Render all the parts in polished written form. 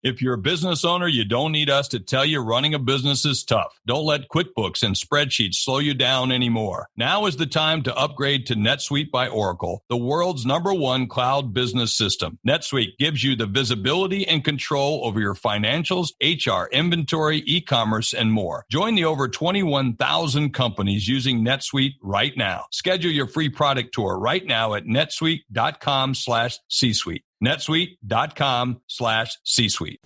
If you're a business owner, you don't need us to tell you running a business is tough. Don't let QuickBooks and spreadsheets slow you down anymore. Now is the time to upgrade to NetSuite by Oracle, the world's #1 cloud business system. NetSuite gives you the visibility and control over your financials, HR, inventory, e-commerce, and more. Join the over 21,000 companies using NetSuite right now. Schedule your free product tour right now at netsuite.com/C-suite. netsuite.com/C-suite.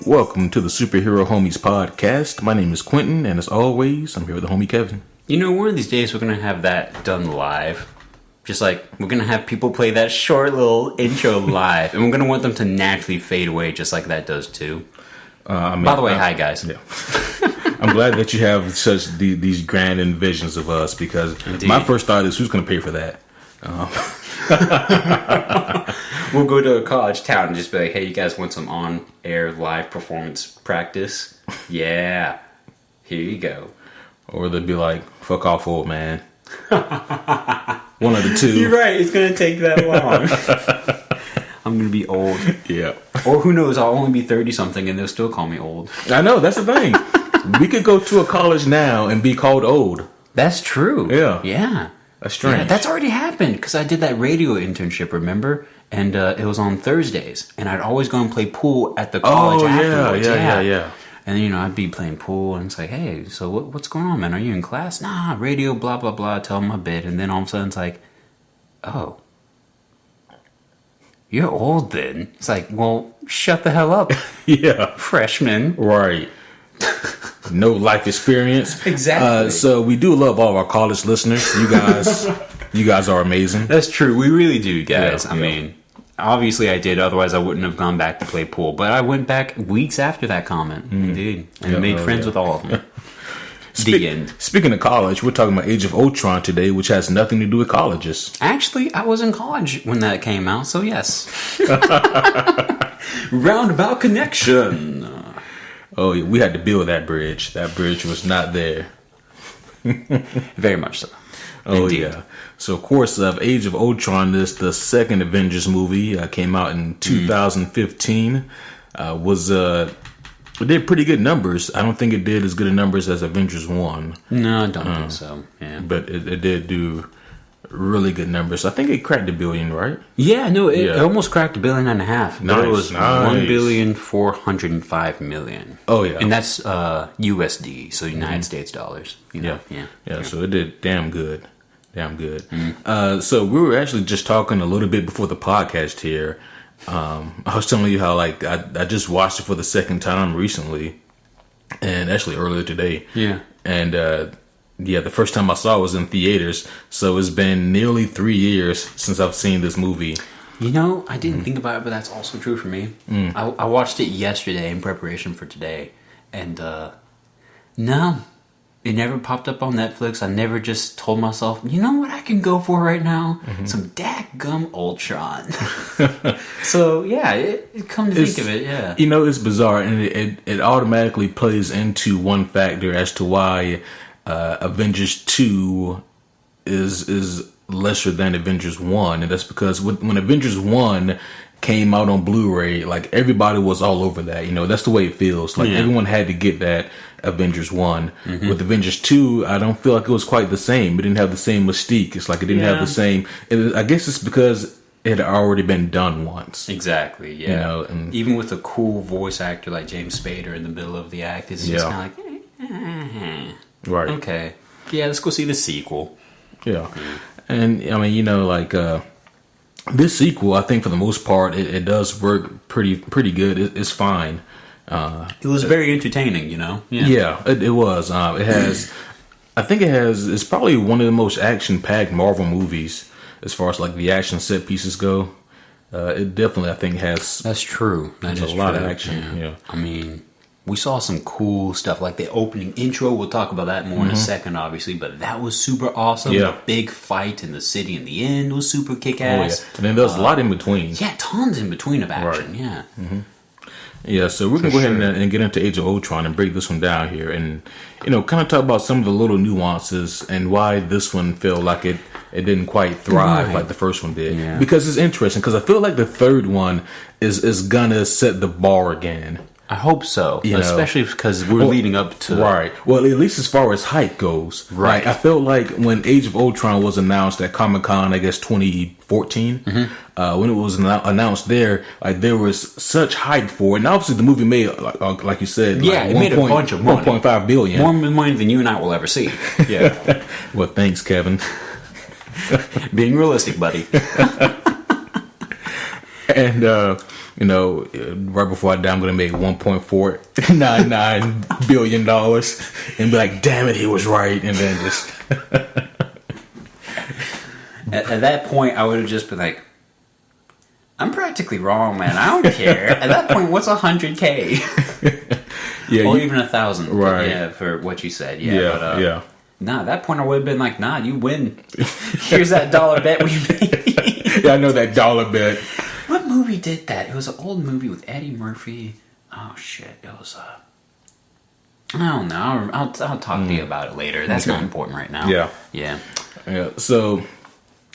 Welcome to the Superhero Homies podcast. My name is Quentin, and as always, I'm here with the homie Kevin. You know, one of these days we're going to have that done live. Just like, we're going to have people play that short little intro live, and we're going to want them to naturally fade away just like that does too. By the way, hi guys. Yeah. I'm glad that you have such these grand envisions of us, because my first thought is, who's going to pay for that? We'll go to a college town and just be like, hey, you guys want some on-air live performance practice? Yeah. Here you go. Or they'd be like, fuck off, old man. One of the two. You're right. It's going to take that long. I'm going to be old. Yeah. Or who knows, I'll only be 30-something and they'll still call me old. I know. That's the thing. We could go to a college now and be called old. That's true. Yeah. Yeah. That's strange. Yeah, that's already happened because I did that radio internship, remember? And it was on Thursdays. And I'd always go and play pool at the college afterwards. Yeah. And, you know, I'd be playing pool, and it's like, hey, so what's going on, man? Are you in class? Nah, radio, blah, blah, blah, tell them my bit. And then all of a sudden it's like, oh, you're old then. It's like, well, shut the hell up. Yeah. Freshman. Right. No life experience. Exactly. So we do love all of our college listeners. You guys are amazing. That's true. We really do, guys. Yeah, I mean, obviously I did. Otherwise, I wouldn't have gone back to play pool. But I went back weeks after that comment. Indeed. And made friends with all of them. The end. Speaking of college, we're talking about Age of Ultron today, which has nothing to do with colleges. Actually, I was in college when that came out, so yes. Roundabout connection. Oh, yeah, we had to build that bridge. That bridge was not there. Very much so. Oh, Indeed. yeah. So, of course, Age of Ultron, the second Avengers movie, came out in 2015. It did pretty good numbers. I don't think it did as good a numbers as Avengers 1. No, I don't think so. Yeah. But it did do really good numbers. I think it cracked $1 billion, right? Yeah, no, it almost cracked $1.5 billion. Nice, but it was nice. $1,405,000,000. Oh, yeah. And that's USD, so United States dollars. You know? Yeah, so it did damn good. So we were actually just talking a little bit before the podcast here. I was telling you how, like, I just watched it for the second time recently, and actually earlier today. Yeah. And the first time I saw it was in theaters. So it's been nearly 3 years since I've seen this movie. You know, I didn't think about it, but that's also true for me. I watched it yesterday in preparation for today, and no, it never popped up on Netflix. I never just told myself, you know what I can go for right now? Some dadgum Ultron. So, yeah, it come to think of it, yeah. You know, it's bizarre, and it automatically plays into one factor as to why Avengers 2 is lesser than Avengers 1, and that's because when Avengers 1 came out on Blu-ray, like, everybody was all over that. You know, that's the way it feels. Like, everyone had to get that Avengers 1. With Avengers 2, I don't feel like it was quite the same. It didn't have the same mystique. It's like it didn't have the same... I guess it's because it had already been done once. Exactly, yeah. You know, and even with a cool voice actor like James Spader in the middle of the act, it's just kind of like... Right. Okay. Yeah, let's go see the sequel. Yeah. And, I mean, you know, like... this sequel, I think for the most part, it does work pretty good. It's fine. It was very entertaining, you know? Yeah, it was. It has... I think it's probably one of the most action-packed Marvel movies as far as, like, the action set pieces go. It definitely, I think, has... That's true. That is a lot of action, yeah. I mean, we saw some cool stuff, like the opening intro. We'll talk about that more in a second, obviously, but that was super awesome. Yeah. The big fight in the city in the end was super kick-ass. Oh, yeah. And then there was a lot in between. Yeah, tons in between of action, yeah. Yeah, so we're going to go ahead and get into Age of Ultron and break this one down here and, kind of talk about some of the little nuances and why this one felt like it didn't quite thrive like the first one did. Yeah. Because it's interesting, because I feel like the third one is going to set the bar again. I hope so, especially because we're leading up to... Right. Well, at least as far as hype goes. Right. Like, I felt like when Age of Ultron was announced at Comic-Con, I guess 2014, when it was announced there, like there was such hype for it. And obviously the movie made, like you said, it made a bunch of money. 1.5 billion. More money than you and I will ever see. Yeah. Well, thanks, Kevin. Being realistic, buddy. And, right before I die, I'm going to make $1.499 billion and be like, damn it, he was right. And then just... At that point, I would have just been like, I'm practically wrong, man. I don't care. At that point, what's 100K? Or even 1,000. Right. Yeah, for what you said. Yeah. Nah, at that point, I would have been like, nah, you win. Here's that dollar bet we made. Yeah, I know that dollar bet. What movie did that? It was an old movie with Eddie Murphy. Oh, shit. It was, I don't know. I'll talk to you about it later. That's not important right now. Yeah. So,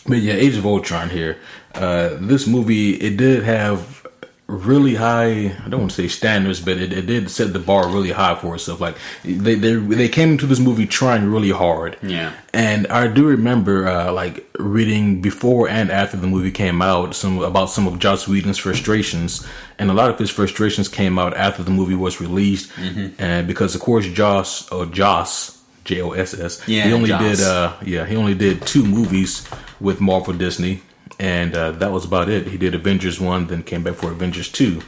but yeah, Age of Ultron here. This movie, it did have really high, I don't want to say standards, but it did set the bar really high for itself. Like they came into this movie trying really hard. Yeah. And I do remember like reading before and after the movie came out about some of Joss Whedon's frustrations, and a lot of his frustrations came out after the movie was released. And because of course Joss Joss, yeah, he only did 2 movies with Marvel Disney. And that was about it. He did Avengers 1, then came back for Avengers 2.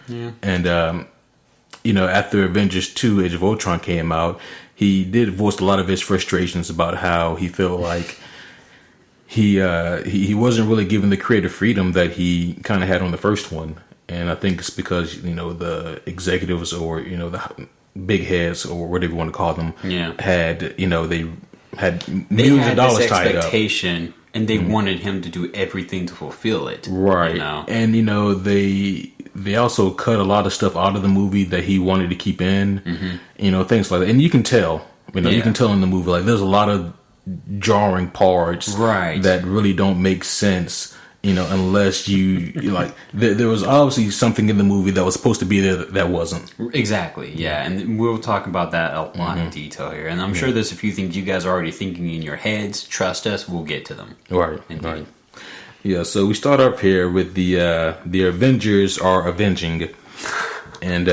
Yeah. And, after Avengers 2, Age of Ultron came out, he did voice a lot of his frustrations about how he felt like he wasn't really given the creative freedom that he kind of had on the first one. And I think it's because, the executives or, the big heads or whatever you want to call them had, they had millions of dollars tied up. And they wanted him to do everything to fulfill it. Right. And, they also cut a lot of stuff out of the movie that he wanted to keep in. Things like that. And you can tell, you can tell in the movie, like, there's a lot of jarring parts that really don't make sense, unless you like, there was obviously something in the movie that was supposed to be there that wasn't. Exactly, yeah. And we'll talk about that a lot in detail here. And I'm sure there's a few things you guys are already thinking in your heads. Trust us, we'll get to them. Right, right. Yeah, so we start up here with the Avengers are avenging. And,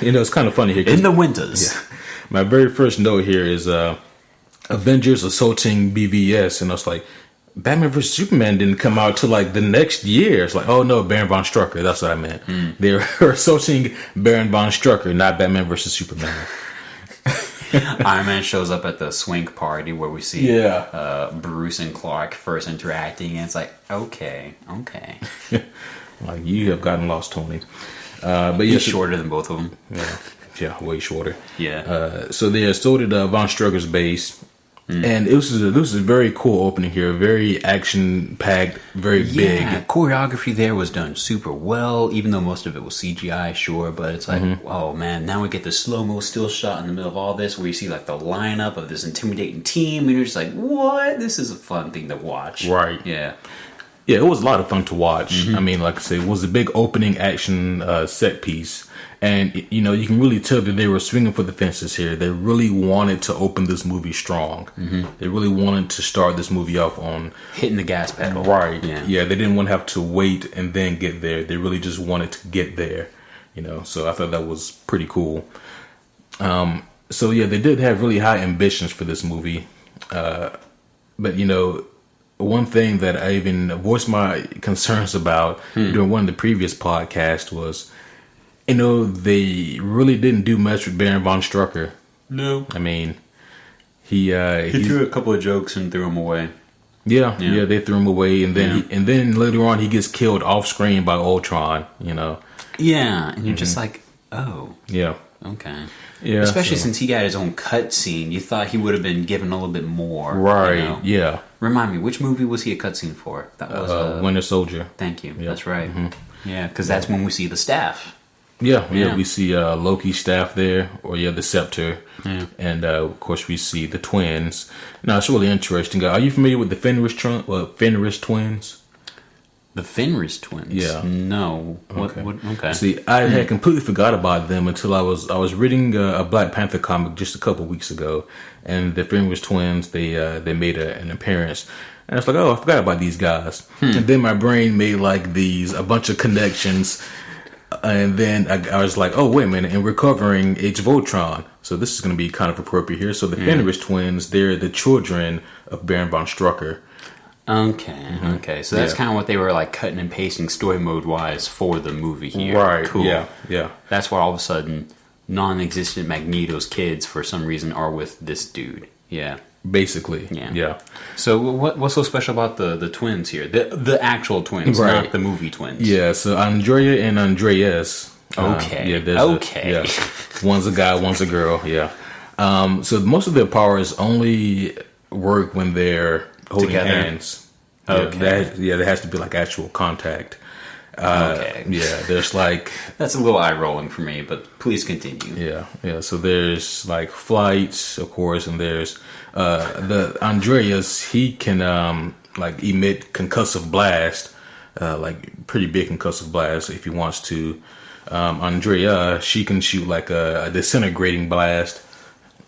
it's kind of funny here. In the winters. Yeah, my very first note here is Avengers assaulting BVS. And I was like, Batman vs. Superman didn't come out till like the next year. It's like, oh no, Baron von Strucker. That's what I meant. They were assaulting Baron von Strucker, not Batman vs. Superman. Iron Man shows up at the swink party where we see Bruce and Clark first interacting, and it's like, okay. Like, you have gotten lost, Tony. But he's shorter than both of them. Yeah, way shorter. Yeah. So they assaulted von Strucker's base. And this was a very cool opening here, very action packed, very big. Choreography there was done super well, even though most of it was CGI, sure. But it's like, oh man, now we get the slow mo still shot in the middle of all this, where you see like the lineup of this intimidating team, and you're just like, what? This is a fun thing to watch, right? Yeah. Yeah, it was a lot of fun to watch. I mean, like I said, it was a big opening action set piece. And, you can really tell that they were swinging for the fences here. They really wanted to open this movie strong. They really wanted to start this movie off on... hitting the gas pedal. Right. Yeah, they didn't want to have to wait and then get there. They really just wanted to get there, So I thought that was pretty cool. So, yeah, they did have really high ambitions for this movie. But, one thing that I even voiced my concerns about during one of the previous podcasts was... they really didn't do much with Baron von Strucker. No. I mean, he threw a couple of jokes and threw them away. Yeah, they threw him away, and then later on he gets killed off screen by Ultron. Yeah, and you're just like, oh, yeah, okay, yeah. Especially since he got his own cut scene, you thought he would have been given a little bit more, right? Yeah. Remind me, which movie was he a cutscene for? That was Winter Soldier. Thank you. Yep. That's right. Yeah, because that's when we see the staff. Yeah. We see Loki's staff there, or the scepter, and of course we see the twins. Now it's really interesting. Are you familiar with the Fenris twins? The Fenris twins? Yeah. No. Okay. Okay. See, I had completely forgot about them until I was reading a Black Panther comic just a couple weeks ago, and the Fenris twins they made an appearance. And I was like, oh, I forgot about these guys. And then my brain made like a bunch of connections. And then I was like, oh, wait a minute. And we're covering Age of Ultron. So this is going to be kind of appropriate here. So the Fenris twins, they're the children of Baron von Strucker. Okay. So that's kind of what they were like cutting and pasting story mode wise for the movie here. Right. Cool. Yeah. That's why all of a sudden non-existent Magneto's kids for some reason are with this dude. Yeah. Basically. Yeah. So what's so special about the twins here? The actual twins, right. not the movie twins. Yeah, so Andrea and Andreas. Okay. One's a guy, one's a girl, yeah. So most of their powers only work when they're holding together. Hands. Okay. There has to be like actual contact. Okay. Yeah, there's like... That's a little eye-rolling for me, but please continue. Yeah. So there's like flights, of course, and there's the Andreas, he can like emit concussive blast, like pretty big concussive blast if he wants to. Andrea, she can shoot like a disintegrating blast.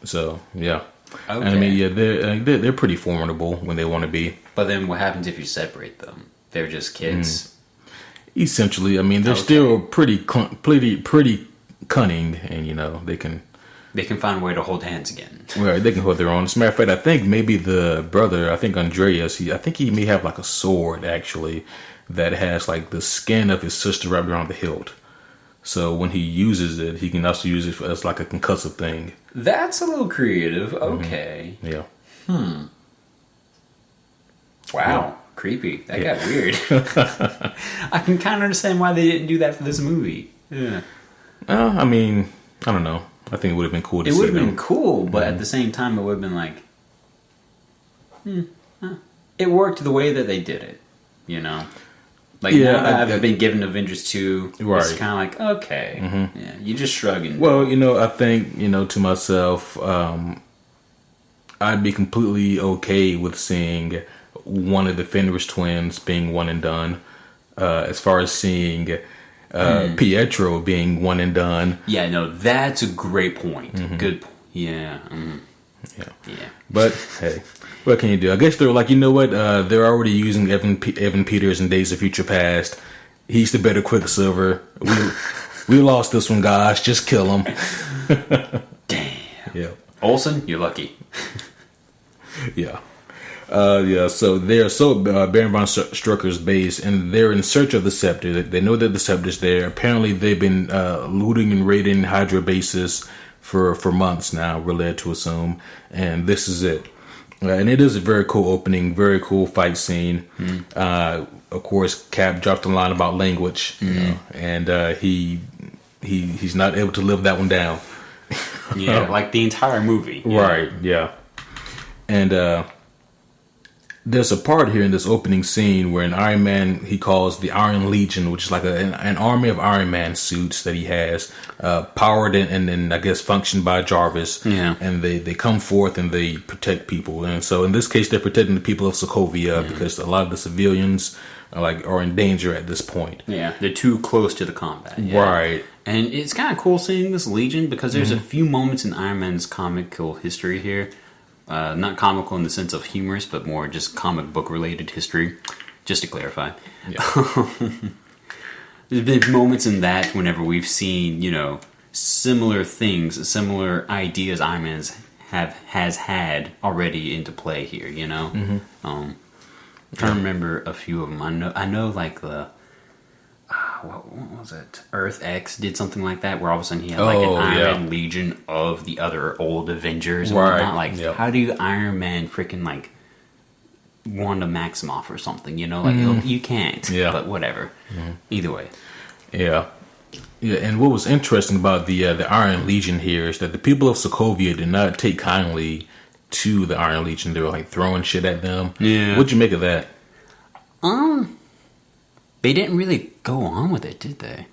So, yeah. Okay. And I mean, they're pretty formidable when they want to be. But then what happens if you separate them? They're just kids. Essentially, I mean, they're still pretty cunning, and they can find a way to hold hands again. Right, they can hold their own. As a matter of fact, I think maybe the brother, Andreas, I think he may have like a sword actually that has like the skin of his sister wrapped around the hilt. So when he uses it, he can also use it as like a concussive thing. That's a little creative. Okay. Yeah. Wow. Yeah. Creepy. That got weird. I can kind of understand why they didn't do that for this movie. Yeah. I mean, I don't know. I think it would have been cool to see. It would have been cool, but at the same time, it would have been like, it worked the way that they did it, Like, now I've been given Avengers 2, right. It's kind of like, okay, yeah, you just shrugging. Well, I think, to myself, I'd be completely okay with seeing one of the Fenris twins being one and done, as far as seeing Pietro being one and done. Yeah, no, that's a great point. Good point. Yeah. Yeah. But hey, what can you do? I guess they're like, you know what? They're already using Evan Peters in Days of Future Past. He's the better Quicksilver. We lost this one, guys. Just kill him. Damn. Yeah. Olsen, you're lucky. Yeah. So they're Baron von Strucker's base, and they're in search of the scepter. They know that the scepter's there. Apparently, they've been looting and raiding Hydra bases for months now, we're led to assume, and this is it. And it is a very cool opening, very cool fight scene. Of course, Cap dropped a line about language, and he's not able to live that one down. Yeah, like the entire movie. Yeah. Right, yeah. And there's a part here in this opening scene where an Iron Man, he calls the Iron Legion, which is like an army of Iron Man suits that he has, powered and I guess functioned by Jarvis. Yeah. And they come forth and they protect people. And so in this case, they're protecting the people of Sokovia because a lot of the civilians are in danger at this point. Yeah, they're too close to the combat. Yeah. Right. And it's kind of cool seeing this Legion because there's a few moments in Iron Man's comical history here. Not comical in the sense of humorous, but more just comic book related history, just to clarify. Yeah. There's been moments in that whenever we've seen, similar things, similar ideas Iron Man has had already into play here, I'm trying to remember a few of them. I know like the what was it? Earth X did something like that, where all of a sudden he had like an Iron Man Legion of the other old Avengers and whatnot. Like, how do you Iron Man freaking like Wanda Maximoff or something? You can't. Yeah. But whatever. Either way. Yeah. Yeah, and what was interesting about the Iron Legion here is that the people of Sokovia did not take kindly to the Iron Legion. They were like throwing shit at them. Yeah. What'd you make of that? They didn't really go on with it, did they?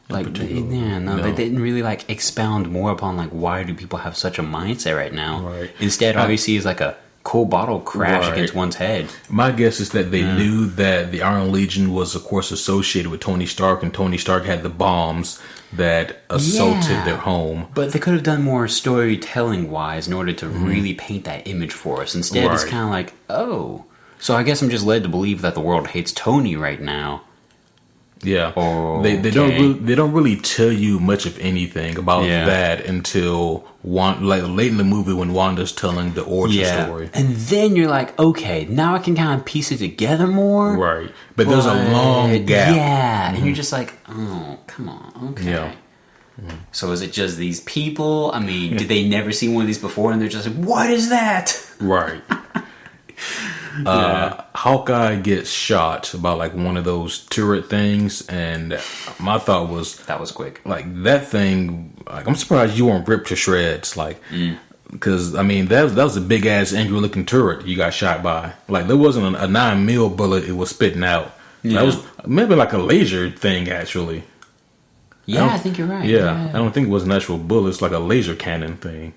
Like, they didn't really like expound more upon like why do people have such a mindset right now. Right. Instead, all you see is like a cool bottle crash against one's head. My guess is that they knew that the Iron Legion was, of course, associated with Tony Stark, and Tony Stark had the bombs that assaulted their home. But they could have done more storytelling wise in order to really paint that image for us. Instead, it's kind of like, oh, so I guess I'm just led to believe that the world hates Tony right now. Yeah, okay. They don't really tell you much of anything about that until late in the movie when Wanda's telling the origin story, and then you're like, okay, now I can kind of piece it together more. Right, but there's a long gap. And you're just like, oh, come on, okay. So is it just these people? I mean, did they never see one of these before, and they're just like, what is that? Right. Hawkeye gets shot by like one of those turret things, and my thought was that was quick. Like that thing, like I'm surprised you weren't ripped to shreds. Like, because I mean that was a big ass angry looking turret you got shot by. Like there wasn't a 9mm bullet it was spitting out. Yeah. That was maybe like a laser thing actually. Yeah, I think you're right. Yeah, I don't think it was an actual bullet. It's like a laser cannon thing.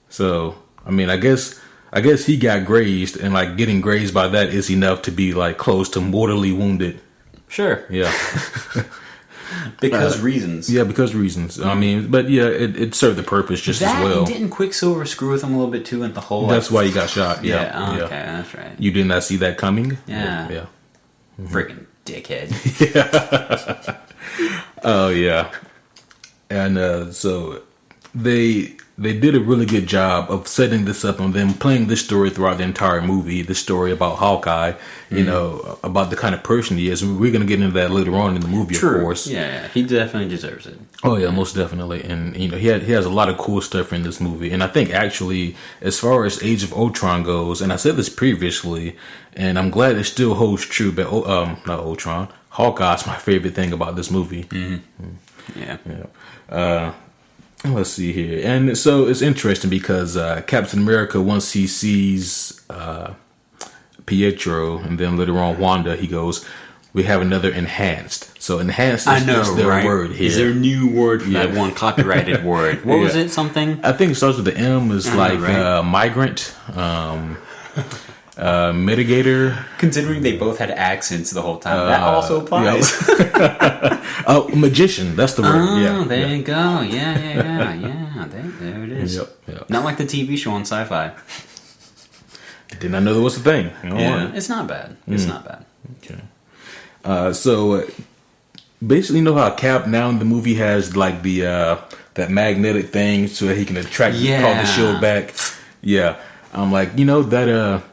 So I mean, I guess he got grazed, and like getting grazed by that is enough to be like close to mortally wounded. Sure. Yeah. Because reasons. Yeah, because reasons. I mean, but yeah, it served the purpose just as well. Didn't Quicksilver screw with him a little bit too in the whole? That's why he got shot. Yeah. Okay, that's right. You did not see that coming? Yeah. Yeah. Freaking dickhead. Yeah. Oh yeah. And so they did a really good job of setting this up and then playing this story throughout the entire movie. The story about Hawkeye, you know, about the kind of person he is. We're going to get into that later on in the movie, of course. Yeah, he definitely deserves it. Oh yeah, most definitely. And you know, he has a lot of cool stuff in this movie. And I think actually, as far as Age of Ultron goes, and I said this previously, and I'm glad it still holds true. But not Ultron, Hawkeye's my favorite thing about this movie. Yeah. Let's see here. And so it's interesting because Captain America, once he sees Pietro and then later on Wanda, he goes, we have another enhanced. So enhanced is their word here. Is there a new word for that one copyrighted word? What was it? Something? I think it starts with the M. Is like migrant, mitigator. Considering they both had accents the whole time, that also applies. Magician. That's the word. Oh, there you go. Yeah. There it is. Yep. Not like the TV show on Sci-Fi. Did not know there was a thing. It's not bad. It's not bad. Okay. So basically, you know how Cap now in the movie has like the that magnetic thing so that he can attract call the shield back. Yeah. I'm like, you know, that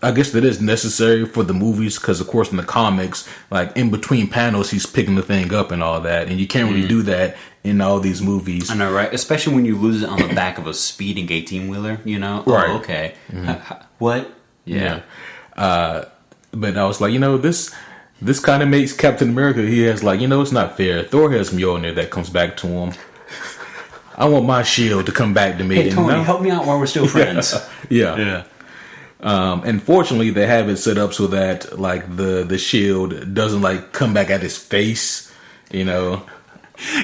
I guess that is necessary for the movies because, of course, in the comics, like in between panels, he's picking the thing up and all that, and you can't really do that in all these movies. I know, right? Especially when you lose it on the back of a speeding 18-wheeler, you know? Right. Oh, okay. What? Yeah. But I was like, you know, this kind of makes Captain America. He has like, you know, it's not fair. Thor has Mjolnir that comes back to him. I want my shield to come back to me. Hey, Tony, help me out while we're still friends. Yeah. And fortunately, they have it set up so that like the shield doesn't like come back at his face. You know,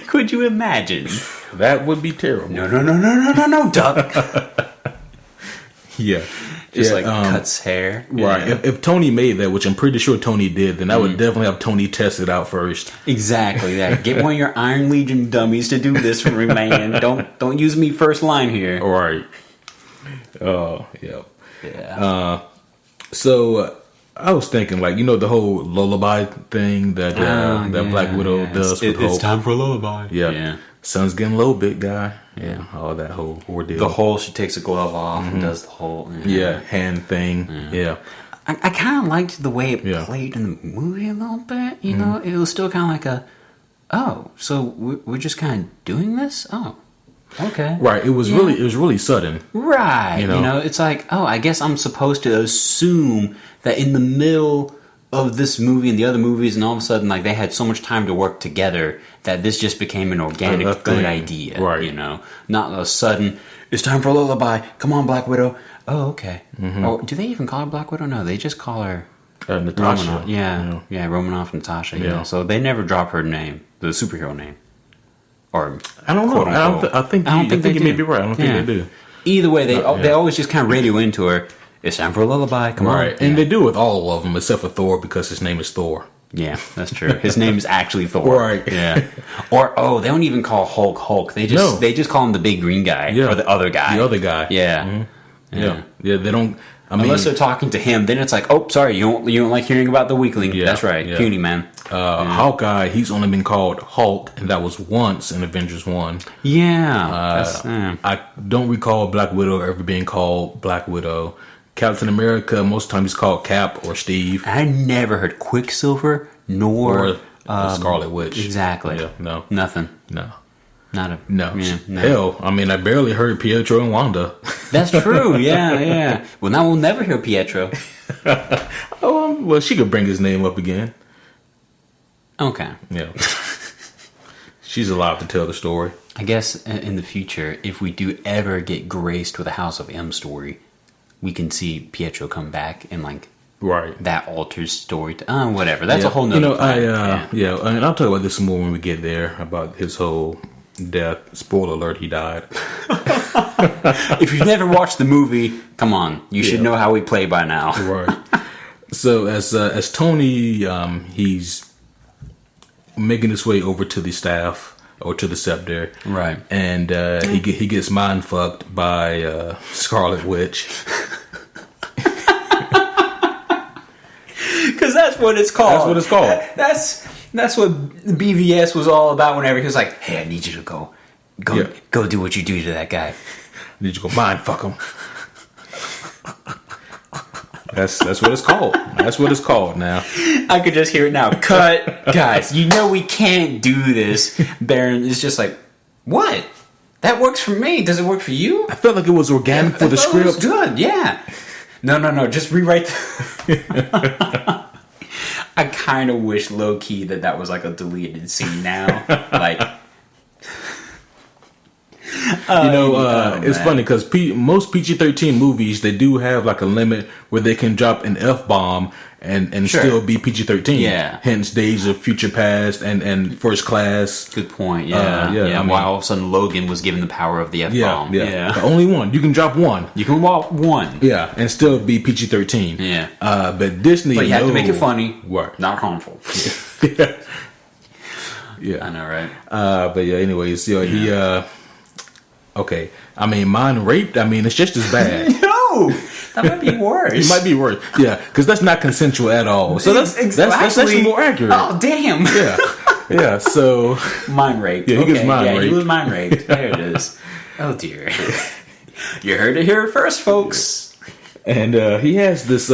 could you imagine? That would be terrible. No, duck. Yeah, just like cuts hair. Right. Yeah. If Tony made that, which I'm pretty sure Tony did, then I would definitely have Tony test it out first. Exactly that. Get one of your Iron Legion dummies to do this for me, man. Don't use me first line here. All right. Oh, yeah. Yeah. So I was thinking, like, you know, the whole lullaby thing that Black Widow does. It's time for a lullaby. Yeah. Sun's getting low, big guy. Yeah. All that whole ordeal. The whole, she takes a glove off and does the whole hand thing. Yeah. I kind of liked the way it played in the movie a little bit. You know, it was still kind of like so we're just kind of doing this. Oh. Okay. Right. It was really sudden. Right. You know, it's like, I guess I'm supposed to assume that in the middle of this movie and the other movies, and all of a sudden, like, they had so much time to work together that this just became an organic good idea. Right. You know, not a sudden, it's time for a lullaby. Come on, Black Widow. Oh, okay. Oh, do they even call her Black Widow? No, they just call her Natasha. Romanoff. Romanoff, Natasha. Yeah. Yeah. So they never drop her name, the superhero name. Or I don't know. I think you may be right. I don't think they do. Either way, they always just kind of radio into her. It's time for a lullaby. Come on. Right. And they do with all of them except for Thor because his name is Thor. Yeah, that's true. His name is actually Thor. Right. Yeah. Or they don't even call Hulk. They just call him the big green guy or the other guy. The other guy. Yeah. Mm-hmm. Yeah. They don't. Unless they're talking to him, then it's like, oh, sorry, you don't like hearing about the weakling. Yeah, that's right, puny man. Hawkeye, he's only been called Hulk, and that was once in Avengers 1. Yeah. I don't recall Black Widow ever being called Black Widow. Captain America, most times he's called Cap or Steve. I never heard Quicksilver nor Scarlet Witch. Exactly. Yeah, no. Nothing. No. Not a... No. Yeah, no. Hell, I mean, I barely heard Pietro and Wanda. That's true, yeah. Well, now we'll never hear Pietro. Well, she could bring his name up again. Okay. Yeah. She's allowed to tell the story. I guess in the future, if we do ever get graced with a House of M story, we can see Pietro come back and like that alters story. Whatever. That's a whole nother and I'll talk about this more when we get there about his whole death. Spoiler alert: he died. If you've never watched the movie, come on, you should know how we play by now. Right. So as Tony, he's making his way over to the staff or to the scepter, right? And he gets mind fucked by Scarlet Witch. Because that's what it's called. That's what it's called. That's what BVS was all about. Whenever he was like, "Hey, I need you to go do what you do to that guy. I need you to go mind fuck him." That's what it's called. That's what it's called now. I could just hear it now. Cut, guys. You know we can't do this. Baron is just like, what? That works for me. Does it work for you? I felt like it was organic for the script. It was good. Yeah. No. Just rewrite. I kind of wish low key that was like a deleted scene now. Like, it's funny because most PG-13 movies, they do have like a limit where they can drop an F-bomb and still be PG-13. Yeah. Hence Days of Future Past and First Class. Good point. Yeah. I mean, while all of a sudden Logan was given the power of the F-bomb. Yeah. But only one. You can drop one. You can walk one. Yeah, and still be PG-13. Yeah. But Disney, but you have to make it funny. What? Not harmful. Yeah. I know, right? But yeah, anyways, he okay. I mean, mind raped. I mean, it's just as bad. No, that might be worse. It might be worse. Yeah, because that's not consensual at all. So that's actually more accurate. Oh, damn. Yeah. So mind raped. Yeah, he gets mind raped. He was mind raped. There it is. Oh dear. You heard it here first, folks. And he has this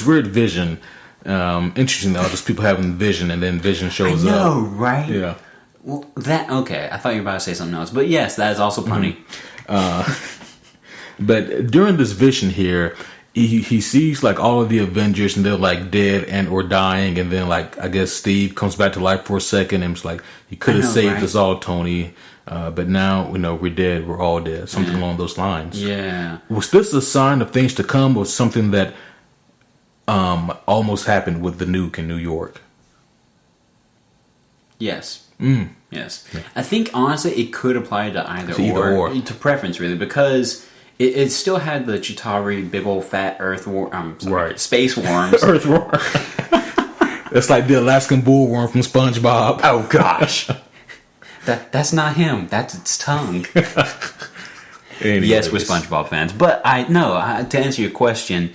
weird vision. Interesting though, just people having vision, and then vision shows up. I know, right? Yeah. Well, okay. I thought you were about to say something else, but yes, that is also funny. But during this vision here, he sees like all of the Avengers, and they're like dead and or dying, and then like I guess Steve comes back to life for a second, and it's like he could have saved us all, Tony. But now we're dead. We're all dead. Something along those lines. Yeah. Was this a sign of things to come, or something that almost happened with the nuke in New York? Yes. Yes. Yeah. I think honestly it could apply to either or. To preference really, because it still had the Chitauri big old fat space worms. Earthworm. It's like the Alaskan bullworm from SpongeBob. Oh gosh. That's not him. That's its tongue. Yes, we're SpongeBob fans, but to answer your question,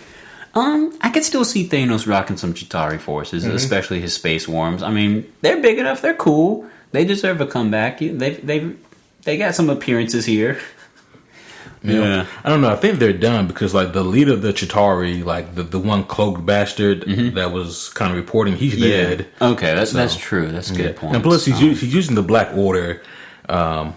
I could still see Thanos rocking some Chitauri forces, especially his space worms. I mean, they're big enough. They're cool. They deserve a comeback. They got some appearances here. Yeah. I don't know. I think they're done because like the leader of the Chitauri, like the one cloaked bastard that was kind of reporting, he's dead. Okay, that's true. That's a good point. And plus, he's using the Black Order, and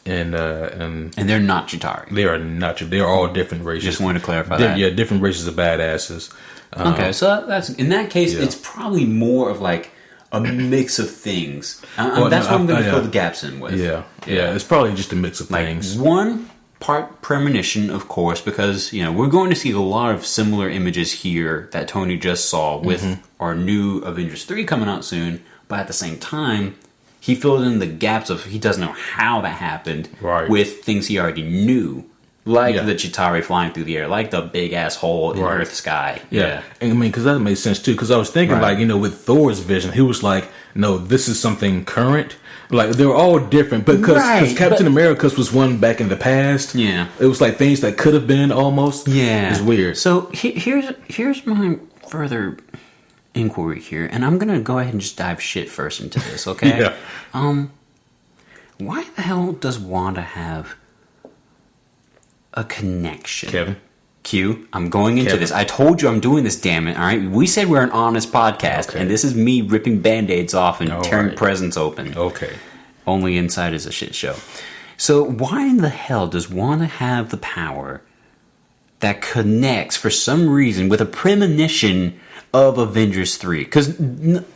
they're not Chitauri. They are not. They are all different races. Just wanted to clarify that. Yeah, different races of badasses. Okay, so that's in that case, it's probably more of like a mix of things. That's what I'm going to fill the gaps in with. Yeah. It's probably just a mix of things. One, part premonition, of course, because, we're going to see a lot of similar images here that Tony just saw with our new Avengers 3 coming out soon. But at the same time, he filled in the gaps of he doesn't know how that happened with things he already knew. Like the Chitauri flying through the air, like the big-ass hole in Earth's sky. Yeah. And because that makes sense, too. Because I was thinking, with Thor's vision, he was like, no, this is something current. Like, they were all different. But because Captain America's was one back in the past. Yeah. It was like things that could have been almost. Yeah. It's weird. So, here's my further inquiry here. And I'm going to go ahead and just dive shit first into this, okay? Why the hell does Wanda have a connection? Kevin? Q, I'm going into this. I told you I'm doing this, damn it, alright? We said we're an honest podcast, and this is me ripping Band-Aids off and tearing presents open. Okay. Only inside is a shit show. So why in the hell does Wanda have the power that connects, for some reason, with a premonition of Avengers 3? Because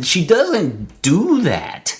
she doesn't do that.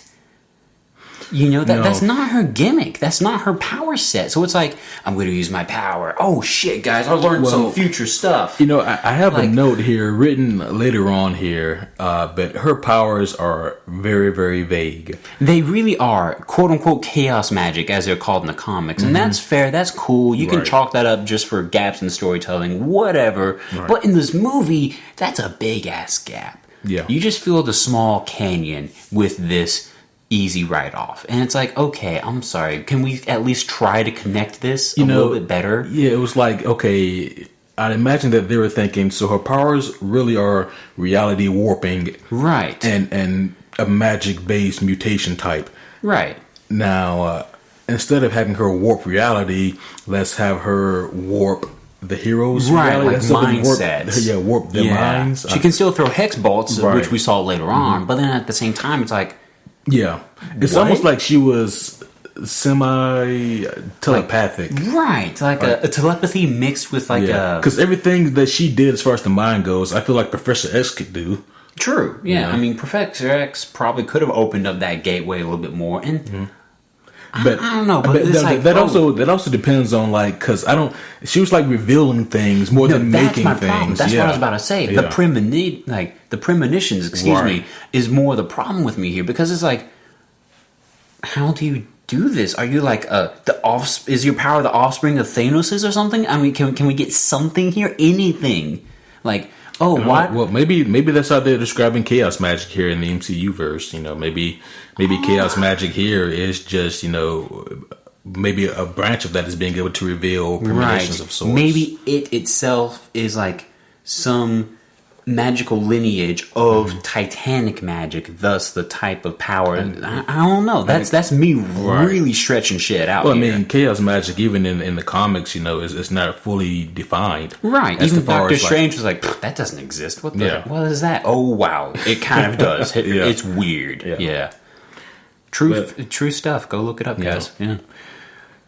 That's not her gimmick. That's not her power set. So it's like, I'm going to use my power. Oh, shit, guys. I learned some future stuff. I have a note here written later on here, but her powers are very, very vague. They really are, quote-unquote, chaos magic, as they're called in the comics. And that's fair. That's cool. You can chalk that up just for gaps in storytelling, whatever. Right. But in this movie, that's a big-ass gap. Yeah. You just filled a small canyon with this easy write-off. And it's like, okay, I'm sorry. Can we at least try to connect this a little bit better? Yeah, it was like, okay, I'd imagine that they were thinking, so her powers really are reality warping. Right. And a magic-based mutation type. Right. Now, instead of having her warp reality, let's have her warp the heroes' reality. Like mindsets. Warp their minds. She can still throw hex bolts, which we saw later on, but then at the same time, it's like, it's almost like she was semi-telepathic. Like a telepathy mixed with a... Because everything that she did as far as the mind goes, I feel like Professor X could do. True, yeah. I mean, Professor X probably could have opened up that gateway a little bit more, and... But I don't know, but that also depends on because she was like revealing things more than making things. Problem. That's what I was about to say. Yeah. The premonitions, is more the problem with me here, because it's like, how do you do this? Are you like is your power the offspring of Thanos's or something? I mean, can we get something here? Anything like? Oh, what? Well, maybe that's how they're describing chaos magic here in the MCU verse. Maybe chaos magic here is just maybe a branch of that is being able to reveal premonitions of sorts. Maybe it itself is like some magical lineage of Titanic magic, thus the type of power. I don't know. That's me really stretching shit out. Well, I mean, chaos magic, even in the comics, is not fully defined. Right. Even Doctor Strange was like, that doesn't exist. What is that? Oh wow, it kind of does. It's weird. Yeah. True stuff. Go look it up, guys. Yeah.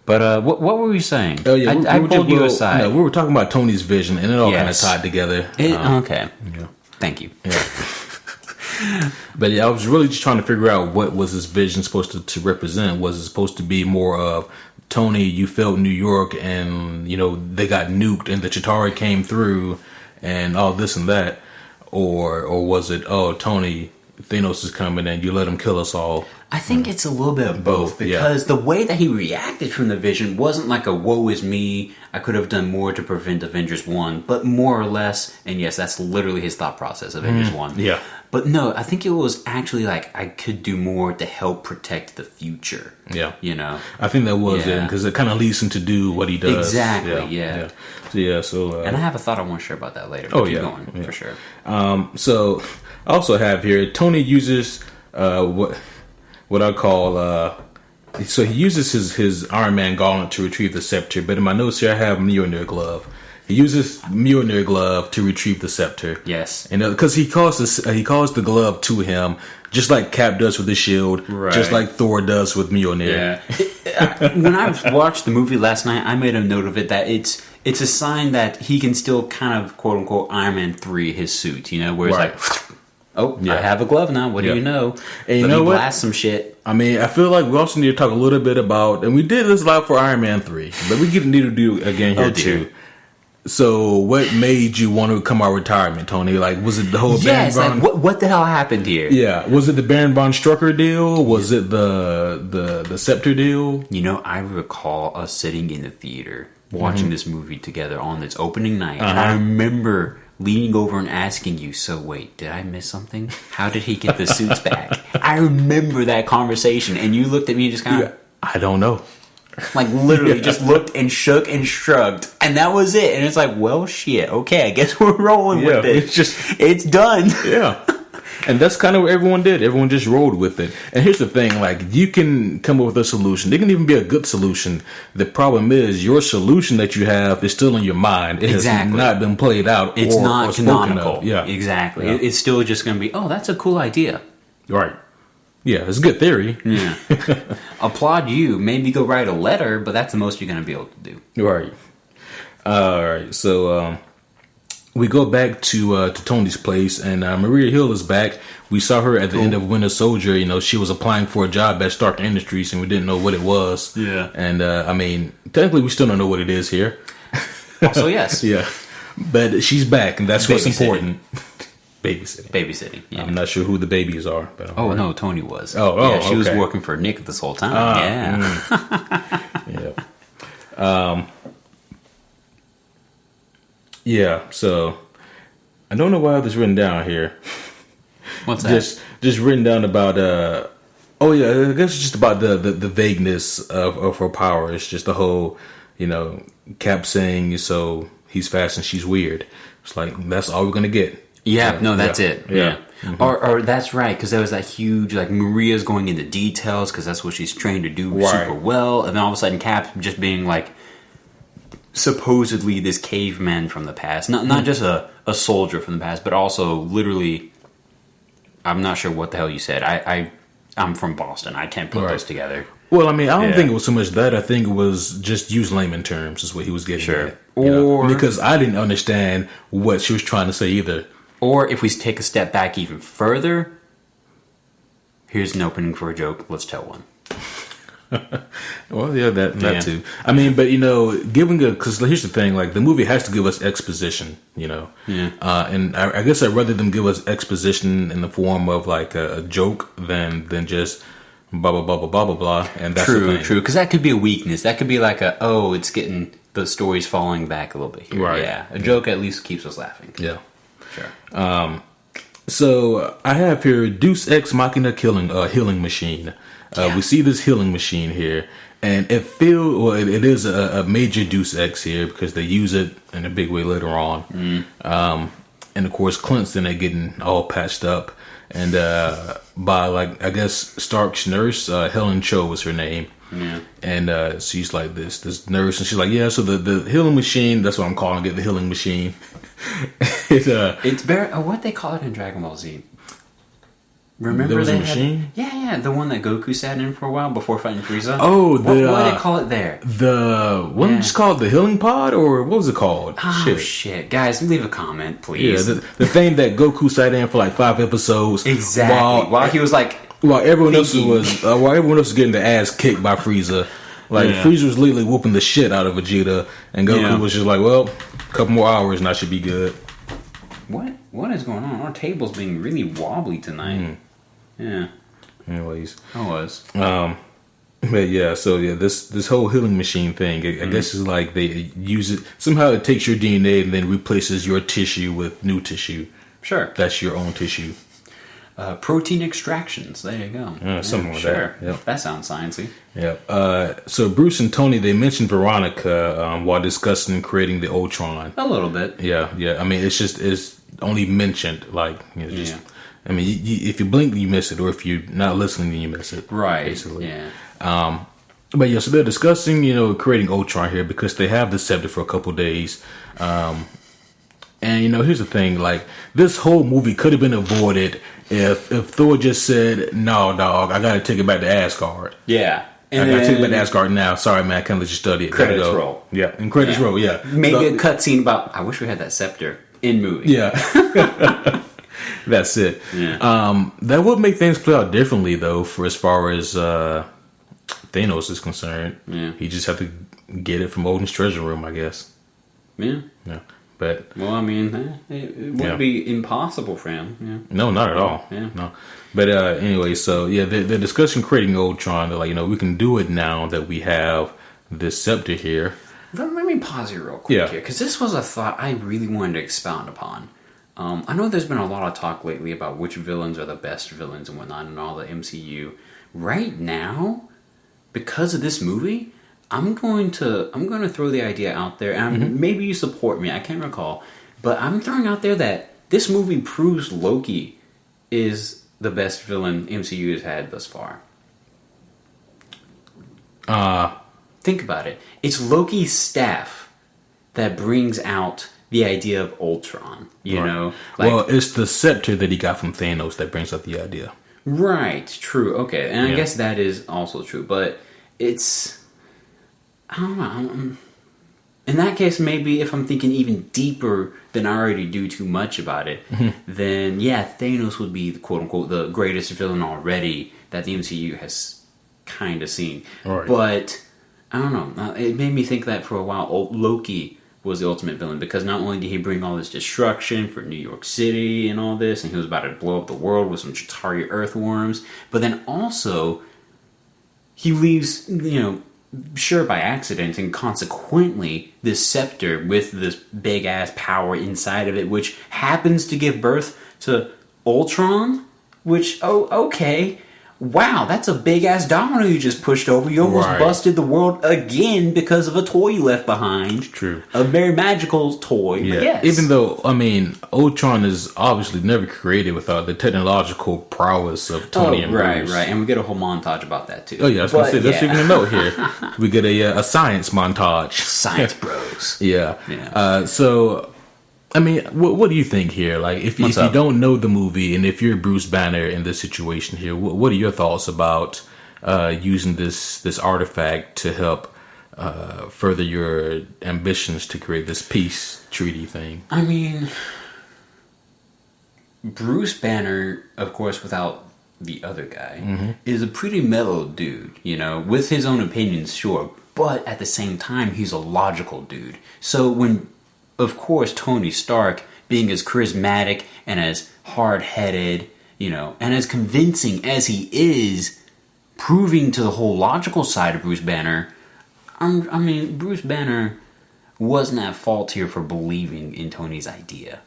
But what were we saying? Oh yeah, I pulled you aside. No, we were talking about Tony's vision, and it all kind of tied together. Okay. Yeah. Thank you. Yeah. But I was really just trying to figure out what was this vision supposed to represent. Was it supposed to be more of Tony, you felt New York, and they got nuked, and the Chitauri came through, and all this and that, or was it Tony, Thanos is coming, and you let him kill us all? I think it's a little bit of both, because the way that he reacted from the vision wasn't like a woe is me, I could have done more to prevent Avengers 1, but more or less, and yes, that's literally his thought process, Avengers 1. Yeah. But no, I think it was actually like, I could do more to help protect the future. Yeah. I think that was it, because it kind of leads him to do what he does. Exactly, So, and I have a thought I want to share about that later. Keep going, for sure. So, I also have here, Tony uses what I call so he uses his Iron Man gauntlet to retrieve the scepter, but in my notes here I have Mjolnir glove. He uses Mjolnir glove to retrieve the scepter. Yes, and because he calls the glove to him, just like Cap does with his shield, just like Thor does with Mjolnir. Yeah. When I watched the movie last night, I made a note of it that it's a sign that he can still kind of quote unquote Iron Man 3 his suit, where it's like, Oh, Yeah. I have a glove now. What do Yeah. you know? And you Let know me what? blast some shit. I mean, I feel like we also need to talk a little bit about, and we did this a lot for Iron Man 3, but we need to do it again here Oh, dear. too. So, what made you want to come out of retirement, Tony? Like, was it the whole Yes, Baron like what the hell happened here? Yeah, was it the Baron von Strucker deal? Was it the Scepter deal? You know, I recall us sitting in the theater watching this movie together on its opening night, and I remember leaning over and asking you, so wait, did I miss something? How did he get the suits back? I remember that conversation, and you looked at me and just kind of, I don't know. like, literally just looked and shook and shrugged, and that was it. And it's like, well, shit, okay, I guess we're rolling with it. It's done. Yeah. And that's kind of what everyone did. Everyone just rolled with it. And here's the thing, like, you can come up with a solution. It can even be a good solution. The problem is your solution that you have is still in your mind. It has not been played out. It's not canonical. Of. Yeah. Exactly. Yeah. It's still just going to be, oh, that's a cool idea. Right. Yeah, it's a good theory. Yeah. Applaud you. Maybe go write a letter, but that's the most you're going to be able to do. Right. All right. So, we go back to Tony's place, and Maria Hill is back. We saw her at the end of Winter Soldier. You know, she was applying for a job at Stark Industries, and we didn't know what it was. Yeah. And, I mean, technically, we still don't know what it is here. Also, yes. Yeah. But she's back, and that's what's Babysitting. important. Babysitting. Yeah. I'm not sure who the babies are. But Oh, no, Tony was. Oh, yeah, she was okay. working for Nick this whole time. Yeah. Yeah, so I don't know why this written down here. What's that? Just written down about oh yeah, I guess it's just about the vagueness of her power. It's just the whole, you know, Cap saying so he's fast and she's weird. It's like that's all we're gonna get. Yeah, no, that's yeah. it. Yeah. Yeah. Mm-hmm. Or that's right, because there was that huge, like, Maria's going into details because that's what she's trained to do super well. And then all of a sudden Cap just being, like, supposedly this caveman from the past. Not just a soldier from the past, but also literally, I'm not sure what the hell you said. I'm from Boston. I can't put those together. Well, I mean, I don't think it was so much that. I think it was just use layman terms is what he was getting at. You know? Because I didn't understand what she was trying to say either. Or if we take a step back even further, here's an opening for a joke. Let's tell one. Well, yeah, that too. I mean, but you know, because here's the thing: like the movie has to give us exposition, you know. Yeah. And I guess I'd rather them give us exposition in the form of like a joke than just blah blah blah blah blah blah blah. And that's the thing. True. Because that could be a weakness. That could be like it's getting the story's falling back a little bit here. Right. Yeah. A joke at least keeps us laughing. Yeah. Sure. So I have here Deus Ex Machina healing machine. We see this healing machine here, and it is a major Deus Ex here because they use it in a big way later on. And of course, Clint's in it getting all patched up, and by like I guess Stark's nurse, Helen Cho was her name. Yeah. And she's like this nurse, and she's like, yeah. So the healing machine, that's what I'm calling it, the healing machine. It's what they call it in Dragon Ball Z. Remember there was they a machine? Yeah, the one that Goku sat in for a while before fighting Frieza. Oh, what do they call it there? What did you call it? The healing pod, or what was it called? Oh shit, guys, leave a comment, please. Yeah, the thing that Goku sat in for like 5 episodes. Exactly. While he was like, while everyone else was getting their ass kicked by Frieza. Like Frieza was literally whooping the shit out of Vegeta, and Goku was just like, well, a couple more hours and I should be good. What is going on? Our table's being really wobbly tonight. Yeah. Anyways. I was. But yeah, so yeah, this whole healing machine thing, I guess is like they use it, somehow it takes your DNA and then replaces your tissue with new tissue. Sure. That's your own tissue. Protein extractions. There you go. Something like that. Yep. That sounds sciencey. Yeah. So Bruce and Tony, they mentioned Veronica while discussing creating the Ultron. A little bit. Yeah. I mean, it's only mentioned. Like, you know, just. I mean, if you blink, you miss it, or if you're not listening, then you miss it. Right. Basically. Yeah. But yeah, so they're discussing, you know, creating Ultron here because they have the scepter for a couple days. And you know, here's the thing: like, this whole movie could have been avoided if Thor just said, "No, dog, I got to take it back to Asgard." Yeah. I got to take it back to Asgard now. Sorry, man, I can't let you study it. Credits roll. Yeah, and credits roll. Yeah, maybe a cutscene about. I wish we had that scepter in movie. Yeah. That's it. Yeah. That would make things play out differently, though, for as far as Thanos is concerned. Yeah. He just have to get it from Odin's treasure room, I guess. Yeah. Yeah. But Well, I mean, it wouldn't be impossible for him. Yeah. no, not at all. Yeah. No. But anyway, so yeah, the discussion creating Ultron, they're like, we can do it now that we have this scepter here. Let me pause you real quick Yeah. here, because this was a thought I really wanted to expound upon. I know there's been a lot of talk lately about which villains are the best villains and whatnot in all the MCU. Right now, because of this movie, I'm going to throw the idea out there, and maybe you support me. I can't recall, but I'm throwing out there that this movie proves Loki is the best villain MCU has had thus far. Think about it. It's Loki's staff that brings out the idea of Ultron. You know, Well, it's the scepter that he got from Thanos that brings up the idea. Right, true, okay. And I Yeah. guess that is also true, but it's... I don't know. In that case, maybe if I'm thinking even deeper than I already do too much about it, then yeah, Thanos would be the quote-unquote the greatest villain already that the MCU has kind of seen. Right. But, I don't know. It made me think that for a while, Loki was the ultimate villain, because not only did he bring all this destruction for New York City and all this, and he was about to blow up the world with some Chitauri earthworms, but then also he leaves, sure by accident, and consequently this scepter with this big ass power inside of it, which happens to give birth to Ultron, which, okay. Wow, that's a big ass domino you just pushed over. You almost busted the world again because of a toy you left behind. True. A very magical toy. Yeah. But yes. Even though, Ultron is obviously never created without the technological prowess of Tony and Bruce. Right. And we get a whole montage about that too. Oh yeah, I was gonna say, that's even a note here. We get a science montage. Science bros. Yeah. So, what do you think here? Like, if you don't know the movie, and if you're Bruce Banner in this situation here, what are your thoughts about using this artifact to help further your ambitions to create this peace treaty thing? Bruce Banner, of course, without the other guy, is a pretty mellow dude, with his own opinions, sure, but at the same time, he's a logical dude. So when, of course, Tony Stark, being as charismatic and as hard-headed, and as convincing as he is, proving to the whole logical side of Bruce Banner, Bruce Banner wasn't at fault here for believing in Tony's idea.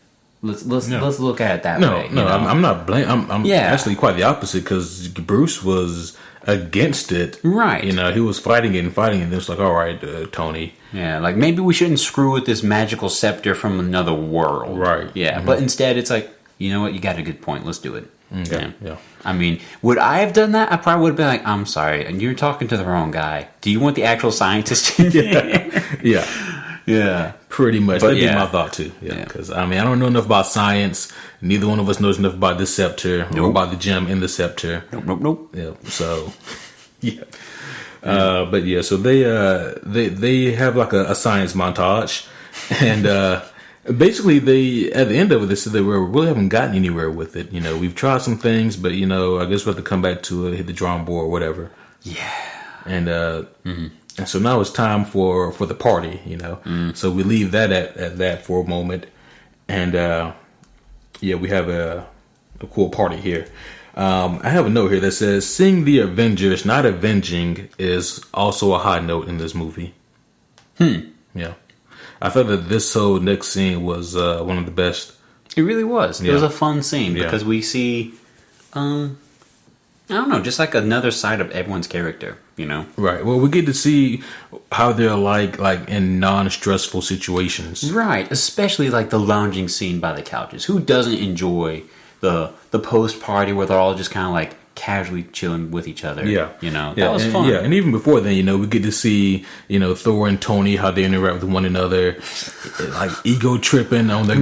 Let's look at it that way. No, I'm not blaming. I'm actually quite the opposite, because Bruce was against it. Right. He was fighting it, and it's like, all right, Tony. Yeah, like maybe we shouldn't screw with this magical scepter from another world. Right. Yeah, but instead it's like, you know what, you got a good point, let's do it. Yeah. Would I have done that? I probably would have been like, I'm sorry, and you're talking to the wrong guy. Do you want the actual scientist? Yeah, pretty much. That'd be my thought too. Yeah, because I don't know enough about science. Neither one of us knows enough about the scepter or about the gem in the scepter. Nope. Yeah. So, yeah. But yeah, so they have like a science montage, and basically they at the end of it they said that we really haven't gotten anywhere with it. We've tried some things, but I guess we have to come back to it, hit the drawing board, or whatever. Yeah. And so now it's time for the party, So we leave that at that for a moment, and we have a cool party here. I have a note here that says, "Seeing the Avengers, not avenging, is also a high note in this movie." Yeah, I thought that this whole next scene was one of the best. It really was. Yeah. It was a fun scene because we see, I don't know, just like another side of everyone's character, Right. Well, we get to see how they're like in non-stressful situations. Right. Especially like the lounging scene by the couches. Who doesn't enjoy the post-party where they're all just kind of like casually chilling with each other? Yeah. That was fun. Yeah, and even before then, we get to see, Thor and Tony, how they interact with one another, like ego tripping on their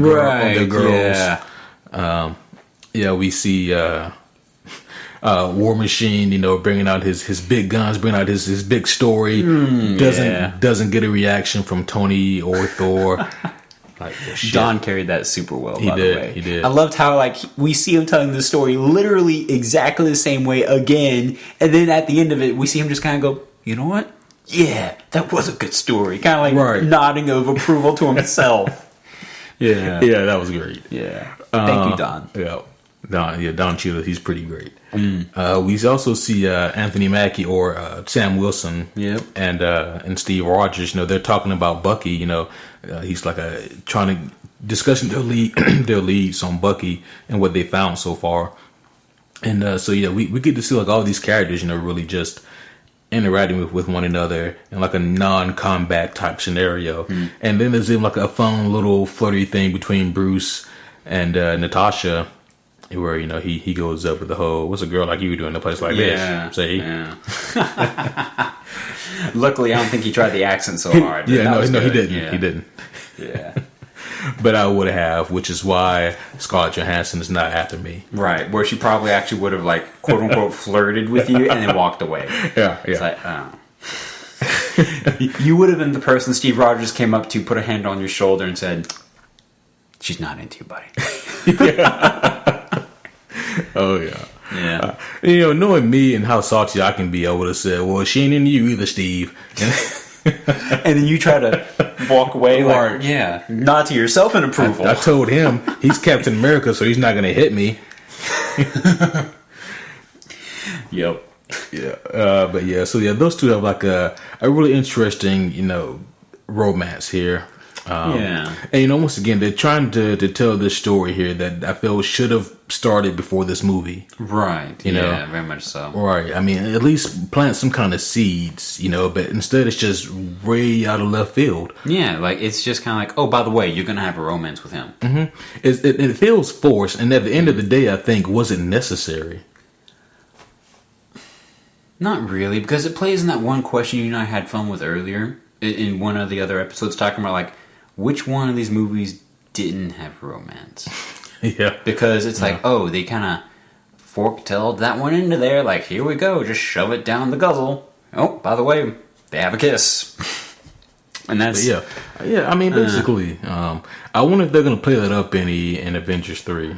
girls. Yeah. We see War Machine, bringing out his big guns, bringing out his big story. Doesn't get a reaction from Tony or Thor. Like, well, shit. Don carried that super well, by the way. He did. I loved how, like, we see him telling the story literally exactly the same way again, and then at the end of it, we see him just kind of go, you know what? Yeah, that was a good story. Kind of like nodding of approval to himself. Yeah, that was great. Yeah. Thank you, Don. Yeah. Don Cheadle, he's pretty great. We also see Anthony Mackie or Sam Wilson, and Steve Rogers. You know, they're talking about Bucky. You know, he's like trying to discussing their leads on Bucky and what they found so far. And so we get to see like all these characters, you know, really just interacting with one another in like a non-combat type scenario. And then there's even like a fun little flirty thing between Bruce and Natasha, where, you know, he goes up with the whole, what's a girl like you doing in a place like this? See? Yeah. Luckily, I don't think he tried the accent so hard. He didn't. Yeah. He didn't. Yeah. But I would have, which is why Scarlett Johansson is not after me. Right, where she probably actually would have, like, quote unquote, flirted with you and then walked away. Yeah. It's like, oh. You would have been the person Steve Rogers came up to, put a hand on your shoulder, and said, "She's not into you, buddy." Oh yeah. Yeah. You know, knowing me and how salty I can be, I would have said, "Well, she ain't into you either, Steve." And then you try to walk away, like, nod to yourself in approval. I told him he's Captain America, so he's not going to hit me. Yep. Yeah. But yeah, so yeah, those two have like a really interesting, you know, romance here. And you know, once again, they're trying to tell this story here that I feel should have started before this movie. Right. You know? Yeah, very much so. Right. I mean, at least plant some kind of seeds, you know, but instead it's just way out of left field. Yeah, like it's just kind of like, oh, by the way, you're going to have a romance with him. Mm-hmm. It feels forced, and at the end of the day, I think, was it necessary? Not really, because it plays in that one question you and I had fun with earlier in one of the other episodes, talking about like which one of these movies didn't have romance. Yeah, because it's like, oh, they kind of fork-tailed that one into there. Like, here we go, just shove it down the guzzle. Oh, by the way, they have a kiss, and that's yeah. I mean, basically, I wonder if they're gonna play that up in Avengers 3.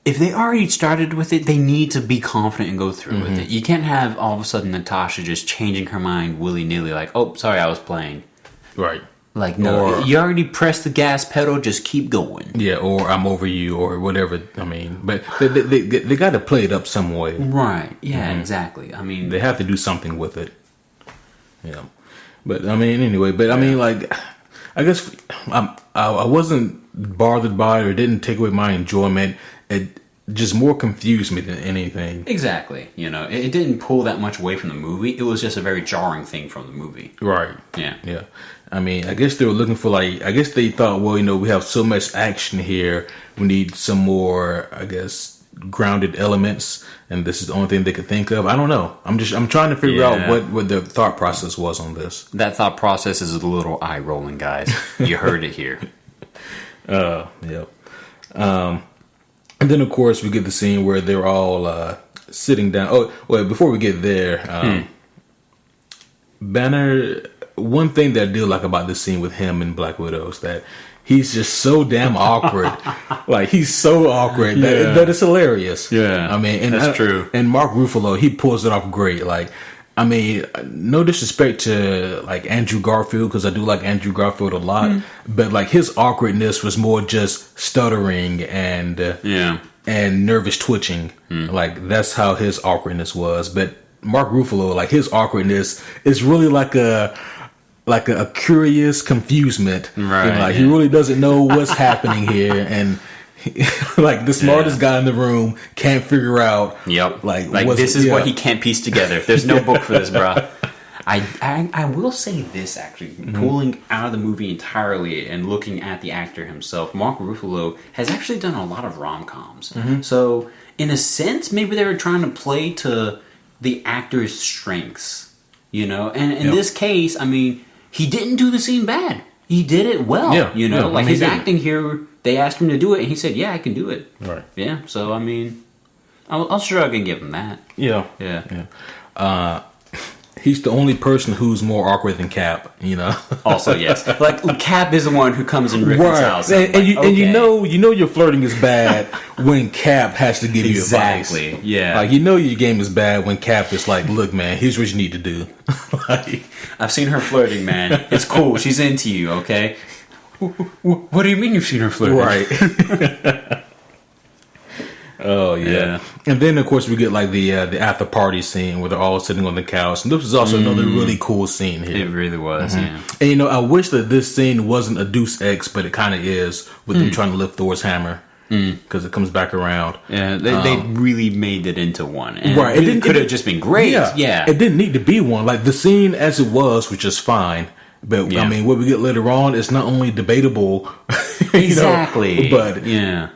If they already started with it, they need to be confident and go through with it. You can't have all of a sudden Natasha just changing her mind willy-nilly, like, oh, sorry, I was playing. Right. Like, no, you already pressed the gas pedal, just keep going. Yeah, or I'm over you, or whatever. I mean, but they got to play it up some way. Right, yeah, exactly. I mean, they have to do something with it. Yeah. But, I mean, anyway, I mean, like, I guess I wasn't bothered by it, or didn't take away my enjoyment. It just more confused me than anything. Exactly. You know, it didn't pull that much away from the movie. It was just a very jarring thing from the movie. Right. Yeah. Yeah. I mean, I guess they were looking for I guess they thought, well, you know, we have so much action here. We need some more, I guess, grounded elements. And this is the only thing they could think of. I don't know. I'm trying to figure out what the thought process was on this. That thought process is a little eye rolling, guys. You heard it here. Yep. And then, of course, we get the scene where they're all sitting down. Oh, well, before we get there, Banner, one thing that I do like about this scene with him and Black Widow is that he's just so damn awkward. Like, he's so awkward that it's hilarious. Yeah. I mean, and that's true. And Mark Ruffalo, he pulls it off great. Like, I mean, no disrespect to, like, Andrew Garfield, because I do like Andrew Garfield a lot, but, like, his awkwardness was more just stuttering and nervous twitching. Like, that's how his awkwardness was. But Mark Ruffalo, like, his awkwardness is really like a curious confusement. Right. You know, like, he really doesn't know what's happening here, and like the smartest guy in the room can't figure out. Yep. Like this is what he can't piece together. There's no book for this, bro. I will say this, actually, pulling out of the movie entirely and looking at the actor himself, Mark Ruffalo has actually done a lot of rom-coms. So in a sense, maybe they were trying to play to the actor's strengths, you know. And in this case, I mean, he didn't do the scene bad. He did it well, you know. Like, his acting here, they asked him to do it, and he said, yeah, I can do it. Right. Yeah, so, I mean, I'll shrug and give him that. Yeah. He's the only person who's more awkward than Cap, you know. Also, yes, like Cap is the one who comes and rips his house, and you know your flirting is bad when Cap has to give you advice. Exactly. Yeah. Like you know your game is bad when Cap is like, look, man, here's what you need to do. Like, I've seen her flirting, man. It's cool. She's into you. Okay. What do you mean you've seen her flirting? Right. Oh yeah. And then of course we get like the after party scene where they're all sitting on the couch, and this is also another really cool scene here. It really was, yeah. And you know, I wish that this scene wasn't a Deus Ex, but it kind of is with them trying to lift Thor's hammer because it comes back around. Yeah, they really made it into one. And right, it could have just been great. Yeah, it didn't need to be one. Like the scene as it was just fine. But I mean, what we get later on is not only debatable, exactly, but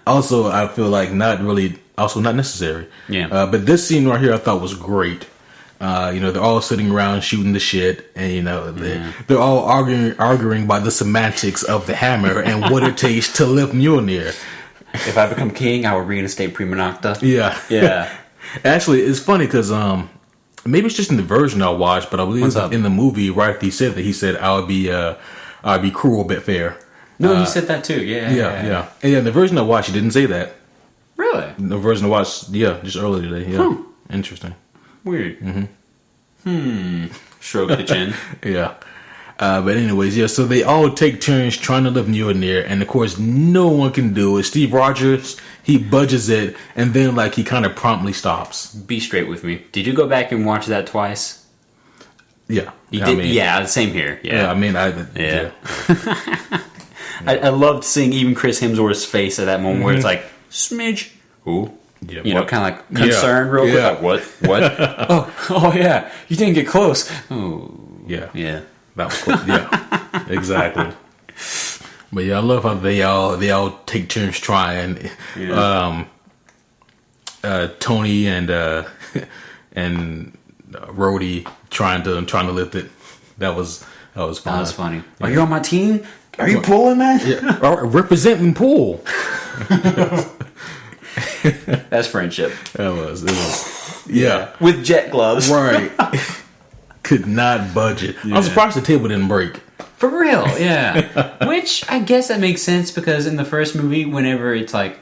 also I feel like not necessary. Yeah. But this scene right here, I thought was great. You know, they're all sitting around shooting the shit, and you know, they're all arguing about the semantics of the hammer and what it takes to lift Mjolnir. If I become king, I will reinstate Prima Nocta. Yeah. Actually, it's funny because maybe it's just in the version I watched, but I believe in the movie, right? He said I'll be cruel but fair. No, he said that too. Yeah. And in the version I watched, he didn't say that. Really? The version I watched, just earlier today. Yeah. Interesting. Weird. Stroke the chin. Yeah. But anyways, so they all take turns trying to lift Mjolnir, and of course, no one can do it. Steve Rogers, he budges it, and then like he kind of promptly stops. Be straight with me. Did you go back and watch that twice? Yeah. You did? Yeah, same here. Yeah. I mean, I loved seeing even Chris Hemsworth's face at that moment where it's like, smidge. Ooh. Yeah, you know, kind of like concerned real quick. Like, what? oh yeah, you didn't get close. Oh. Yeah. That was cool. Yeah, exactly. But yeah, I love how they all take turns trying. Yeah. Tony and Rhodey trying to lift it. That was fun. That was funny. Are you on my team? Are you pulling, man? Yeah. Representing pool. That's friendship. It was. Yeah. With jet gloves. Right. Could not budget. Yeah. I'm surprised the table didn't break. For real, yeah. Which I guess that makes sense because in the first movie, whenever it's like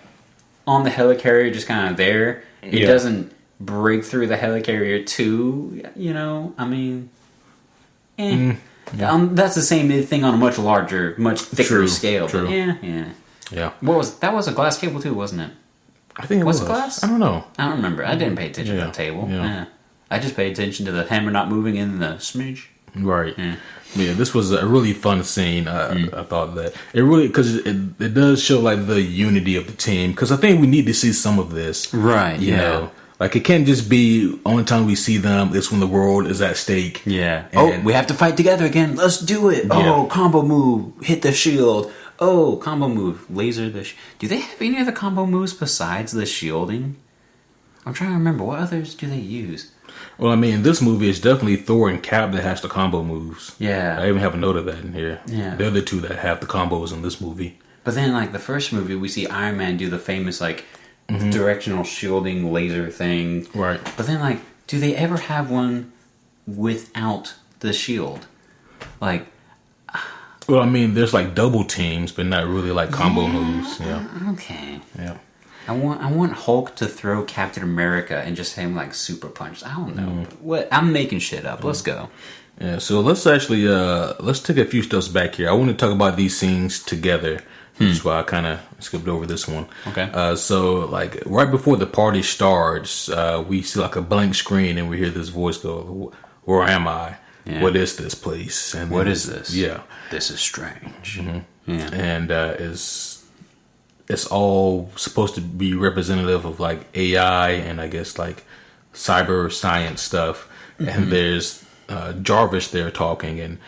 on the helicarrier, just kind of there, it doesn't break through the helicarrier too. You know, I mean, that's the same thing on a much larger, much thicker scale. True. But yeah. That was a glass cable too, wasn't it? I think it was. Glass? I don't know. I don't remember. I didn't pay attention to the table. Yeah. I just paid attention to the hammer not moving and the smidge. Right. Yeah, this was a really fun scene. I thought that it really, because it does show like the unity of the team. Because I think we need to see some of this. Right. You know, like it can't just be only time we see them is when the world is at stake. Yeah. And, we have to fight together again. Let's do it. Oh, combo move. Hit the shield. Oh, combo move. Laser the do they have any other combo moves besides the shielding? I'm trying to remember. What others do they use? Well, I mean, in this movie, it's definitely Thor and Cap that has the combo moves. Yeah. I even have a note of that in here. Yeah. They're the two that have the combos in this movie. But then, like, the first movie, we see Iron Man do the famous, like, directional shielding laser thing. Right. But then, like, do they ever have one without the shield? Like... Well, I mean, there's like double teams, but not really like combo moves. Yeah. Okay. Yeah. I want Hulk to throw Captain America and just him like super punch. I don't know. What I'm making shit up. Let's go. Yeah. So let's actually let's take a few steps back here. I want to talk about these scenes together. That's why I kind of skipped over this one. Okay. So like right before the party starts, we see like a blank screen and we hear this voice go, "Where am I? Yeah. What is this place? And what is this? Yeah. This is strange." Yeah. And it's all supposed to be representative of like AI and I guess like cyber science stuff. And there's Jarvis there talking,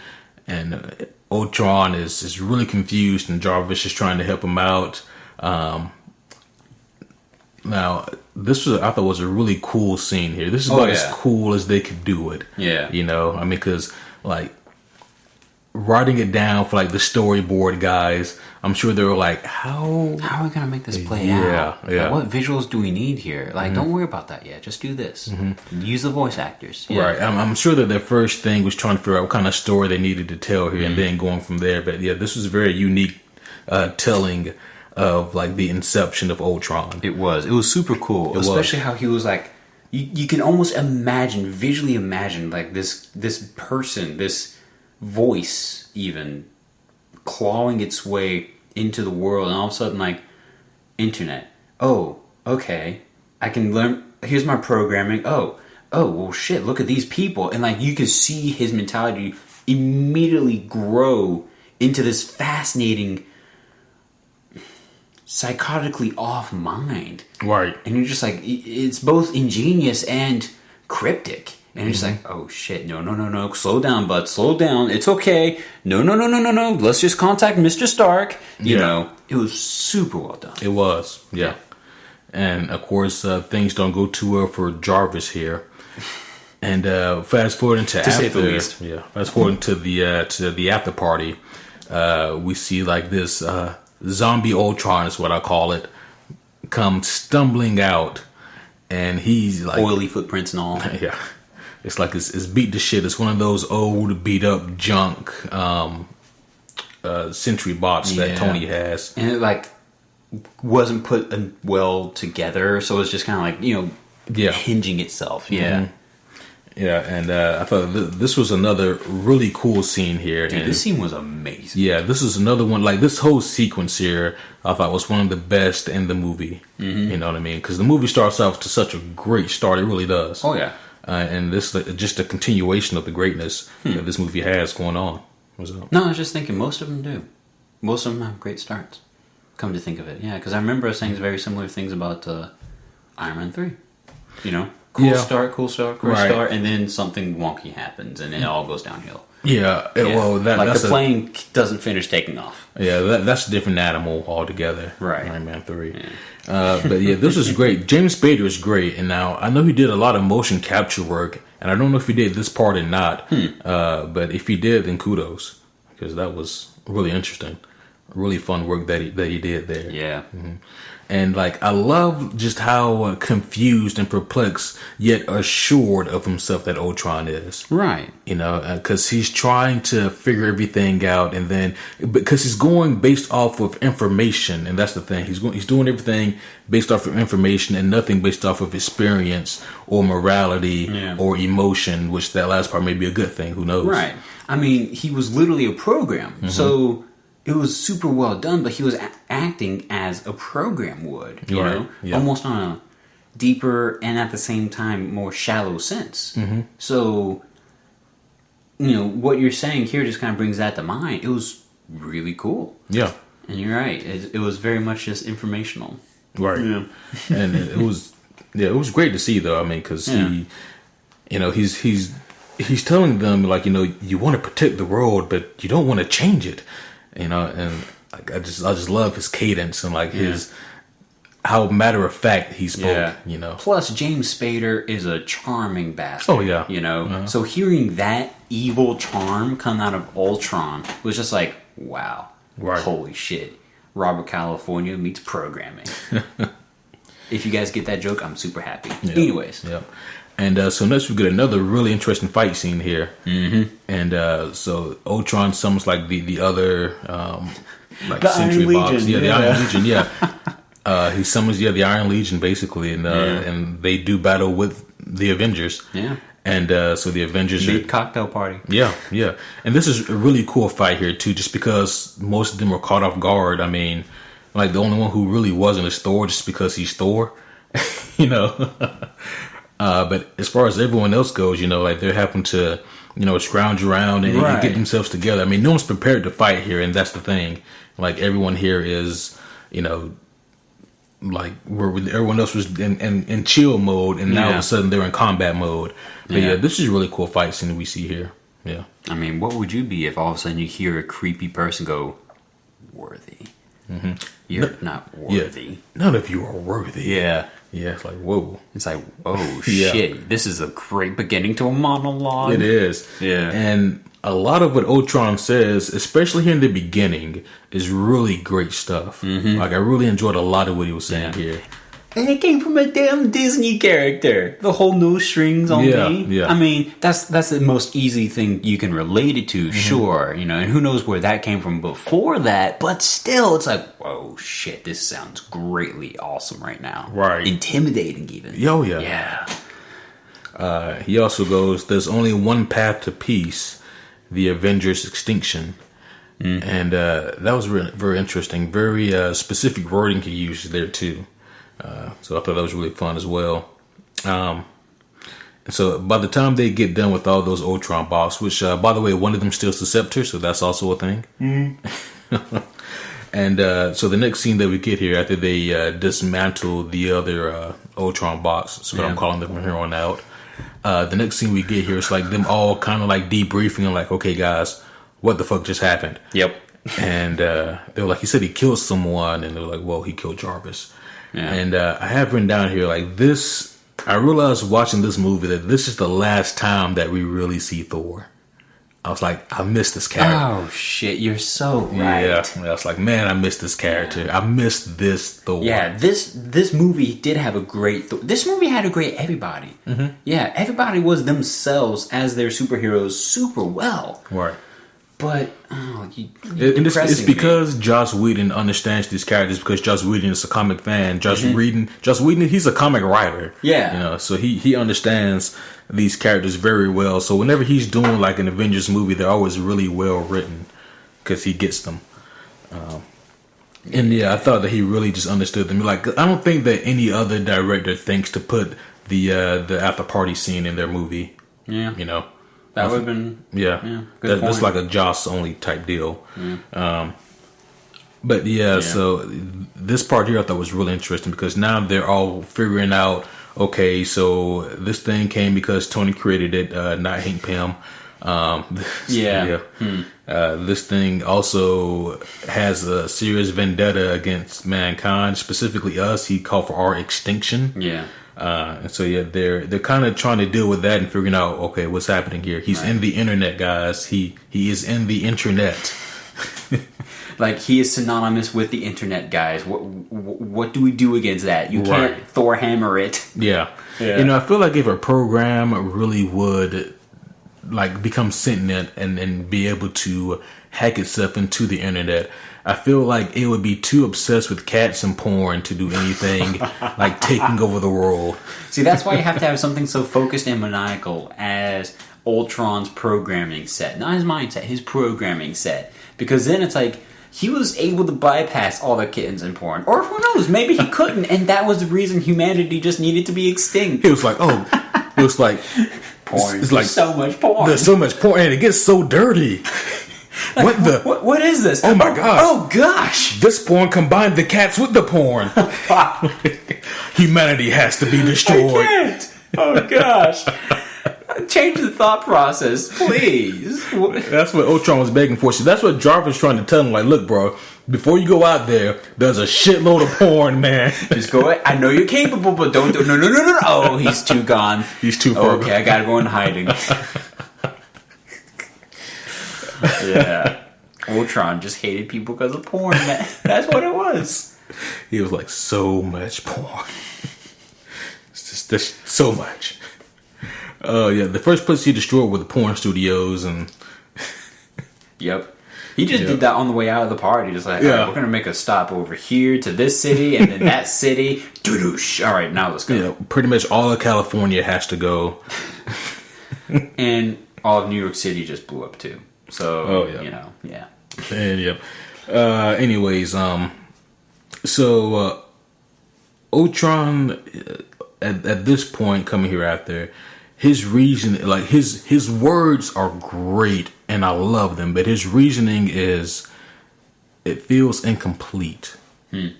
and Ultron is really confused, and Jarvis is trying to help him out. Now, this I thought was a really cool scene here. This is about as cool as they could do it. Yeah. You know, I mean, because like writing it down for like the storyboard guys, I'm sure they were like, how are we gonna make this play out? Like, what visuals do we need here? Like, don't worry about that yet. Just do this. Use the voice actors. Yeah. Right. I'm sure that their first thing was trying to figure out what kind of story they needed to tell here, and then going from there. But yeah, this was a very unique telling of like the inception of Ultron. It was super cool, especially how he was like, you can almost visually imagine like this person, this voice even clawing its way into the world, and all of a sudden like, internet. Oh, okay. I can learn. Here's my programming. Oh, well, shit. Look at these people, and like you can see his mentality immediately grow into this fascinating, psychotically off mind. Right. And you're just like, it's both ingenious and cryptic. And it's like, oh shit, no, slow down, bud, slow down, it's okay. No, let's just contact Mr. Stark. You know, it was super well done. It was, yeah. And of course, things don't go too well for Jarvis here. And fast forwarding to say the least. Yeah, fast forwarding to the after party, we see like this zombie Ultron is what I call it, come stumbling out, and he's like oily footprints and all. Yeah. It's like it's beat to shit. It's one of those old, beat up junk Sentry bots that Tony has, and it like wasn't put well together, so it's just kind of like hinging itself. Yeah, and I thought this was another really cool scene here. Dude, this scene was amazing. Yeah, this is another one. Like this whole sequence here, I thought was one of the best in the movie. You know what I mean? Because the movie starts off to such a great start. It really does. Oh yeah. And this just a continuation of the greatness that this movie has going on. What's up? No, I was just thinking most of them do. Most of them have great starts. Come to think of it, yeah, because I remember saying very similar things about Iron Man 3. You know, cool start, great start, and then something wonky happens, and it all goes downhill. Yeah, well, that's the plane doesn't finish taking off. Yeah, that's a different animal altogether. Right, Iron Man 3. Yeah. But yeah, this is great. James Spader is great, and now I know he did a lot of motion capture work, and I don't know if he did this part or not. But if he did, then kudos, because that was really interesting, really fun work that he did there. Yeah. And like I love just how confused and perplexed yet assured of himself that Ultron is. Right. You know, because he's trying to figure everything out, and then because he's going based off of information, and that's the thing. He's doing everything based off of information and nothing based off of experience or morality or emotion. Which that last part may be a good thing. Who knows? Right. I mean, he was literally a program, so. It was super well done, but he was acting as a program would, you know, almost on a deeper and at the same time more shallow sense. So, you know, what you're saying here just kind of brings that to mind. It was really cool. Yeah. And you're right. It was very much just informational. Right. Yeah. And it was great to see though. I mean, because he, you know, he's telling them like, you know, you want to protect the world, but you don't want to change it. You know, and like I just love his cadence and like his how matter of fact he spoke. Yeah. You know, plus James Spader is a charming bastard. Oh yeah, you know. So hearing that evil charm come out of Ultron was just like, wow, holy shit! Robert California meets programming. If you guys get that joke, I'm super happy. Yep. Anyways, And so next we get another really interesting fight scene here. And so Ultron summons like the other like the Sentry Iron box. Legion. Yeah, the Iron Legion, he summons the Iron Legion basically, and they do battle with the Avengers. Yeah. And so the Avengers big cocktail party. Yeah. And this is a really cool fight here too, just because most of them were caught off guard. I mean, like the only one who really wasn't is Thor, just because he's Thor. You know. But as far as everyone else goes, you know, like they're having to, you know, scrounge around and get themselves together. I mean, no one's prepared to fight here, and that's the thing. Like everyone here is, you know, like where everyone else was in chill mode, and now all of a sudden they're in combat mode. But yeah, this is a really cool fight scene that we see here. Yeah. I mean, what would you be if all of a sudden you hear a creepy person go, "Worthy"? You're not worthy. Yeah. None of you are worthy. Yeah. Yeah, it's like, whoa. It's like, oh, shit. This is a great beginning to a monologue. It is. Yeah. And a lot of what Ultron says, especially here in the beginning, is really great stuff. Mm-hmm. Like, I really enjoyed a lot of what he was saying here. And it came from a damn Disney character. The whole no strings on me. Yeah. I mean, that's the most easy thing you can relate it to, sure. You know, and who knows where that came from before that. But still, it's like, whoa, shit, this sounds greatly awesome right now. Right. Intimidating even. Yo, yeah. Yeah. He also goes, there's only one path to peace, the Avengers' extinction. And that was very interesting. Very specific wording he used there, too. So I thought that was really fun as well. So by the time they get done with all those Ultron bots, which, by the way, one of them steals the scepter, so that's also a thing. And so the next scene that we get here, after they dismantle the other Ultron bots, that's what I'm calling them from here on out. The next scene we get here is like them all kind of like debriefing and like, okay, guys, what the fuck just happened? Yep. And they were like, he said he killed someone, and they were like, well, he killed Jarvis. Yeah. And I have written down here like this. I realized watching this movie that this is the last time that we really see Thor. I was like, I miss this character. Oh shit, you're so right. Yeah, I was like, man, I miss this character. I miss this Thor. Yeah, this movie did have a great. This movie had a great everybody. Mm-hmm. Yeah, everybody was themselves as their superheroes super well. Right. But it's because Joss Whedon understands these characters, because Joss Whedon is a comic fan. Joss Whedon, he's a comic writer. Yeah, you know, so he understands these characters very well. So whenever he's doing like an Avengers movie, they're always really well written because he gets them. And yeah, I thought that he really just understood them. Like, I don't think that any other director thinks to put the after party scene in their movie. Yeah, you know. That would have been that's like a Joss only type deal. But so this part here I thought was really interesting, because now they're all figuring out, okay, so this thing came because Tony created it, not Hank Pym. This thing also has a serious vendetta against mankind, specifically us. He called for our extinction. Yeah. And so they're kind of trying to deal with that and figuring out, okay, what's happening here. He's in the internet, guys. He is in the internet. Like, he is synonymous with the internet, guys. What do we do against that? You can't Thor hammer it. Yeah. You know, I feel like if a program really would like become sentient and be able to hack itself into the internet, I feel like it would be too obsessed with cats and porn to do anything like taking over the world. See, that's why you have to have something so focused and maniacal as Ultron's programming set. Not his mindset, his programming set. Because then it's like, he was able to bypass all the kittens and porn. Or who knows, maybe he couldn't, and that was the reason humanity just needed to be extinct. It was like, porn. It's like so much porn. There's so much porn, and it gets so dirty. Like, what is this? Oh my gosh. Oh gosh. This porn combined the cats with the porn. Humanity has to be destroyed. I can't. Oh gosh. Change the thought process, please. That's what Ultron was begging for. So that's what Jarvis was trying to tell him. Like, look, bro, before you go out there's a shitload of porn, man. Just go ahead. I know you're capable, but don't do. No. Oh, he's too gone. He's too far. Okay, I gotta go in hiding. Yeah. Ultron just hated people because of porn, man. That's what it was. He was like, so much porn. It's just so much. The first place he destroyed were the porn studios, and yep, he just did that on the way out of the party. Just like, all right, we're gonna make a stop over here to this city and then that city. Doo-doosh. All right, now let's go. Yeah, pretty much all of California has to go, and all of New York City just blew up too. So, And anyways, so Ultron at this point coming here after. His reason, like his words are great and I love them, but his reasoning it feels incomplete. And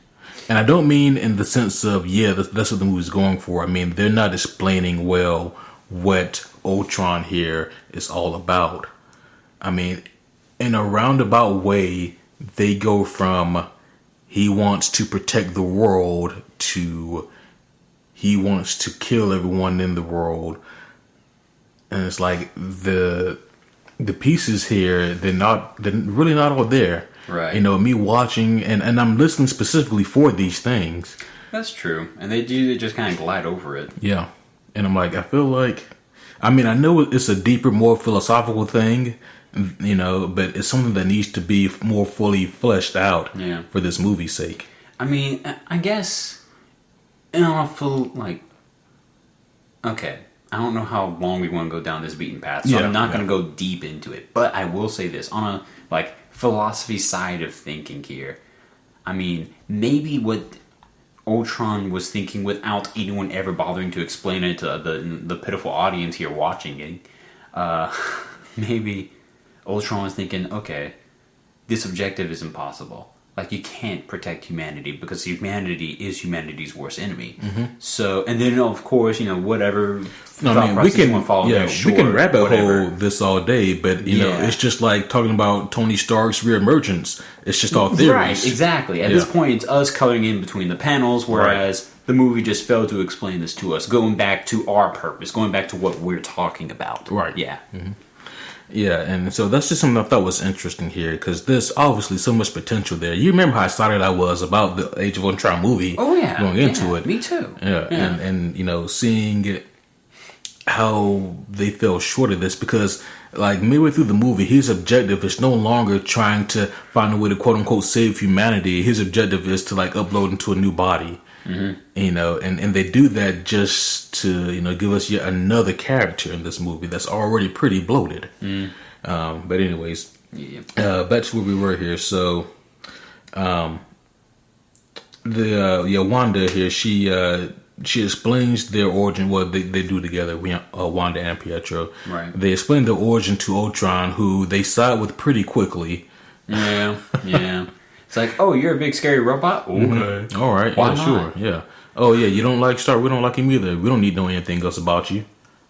I don't mean in the sense of, that's what the movie's going for. I mean, they're not explaining well what Ultron here is all about. I mean, in a roundabout way, they go from he wants to protect the world to he wants to kill everyone in the world. And it's like the pieces here, they're really not all there. Right. You know, me watching and I'm listening specifically for these things. That's true. And they just kind of glide over it. Yeah. And I'm like, I feel like, I mean, I know it's a deeper, more philosophical thing, you know, but it's something that needs to be more fully fleshed out for this movie's sake. I mean, I guess, I don't feel like, okay, I don't know how long we want to go down this beaten path, so I'm not going to go deep into it. But I will say this, on a, like, philosophy side of thinking here, I mean, maybe what Ultron was thinking without anyone ever bothering to explain it to the pitiful audience here watching it, maybe Ultron was thinking, okay, this objective is impossible. Like, you can't protect humanity because humanity is humanity's worst enemy. Mm-hmm. So, and then of course, you know, whatever. I mean, we can rabbit hole this all day, but you know, it's just like talking about Tony Stark's reemergence. It's just all theories, right? Exactly. At this point, it's us cutting in between the panels, whereas the movie just failed to explain this to us, going back to our purpose, going back to what we're talking about. Right. Yeah. Mm-hmm. Yeah, and so that's just something I thought was interesting here, because there's obviously so much potential there. You remember how excited I was about the Age of Ultron movie going into it. Me too. Yeah. And you know, seeing how they fell short of this, because like midway through the movie, his objective is no longer trying to find a way to quote unquote save humanity. His objective is to like upload into a new body. Mm-hmm. You know, and they do that just to, you know, give us yet another character in this movie that's already pretty bloated. Mm. But anyways, back to where we were here. So, Wanda here, she explains their origin. What they do together, Wanda and Pietro. Right. They explain their origin to Ultron, who they side with pretty quickly. Yeah. It's like, oh, you're a big scary robot? Okay. Mm-hmm. All right. Why not? Sure. Yeah. Oh, yeah, you don't like Stark. We don't like him either. We don't need to know anything else about you.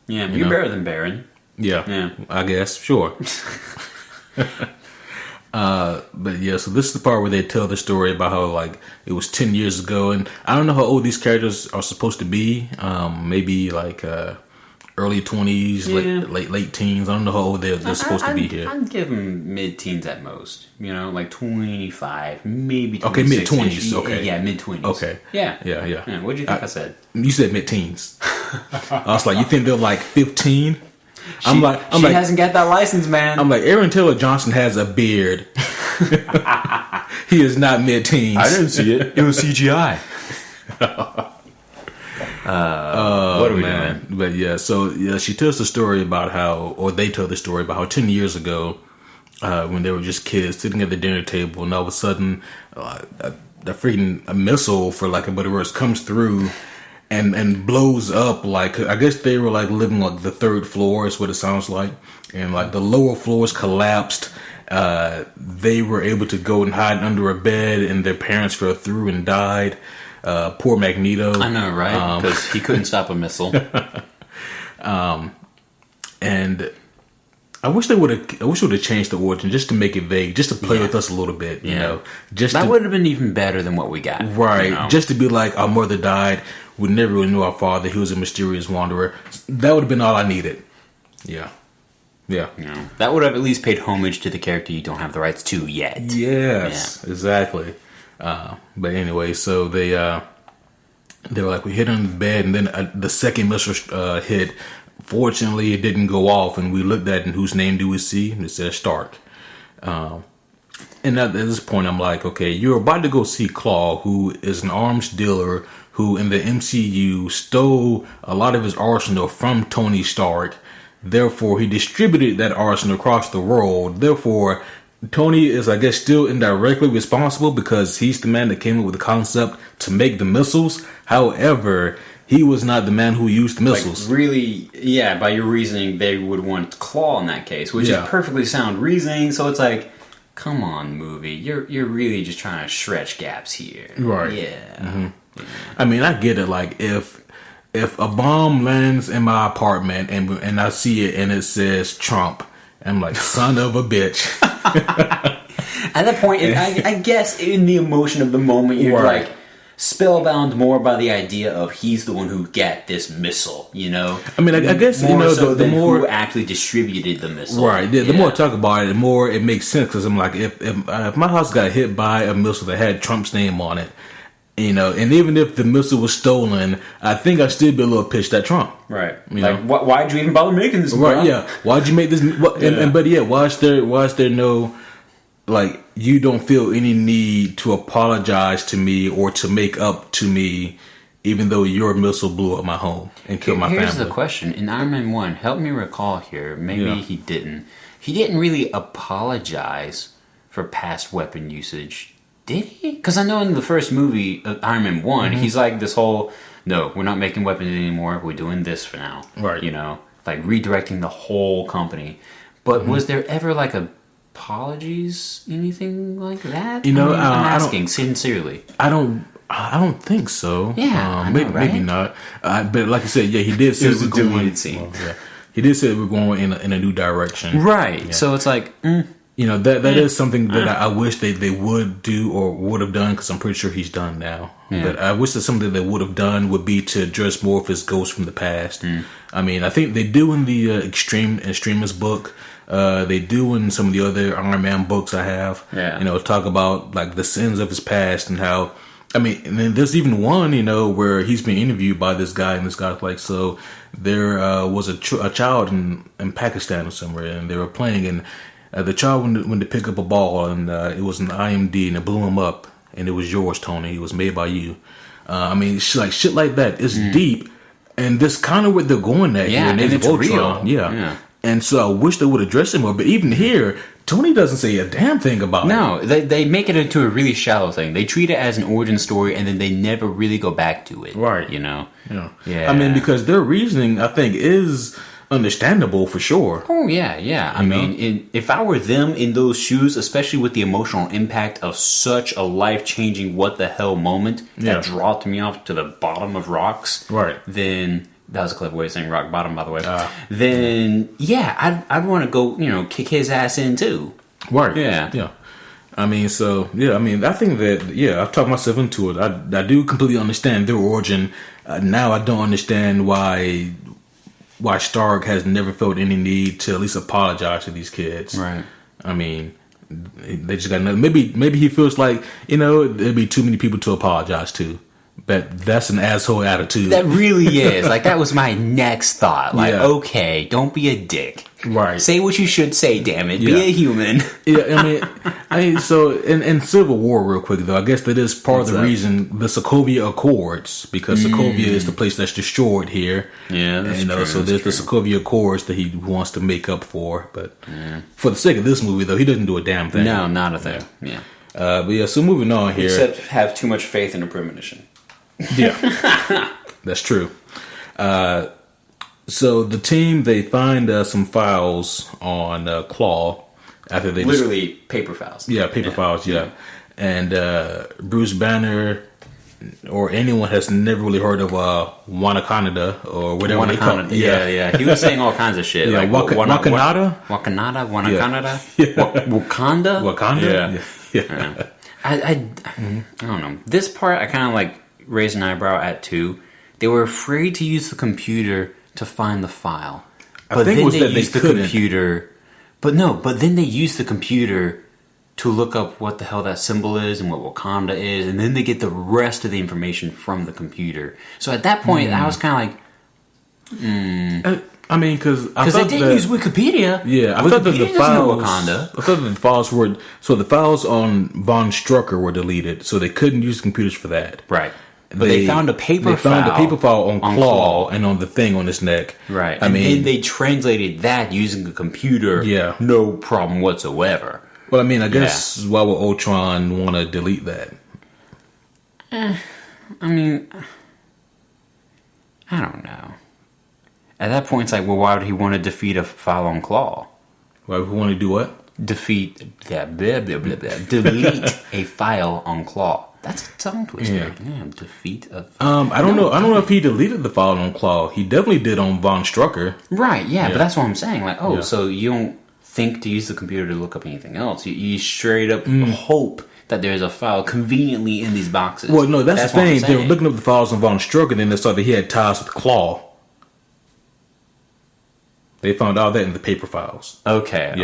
Yeah, you're better than Baron. Yeah. I guess. Sure. But yeah, so this is the part where they tell the story about how, like, it was 10 years ago. And I don't know how old these characters are supposed to be. Maybe, like, early 20s, late teens. I don't know how old they're supposed to be here. I'd give them mid-teens at most. You know, like 25, maybe 26. Okay, mid-20s. Okay. Yeah, mid-20s. Okay. Yeah. What did you think I said? You said mid-teens. I was like, you think they're like 15? She hasn't got that license, man. I'm like, Aaron Taylor Johnson has a beard. He is not mid-teens. I didn't see it. It was CGI. What are we doing? But yeah, so she tells the story about they tell the story about how 10 years ago, when they were just kids sitting at the dinner table, and all of a sudden, a missile, for lack of a better words, comes through and blows up. Like, I guess they were like living like the third floor is what it sounds like, and like the lower floors collapsed. They were able to go and hide under a bed, and their parents fell through and died. Poor Magneto. I know, right? Because he couldn't stop a missile. And I wish they would have changed the origin just to make it vague, just to play with us a little bit. You know, that would have been even better than what we got. Right? You know? Just to be like, our mother died. We never really knew our father. He was a mysterious wanderer. That would have been all I needed. Yeah. That would have at least paid homage to the character you don't have the rights to yet. Yes, exactly. But anyway, so they were like, we hit on the bed, and then the second missile hit. Fortunately, it didn't go off, and we looked at it, and whose name do we see? And it says Stark. And at this point, I'm like, okay, you're about to go see Claw, who is an arms dealer who in the MCU stole a lot of his arsenal from Tony Stark. Therefore, he distributed that arsenal across the world. Therefore, Tony is, I guess, still indirectly responsible because he's the man that came up with the concept to make the missiles. However, he was not the man who used the missiles. Like, really, by your reasoning, they would want Claw in that case, which is perfectly sound reasoning. So it's like, come on, movie, you're really just trying to stretch gaps here, right? Yeah. Mm-hmm. I mean, I get it. Like, if a bomb lands in my apartment and I see it and it says Trump, I'm like, son of a bitch. At that point, I guess in the emotion of the moment, you're like, spellbound more by the idea of he's the one who got this missile, you know? I mean, I guess, more you know, so the than more... who actually distributed the missile. Right. The more I talk about it, the more it makes sense. Because I'm like, if my house got hit by a missile that had Trump's name on it, you know, and even if the missile was stolen, I think I'd still be a little pissed at Trump. Right. You like, know? why'd you even bother making this? Right, bro? yeah. Why'd you make this? But yeah, why is there no, like, you don't feel any need to apologize to me or to make up to me, even though your missile blew up my home and killed my family? Here's the question. In Iron Man 1, help me recall here, maybe he didn't. He didn't really apologize for past weapon usage. Did he? Because I know in the first movie, Iron Man 1, he's like this whole, no, we're not making weapons anymore. We're doing this for now. Right. You know, like redirecting the whole company. But was there ever like apologies, anything like that? You know, I'm asking sincerely. I don't think so. Yeah, I know, maybe, right? maybe not. But like I said, yeah, he did say It was we're a going. deleted scene. Well, yeah, he did say we're going in a new direction. Right. Yeah. So it's like, You know, that is something that I wish they would do or would have done, because I'm pretty sure he's done now. Yeah. But I wish that something they would have done would be to address more of his ghosts from the past. I mean, I think they do in the Extremist book. They do in some of the other Iron Man books I have. Yeah. You know, talk about like the sins of his past and how. I mean, and then there's even one, you know, where he's been interviewed by this guy, and this guy's like, so there was a child in Pakistan or somewhere, and they were playing, and the child went to pick up a ball, and it was an IMD, and it blew him up, and it was yours, Tony. It was made by you. I mean, shit like that is deep, and that's kind of what they're going at here in Age of Ultron. Yeah. And so I wish they would address it more. But even here, Tony doesn't say a damn thing about it. no, they make it into a really shallow thing. They treat it as an origin story, and then they never really go back to it. Right. You know? Yeah. I mean, because their reasoning, I think, is understandable for sure. Oh, yeah. I mean, if I were them in those shoes, especially with the emotional impact of such a life-changing what-the-hell moment that dropped me off to the bottom of rocks, Right. then... That was a clever way of saying rock bottom, by the way. Then, yeah, I'd want to go, you know, kick his ass in, too. Right. Yeah. Yeah. I mean, so, yeah, I mean, I think that, yeah, I've talked myself into it. I do completely understand their origin. Now I don't understand why Stark has never felt any need to at least apologize to these kids. Right. I mean, they just got nothing. Maybe he feels like, you know, there'd be too many people to apologize to. But that's an asshole attitude. That really is. Like, that was my next thought. Like, Yeah. okay, don't be a dick. Right. Say what you should say, damn it. Yeah. Be a human. Yeah, I mean, so in Civil War, real quick though, I guess that is part of the reason the Sokovia Accords, because Sokovia is the place that's destroyed here. Yeah, that's true, So that's there's the Sokovia Accords that he wants to make up for, but for the sake of this movie though, he doesn't do a damn thing. No, not a thing. Yeah. But yeah, so moving on here. Except have too much faith in a premonition. Yeah, that's true. So the team, they find some files on Claw after they Literally paper files. Yeah, paper files. Yeah, and Bruce Banner or anyone has never really heard of Wanakanada or whatever they call it. Yeah. He was saying all kinds of shit. Yeah, like Wakanada? Wanakanada? Yeah. Wakanda? Wakanda? Yeah. I don't know. This part I kind of like raised an eyebrow at too. They were afraid to use the computer to find the file. But then they used the computer. But then they used the computer to look up what the hell that symbol is and what Wakanda is, and then they get the rest of the information from the computer. So at that point, I was kind of like, I mean, because they didn't use Wikipedia. Yeah, I thought that the files. I thought that the files were the files on Von Strucker were deleted, so they couldn't use computers for that. Right. But they found a paper file. They found a paper file on Claw and on the thing on his neck. Right. And then they translated that using a computer. Yeah. No problem whatsoever. Well, I mean, I guess why would Ultron want to delete that? I mean, I don't know. At that point, it's like, well, why would he want to defeat a file on Claw? Why would he want to do what? Delete a file on Claw. That's a tongue twister. Yeah, defeat a file. I don't know. I don't know if he deleted the file on Claw. He definitely did on Von Strucker. Right, yeah, but that's what I'm saying. Like, so you don't think to use the computer to look up anything else. You straight up hope that there's a file conveniently in these boxes. Well, no, that's the what I'm thing. They were saying. looking up the files on Von Struck, and then they saw that he had ties with Claw. They found all that in the paper files. Okay.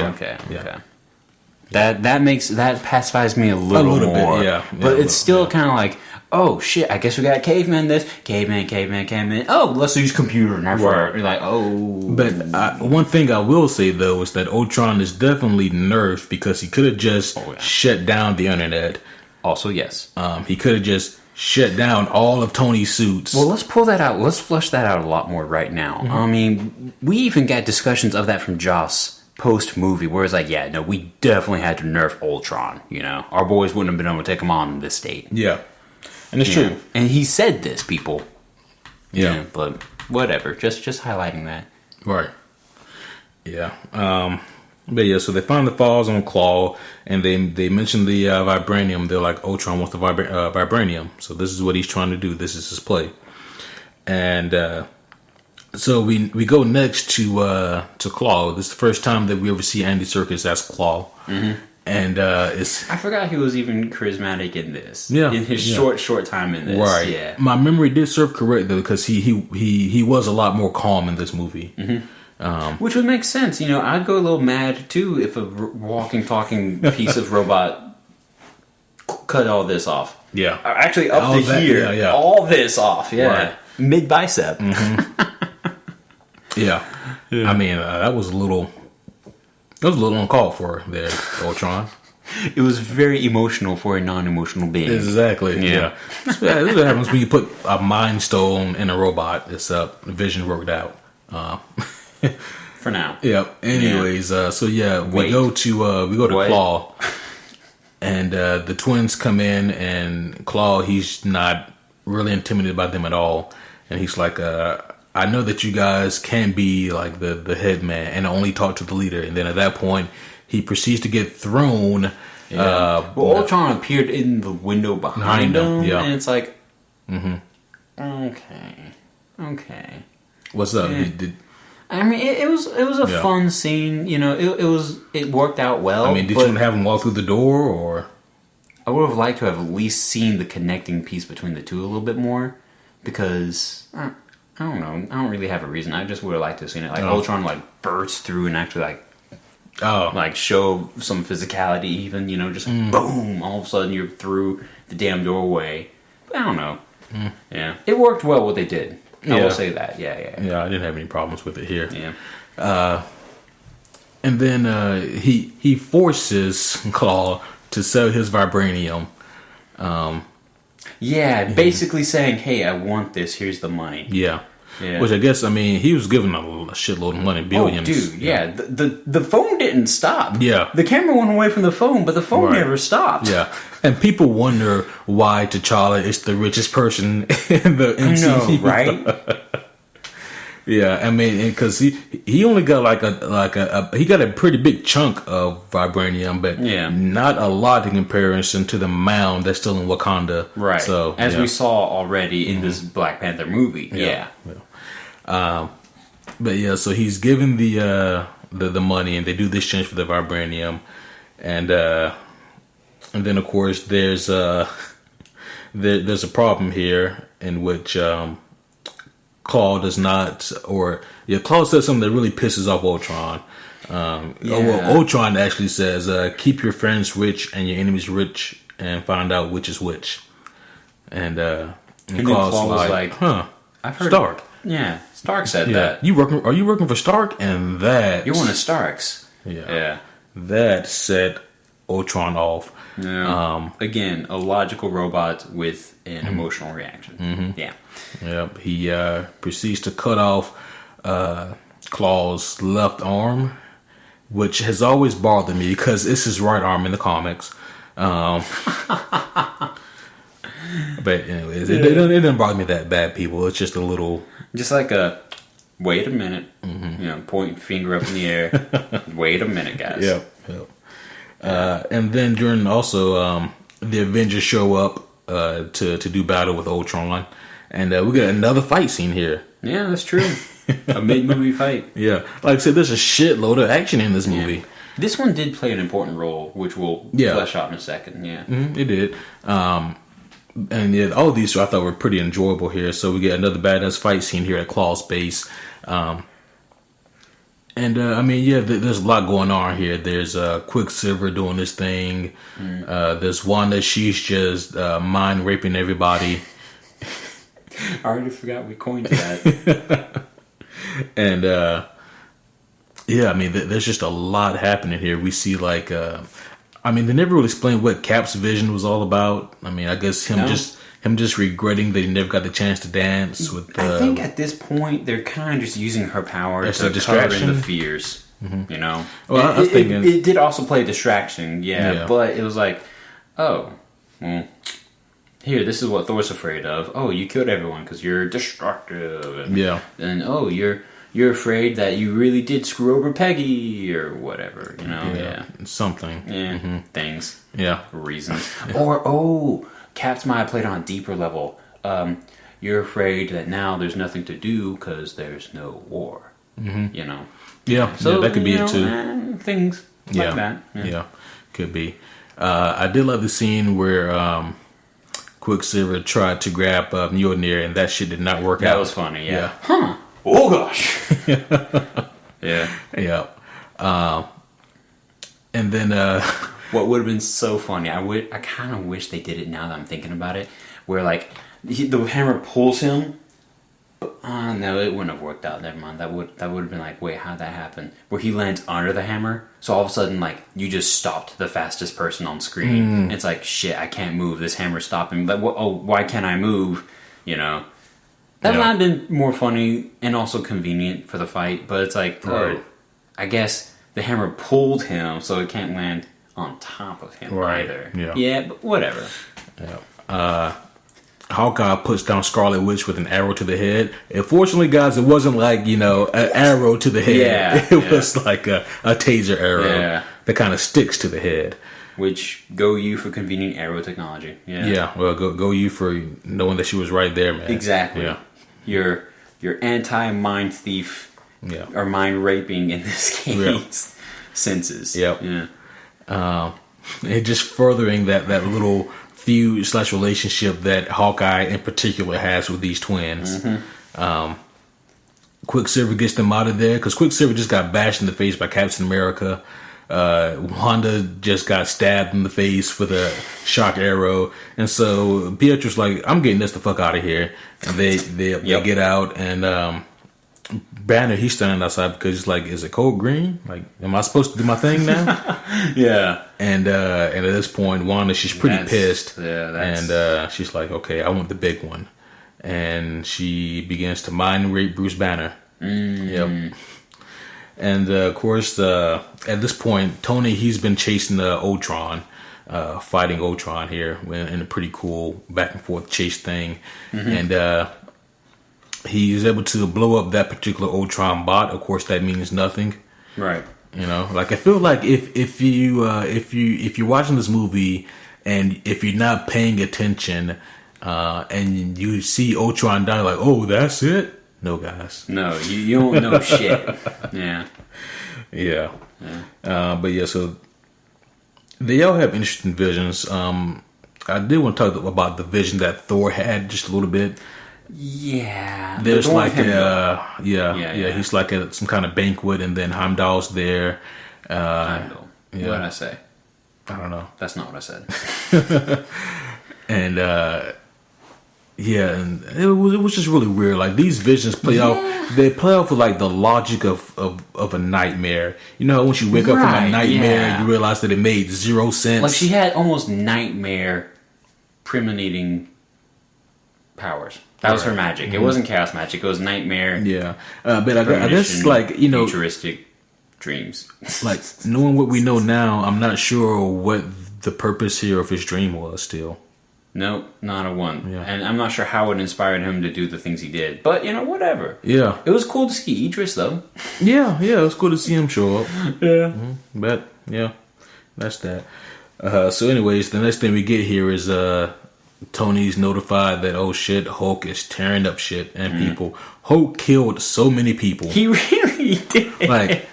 That pacifies me a little bit, more. yeah. But it's still kind of like, oh shit, I guess we got caveman this, caveman. Oh, let's use computer now. Right. You're like, oh. But one thing I will say though is that Ultron is definitely nerfed because he could have just shut down the internet. Also, yes. He could have just shut down all of Tony's suits. Well, let's pull that out. Let's flesh that out a lot more right now. Mm-hmm. I mean, we even got discussions of that from Joss post-movie, where it's like, yeah, no, we definitely had to nerf Ultron, you know? Our boys wouldn't have been able to take him on in this state. Yeah. And it's true. And he said this, people. Yeah. But whatever. Just highlighting that. Right. Yeah. But yeah, so they found the files on Claw, and they mentioned the vibranium. They're like, Ultron wants the vibranium. So this is what he's trying to do. This is his play. And so we go next to Claw. This is the first time that we ever see Andy Serkis as Claw. Mm-hmm. And it's... I forgot he was even charismatic in this. Yeah. In his short time in this. Right. Yeah. My memory did serve correct, though, because he was a lot more calm in this movie. Mm-hmm. Which would make sense. You know, I'd go a little mad, too, if a walking, talking piece of robot cut all this off. Yeah. Actually, up all to that, here. Yeah. All this off. Yeah. Right. Mid-bicep. Mm-hmm. Yeah. I mean, that was a little uncalled for there, Ultron. It was very emotional for a non-emotional being. Exactly. Yeah. This is what happens when you put a mind stone in a robot. It's vision worked out. For now. Yeah. Anyways, so yeah, we go to Claw, and the twins come in, and Claw, he's not really intimidated by them at all, and he's like, I know that you guys can be like the head man and only talk to the leader. And then at that point, he proceeds to get thrown. Yeah. Ultron appeared in the window behind him. Yeah. And it's like, okay. What's up? Yeah. I mean, it was a fun scene. You know, it worked out well. I mean, did you want to have him walk through the door, or? I would have liked to have at least seen the connecting piece between the two a little bit more, because I don't know. I don't really have a reason. I just would have liked to have seen it. Like Ultron like bursts through and actually like show some physicality even, you know, just boom, all of a sudden you're through the damn doorway. I don't know. Yeah. It worked well what they did. I will say that. Yeah. Yeah, I didn't have any problems with it here. Yeah. And then he forces Claw to sell his vibranium. Basically saying, hey, I want this, here's the money. Yeah. Which I guess, I mean, he was giving a shitload of money, billions. Oh, dude, yeah. The phone didn't stop. Yeah. The camera went away from the phone, but the phone never stopped. Yeah. And people wonder why T'Challa is the richest person in the MCU. I know, right? Yeah, I mean, because he only got he got a pretty big chunk of vibranium, but not a lot in comparison to the mound that's still in Wakanda. Right. So as we saw already in this Black Panther movie. Yeah. But yeah, so he's given the money, and they do the exchange for the vibranium, and then of course there's a problem here in which Claw does not, Claw says something that really pisses off Ultron. Ultron actually says, keep your friends rich and your enemies rich, and find out which is which. And Claw's like, huh, I've heard Stark. Yeah, Stark said that. Are you working for Stark? And that... You're one of Stark's. Yeah. That set Ultron off. Yeah. Again, a logical robot with an emotional reaction. Mm-hmm. Yeah. Yep. He proceeds to cut off Claw's left arm, which has always bothered me because it's his right arm in the comics. But anyways, it doesn't bother me that bad, people. It's just a little... Just like a, wait a minute, point finger up in the air. Wait a minute, guys. Yep. And then during also, the Avengers show up to do battle with Ultron. And we got another fight scene here. Yeah, that's true. A mid-movie fight. Yeah. Like I said, there's a shitload of action in this movie. This one did play an important role, which we'll flesh out in a second. Yeah, it did. And yeah, all of these I thought were pretty enjoyable here. So we get another badass fight scene here at Claw's base. There's a lot going on here. There's Quicksilver doing this thing. There's Wanda. She's just mind raping everybody. I already forgot we coined that. And there's just a lot happening here. We see they never really explained what Cap's vision was all about. I mean, I guess him just regretting that he never got the chance to dance with. I think at this point they're kind of just using her power to cover in the fears. Mm-hmm. You know, well, I was thinking it did also play a distraction, but it was like, oh, well, here, this is what Thor's afraid of. Oh, you killed everyone because you're destructive, and oh, you're afraid that you really did screw over Peggy or whatever, you know, something, things, reasons, or Caps might have played on a deeper level. You're afraid that now there's nothing to do because there's no war. Mm-hmm. You know. Yeah. So that could be it too. Things like that. Yeah. Could be. I did love the scene where Quicksilver tried to grab Mjolnir, and that shit did not work out. That was funny. Yeah. Huh. Oh gosh. Yeah. And then what would have been so funny, I kind of wish they did it now that I'm thinking about it, where like the hammer pulls him, but no, it wouldn't have worked out. Never mind. That would have been like, wait, how'd that happen? Where he lands under the hammer, so all of a sudden like you just stopped the fastest person on screen. And it's like, shit, I can't move. This hammer's stopping. Like, why can't I move? You know. That might have been more funny and also convenient for the fight, but it's like, I guess the hammer pulled him, so it can't land on top of him either. Yeah, but whatever. Yeah. Hawkeye puts down Scarlet Witch with an arrow to the head. Unfortunately, guys, it wasn't like, an arrow to the head. It was like a taser arrow that kind of sticks to the head. Which, go you for convenient arrow technology. Yeah, well, go you for knowing that she was right there, man. Exactly. Yeah. Your anti-mind thief or mind raping in this case senses. Yep. Yeah. It just furthering that little feud / relationship that Hawkeye in particular has with these twins. Mm-hmm. Quicksilver gets them out of there because Quicksilver just got bashed in the face by Captain America. Wanda just got stabbed in the face with a shock arrow, and so Pietro's like, "I'm getting this the fuck out of here." And they get out, and Banner, he's standing outside because he's like, "Is it cold green? Like, am I supposed to do my thing now?" Yeah. And at this point, Wanda, she's pretty pissed. Yeah. And she's like, "Okay, I want the big one," and she begins to mind rape Bruce Banner. Yep. And of course, at this point, Tony, he's been chasing Ultron, fighting Ultron here in a pretty cool back and forth chase thing. Mm-hmm. And he's able to blow up that particular Ultron bot. Of course, that means nothing, right? Like I feel like if you're watching this movie and if you're not paying attention and you see Ultron die, like, oh, that's it. No, guys. No, you don't know shit. Yeah. So they all have interesting visions. I did want to talk about the vision that Thor had just a little bit. Yeah. There's like he's like at some kind of banquet, and then Heimdall's there. Heimdall. What did I say? I don't know. That's not what I said. And and it was just really weird. Like, these visions play out. They play out for like the logic of a nightmare. Once you wake up from a nightmare, you realize that it made zero sense. Like, she had almost nightmare premoniting powers. That was her magic. Mm-hmm. It wasn't chaos magic. It was nightmare. Yeah, but I guess like futuristic dreams. Like, knowing what we know now, I'm not sure what the purpose here of his dream was. Still. Nope, not a one. Yeah. And I'm not sure how it inspired him to do the things he did. But, whatever. Yeah. It was cool to see Idris, though. Yeah, it was cool to see him show up. Yeah. Mm-hmm. But, that's that. So anyways, the next thing we get here is Tony's notified that, oh shit, Hulk is tearing up shit and people. Hulk killed so many people. He really did. Like,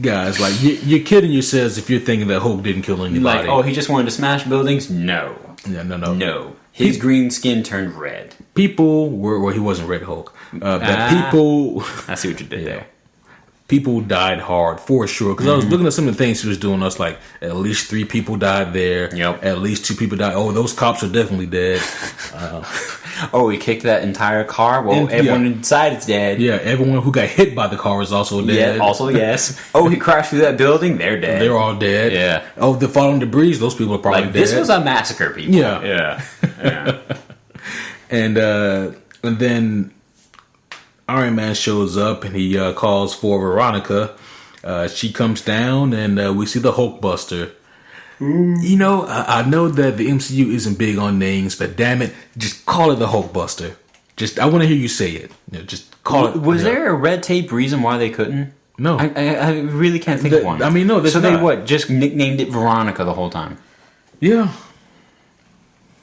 guys, like you're kidding yourselves if you're thinking that Hulk didn't kill anybody. Like, oh, he just wanted to smash buildings? No. Yeah, no. No. His green skin turned red. People were, well, he wasn't Red Hulk. People. I see what you did there. People died hard for sure. Because I was looking at some of the things he was doing. I was like, at least 3 people died there. Yep. At least 2 people died. Oh, those cops are definitely dead. Oh, he kicked that entire car? Well, everyone inside is dead. Yeah, everyone who got hit by the car is also dead. Yeah, also, yes. Oh, he crashed through that building? They're dead. They're all dead. Yeah. Oh, the falling debris, those people are probably dead. This was a massacre, people. Yeah. And then Iron Man shows up and he calls for Veronica. She comes down and we see the Hulkbuster. You know, I know that the MCU isn't big on names, but damn it, just call it the Hulkbuster. I want to hear you say it. You know, just call it. Was there a red tape reason why they couldn't? No. I really can't think of one. I mean, no, there's so not. They what? Just nicknamed it Veronica the whole time? Yeah.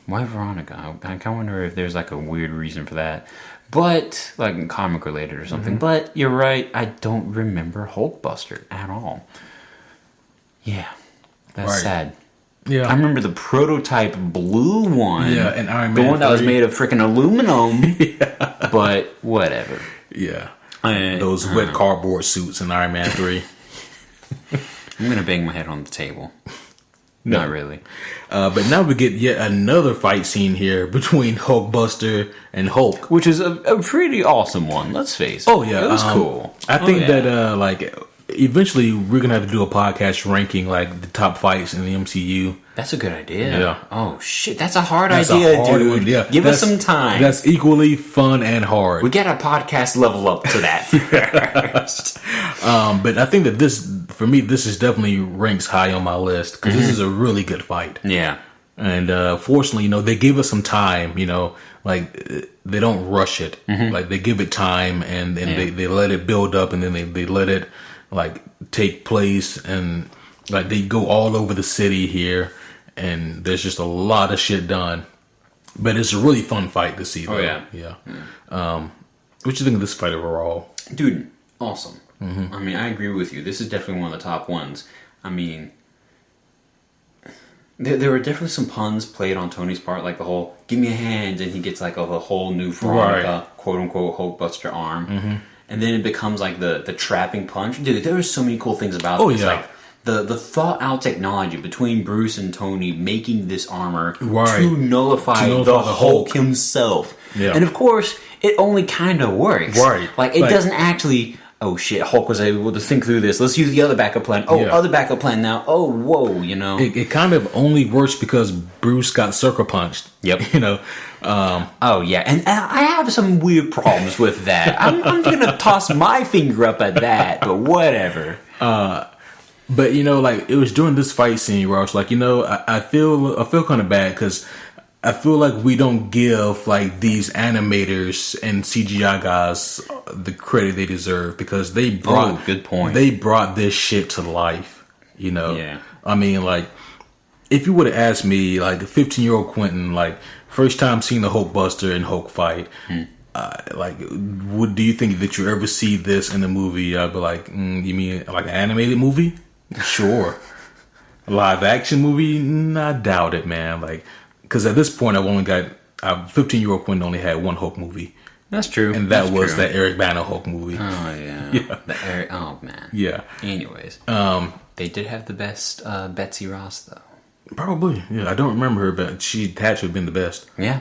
Why Veronica? I kind of wonder if there's like a weird reason for that. But, like comic related or something. But you're right, I don't remember Hulkbuster at all. Yeah. That's sad. Yeah. I remember the prototype blue one. Yeah, and Iron Man. The one that was made of freaking aluminum. Yeah. But whatever. Yeah. Those wet cardboard suits in Iron Man 3. I'm going to bang my head on the table. No. Not really. But now we get yet another fight scene here between Hulkbuster and Hulk. Which is a pretty awesome one, let's face it. Oh, yeah. It was cool. I think that, like, eventually we're going to have to do a podcast ranking, like, the top fights in the MCU. That's a good idea. Yeah. Oh, shit. That's a hard idea, dude. One. Yeah. Give us some time. That's equally fun and hard. We got a podcast level up to that first. But I think that this, for me, this is definitely ranks high on my list because this is a really good fight. Yeah. And fortunately, you know, they give us some time, you know, like they don't rush it. Like they give it time and they let it build up and then they let it like take place and like they go all over the city here and there's just a lot of shit done. But it's a really fun fight to see though. Oh yeah. What you think of this fight overall? Dude, awesome. I mean, I agree with you. This is definitely one of the top ones. I mean, there were definitely some puns played on Tony's part, like the whole "give me a hand" and he gets like a whole new Veronica, quote unquote Hulkbuster arm, and then it becomes like the trapping punch. Dude, there were so many cool things about this. Like the thought out technology between Bruce and Tony making this armor to nullify the Hulk himself, and of course it only kind of works. Like it doesn't actually. Oh shit, Hulk was able to think through this. Let's use the other backup plan. Other backup plan now. Oh, whoa, you know. It kind of only works because Bruce got sucker punched. Yep. You know. Oh, yeah. And I have some weird problems with that. I'm going to toss my finger up at that, but whatever. But, you know, like, it was during this fight scene where I was like, you know, I feel kind of bad because I feel like we don't give like these animators and CGI guys the credit they deserve because they brought good point. They brought this shit to life, you know. Yeah. I mean, like if you would have asked me, like a 15-year-old Quentin, like first time seeing the Hulkbuster and Hulk fight, like, do you think that you ever see this in a movie? I'd be like, you mean like an animated movie? Sure. A live action movie? I doubt it, man. Like. Because at this point, I've only got 15-year-old Quentin only had one Hulk movie. That's true. And that was that Eric Bana Hulk movie. Oh, yeah. Oh, man. Yeah. Anyways. They did have the best Betsy Ross, though. Probably. Yeah, I don't remember her, but she had to have been the best. Yeah.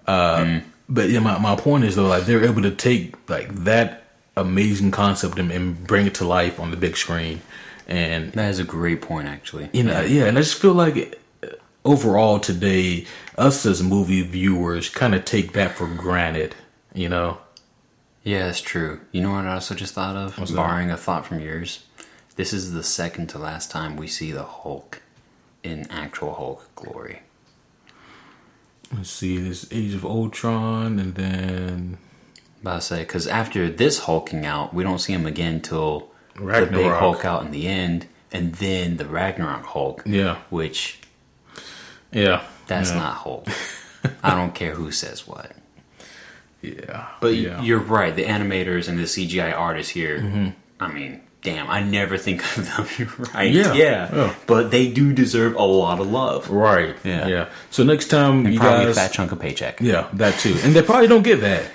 But yeah, my point is, though, like, they're able to take, like, that amazing concept and bring it to life on the big screen. And that is a great point, actually. You know, yeah, and I just feel like overall today, us as movie viewers kind of take that for granted, you know? Yeah, that's true. You know what I also just thought of? Borrowing a thought from yours. This is the second to last time we see the Hulk in actual Hulk glory. Let's see, this Age of Ultron, and then... About to say, because after this Hulking out, we don't see him again till Ragnarok. The big Hulk out in the end, and then the Ragnarok Hulk. Yeah. Which... Yeah. That's not Hulk. I don't care who says what. Yeah. But you're right. The animators and the CGI artists here, I mean, damn, I never think of them. Right? Yeah. But they do deserve a lot of love. Right. Yeah. So next time And you probably guys, a fat chunk of paycheck. yeah, that too, and they probably don't get that.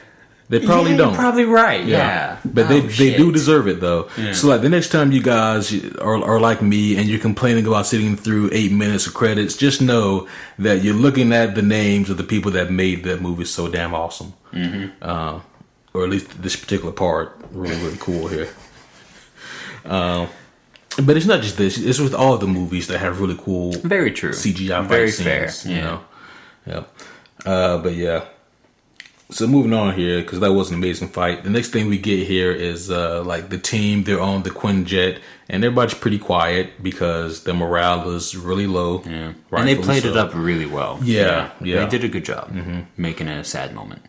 They probably don't. You're probably right. Yeah. But they do deserve it though. Yeah. So like the next time you guys are like me and you're complaining about sitting through 8 minutes of credits, just know that you're looking at the names of the people that made that movie so damn awesome. Mm-hmm. Or at least this particular part, really cool here. But it's not just this; it's with all the movies that have really cool, very true CGI fight very scenes. fair. You know, but yeah. So moving on here, because that was an amazing fight. The next thing we get here is like the team. They're on the Quinjet, and everybody's pretty quiet because the morale is really low. Yeah, and they played it up really well. Yeah. They did a good job making it a sad moment.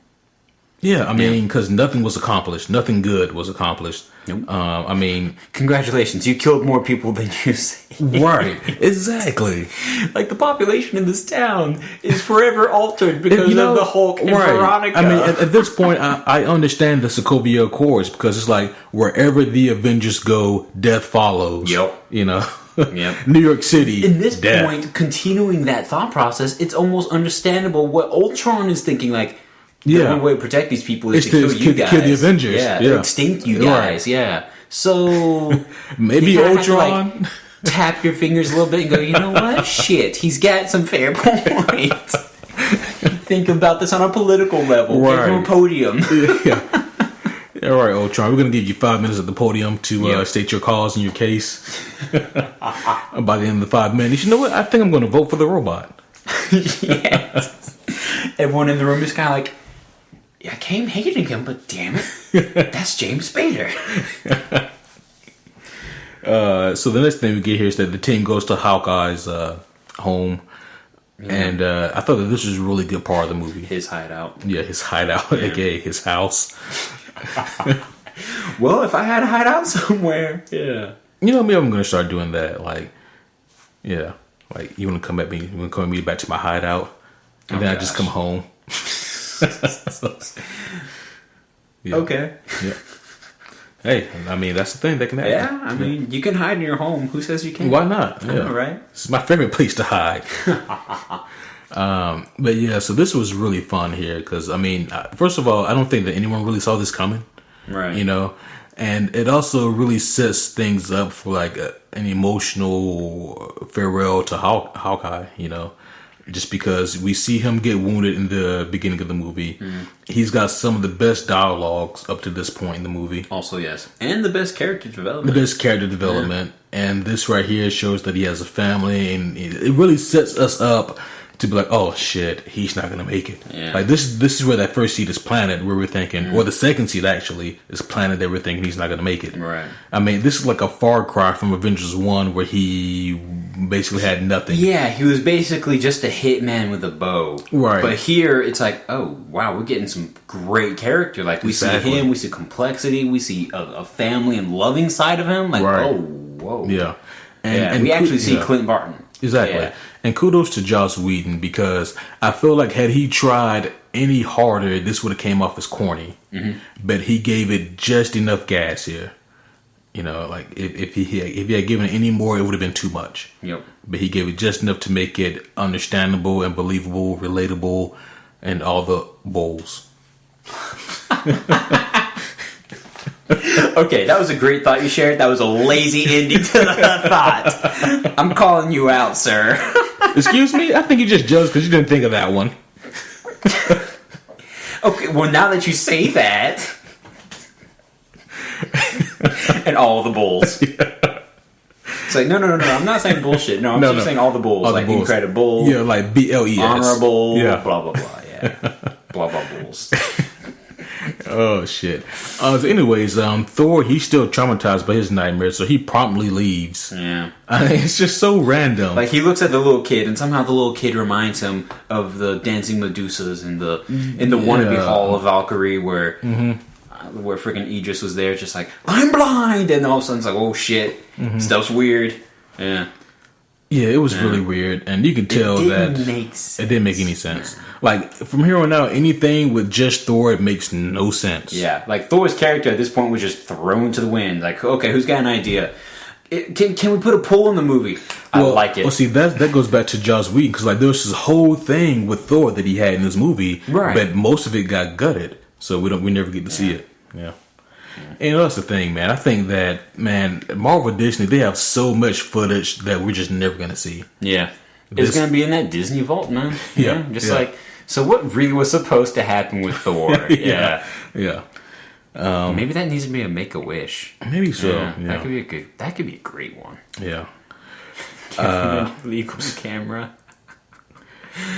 Yeah, I mean, because nothing was accomplished. Nothing good was accomplished. Nope. I mean... Congratulations, you killed more people than you saved. Right, exactly. Like, the population in this town is forever altered because of the Hulk and Veronica. I mean, at this point, I understand the Sokovia Accords because it's like, wherever the Avengers go, death follows. Yep. You know? Yep. New York City, in this death. point, continuing that thought process, it's almost understandable what Ultron is thinking, like, the only way to protect these people is to kill you guys. Kill the Avengers. Yeah. Extinct you guys. Right. Yeah. So maybe Ultron. Have to, tap your fingers a little bit and go, you know what? Shit, he's got some fair points. Think about this on a political level. Right. Give him a podium. All right, Ultron. We're gonna give you 5 minutes at the podium to state your cause and your case. By the end of the 5 minutes, you know what? I think I'm gonna vote for the robot. Yes. Everyone in the room is kind of like, I came hating him, but damn it, that's James Spader. So the next thing we get here is that the team goes to Hawkeye's home. Yeah. And I thought that this was a really good part of the movie. His hideout. Yeah, his hideout, aka his house. Well, if I had a hideout somewhere. Yeah. You know, maybe I'm going to start doing that. Like, yeah. Like, you want to come at me? You want to come at me back to my hideout? And then I just come home. Yeah. Okay. Yeah. Hey, I mean, that's the thing that can happen. Yeah, I mean, you can hide in your home. Who says you can't? Why not? Yeah. Right? It's my favorite place to hide. But yeah, so this was really fun here because, I mean, first of all, I don't think that anyone really saw this coming. Right. You know? And it also really sets things up for like an emotional farewell to Hawkeye, you know? Just because we see him get wounded in the beginning of the movie. Mm. He's got some of the best dialogues up to this point in the movie. Also, yes. And the best character development. The best character development. Yeah. And this right here shows that he has a family. And it really sets us up to be like, oh, shit, he's not going to make it. Yeah. Like, this is where that first seed is planted, where we're thinking, or the second seed, actually, is planted that we're thinking he's not going to make it. Right. I mean, this is like a far cry from Avengers 1, where he basically had nothing. Yeah, he was basically just a hitman with a bow. Right. But here, it's like, oh, wow, we're getting some great character. Like, we see him, we see complexity, we see a family and loving side of him. Like, oh, whoa. Yeah. And we actually see Clint Barton. Exactly. Yeah. And kudos to Joss Whedon, because I feel like had he tried any harder, this would have came off as corny. Mm-hmm. But he gave it just enough gas here. You know, like if he had given it any more, it would have been too much. Yep. But he gave it just enough to make it understandable and believable, relatable, and all the bowls. Okay, that was a great thought you shared. That was a lazy ending to the thought. I'm calling you out, sir. Excuse me? I think you just judged because you didn't think of that one. Okay, well, now that you say that... and all the bulls. Yeah. It's like, no, I'm not saying bullshit. No, I'm just saying all the bulls. All like the bulls. Incredible. Yeah, like BLES. Honorable. Yeah. Blah, blah, blah. Yeah. Blah, blah, bulls. Oh, shit. So anyways, Thor, he's still traumatized by his nightmares, so he promptly leaves. Yeah. It's just so random. Like, he looks at the little kid, and somehow the little kid reminds him of the dancing Medusas in the wannabe Hall of Valkyrie, where freaking Idris was there, just like, I'm blind! And all of a sudden it's like, oh, shit. Stuff's weird. Yeah. Yeah, it was really weird, and you can tell that it didn't make any sense. Like, from here on out, anything with just Thor, it makes no sense. Yeah, like Thor's character at this point was just thrown to the wind. Like, okay, who's got an idea? Can we put a poll in the movie? I like it. Well, see, that goes back to Joss Whedon, because like there was this whole thing with Thor that he had in this movie, right? But most of it got gutted, so we never get to see it. Yeah. And that's the thing, man. I think that, man, Marvel Disney, they have so much footage that we're just never going to see. Yeah. It's going to be in that Disney vault, man. Yeah. Like, so what really was supposed to happen with Thor? Yeah. Maybe that needs to be a Make-A-Wish. Maybe so. Yeah. That could be a great one. Yeah. Legal camera.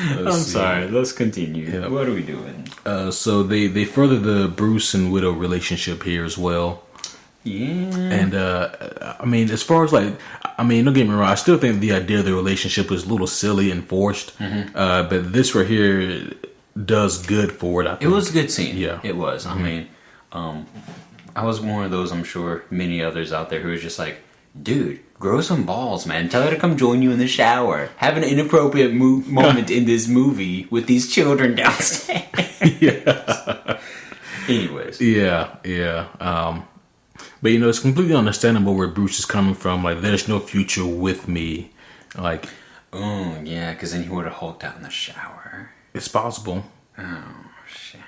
I'm sorry. Let's continue. Yeah. What are we doing? So they further the Bruce and Widow relationship here as well. Yeah. And I mean, as far as don't get me wrong. I still think the idea of the relationship is a little silly and forced. But this right here does good for it. I think. It was a good scene. Yeah, it was. I mean, I was one of those. I'm sure many others out there who was just like, dude, grow some balls, man. Tell her to come join you in the shower. Have an inappropriate moment in this movie with these children downstairs. Yeah. Anyways. Yeah. But, it's completely understandable where Bruce is coming from. Like, there's no future with me. Like... Oh, yeah, because then he would have hulked out in the shower. It's possible. Oh, shit.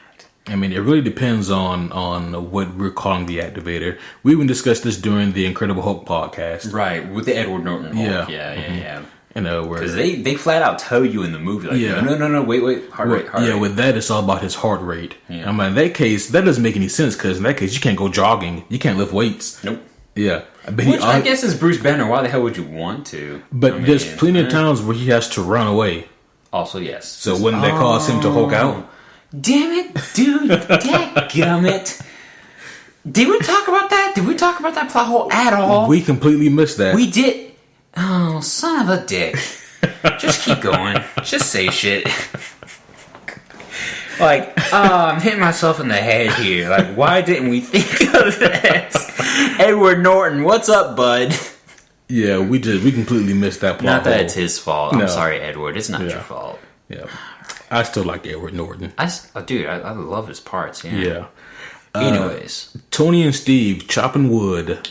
I mean, it really depends on what we're calling the activator. We even discussed this during the Incredible Hulk podcast. Right, with the Edward Norton Hulk. Yeah. Because they flat out tell you in the movie, like, no, wait, heart rate. Yeah, with that, it's all about his heart rate. Yeah. I'm like, in that case, that doesn't make any sense, because in that case, you can't go jogging. You can't lift weights. Nope. Yeah. Which I guess is Bruce Banner. Why the hell would you want to? But there's plenty of times where he has to run away. Also, yes. So wouldn't that cause him to Hulk out? Damn it, dude. Dadgummit. Did we talk about that? Did we talk about that plot hole at all? We completely missed that. We did. Oh, son of a dick. Just keep going. Just say shit. Like, I'm hitting myself in the head here. Like, why didn't we think of this? Edward Norton, what's up, bud? Yeah, we completely missed that plot Not that hole. it's his fault. I'm sorry, Edward. It's not your fault. Yeah. I still like Edward Norton. I love his parts. Yeah. Anyways. Tony and Steve chopping wood.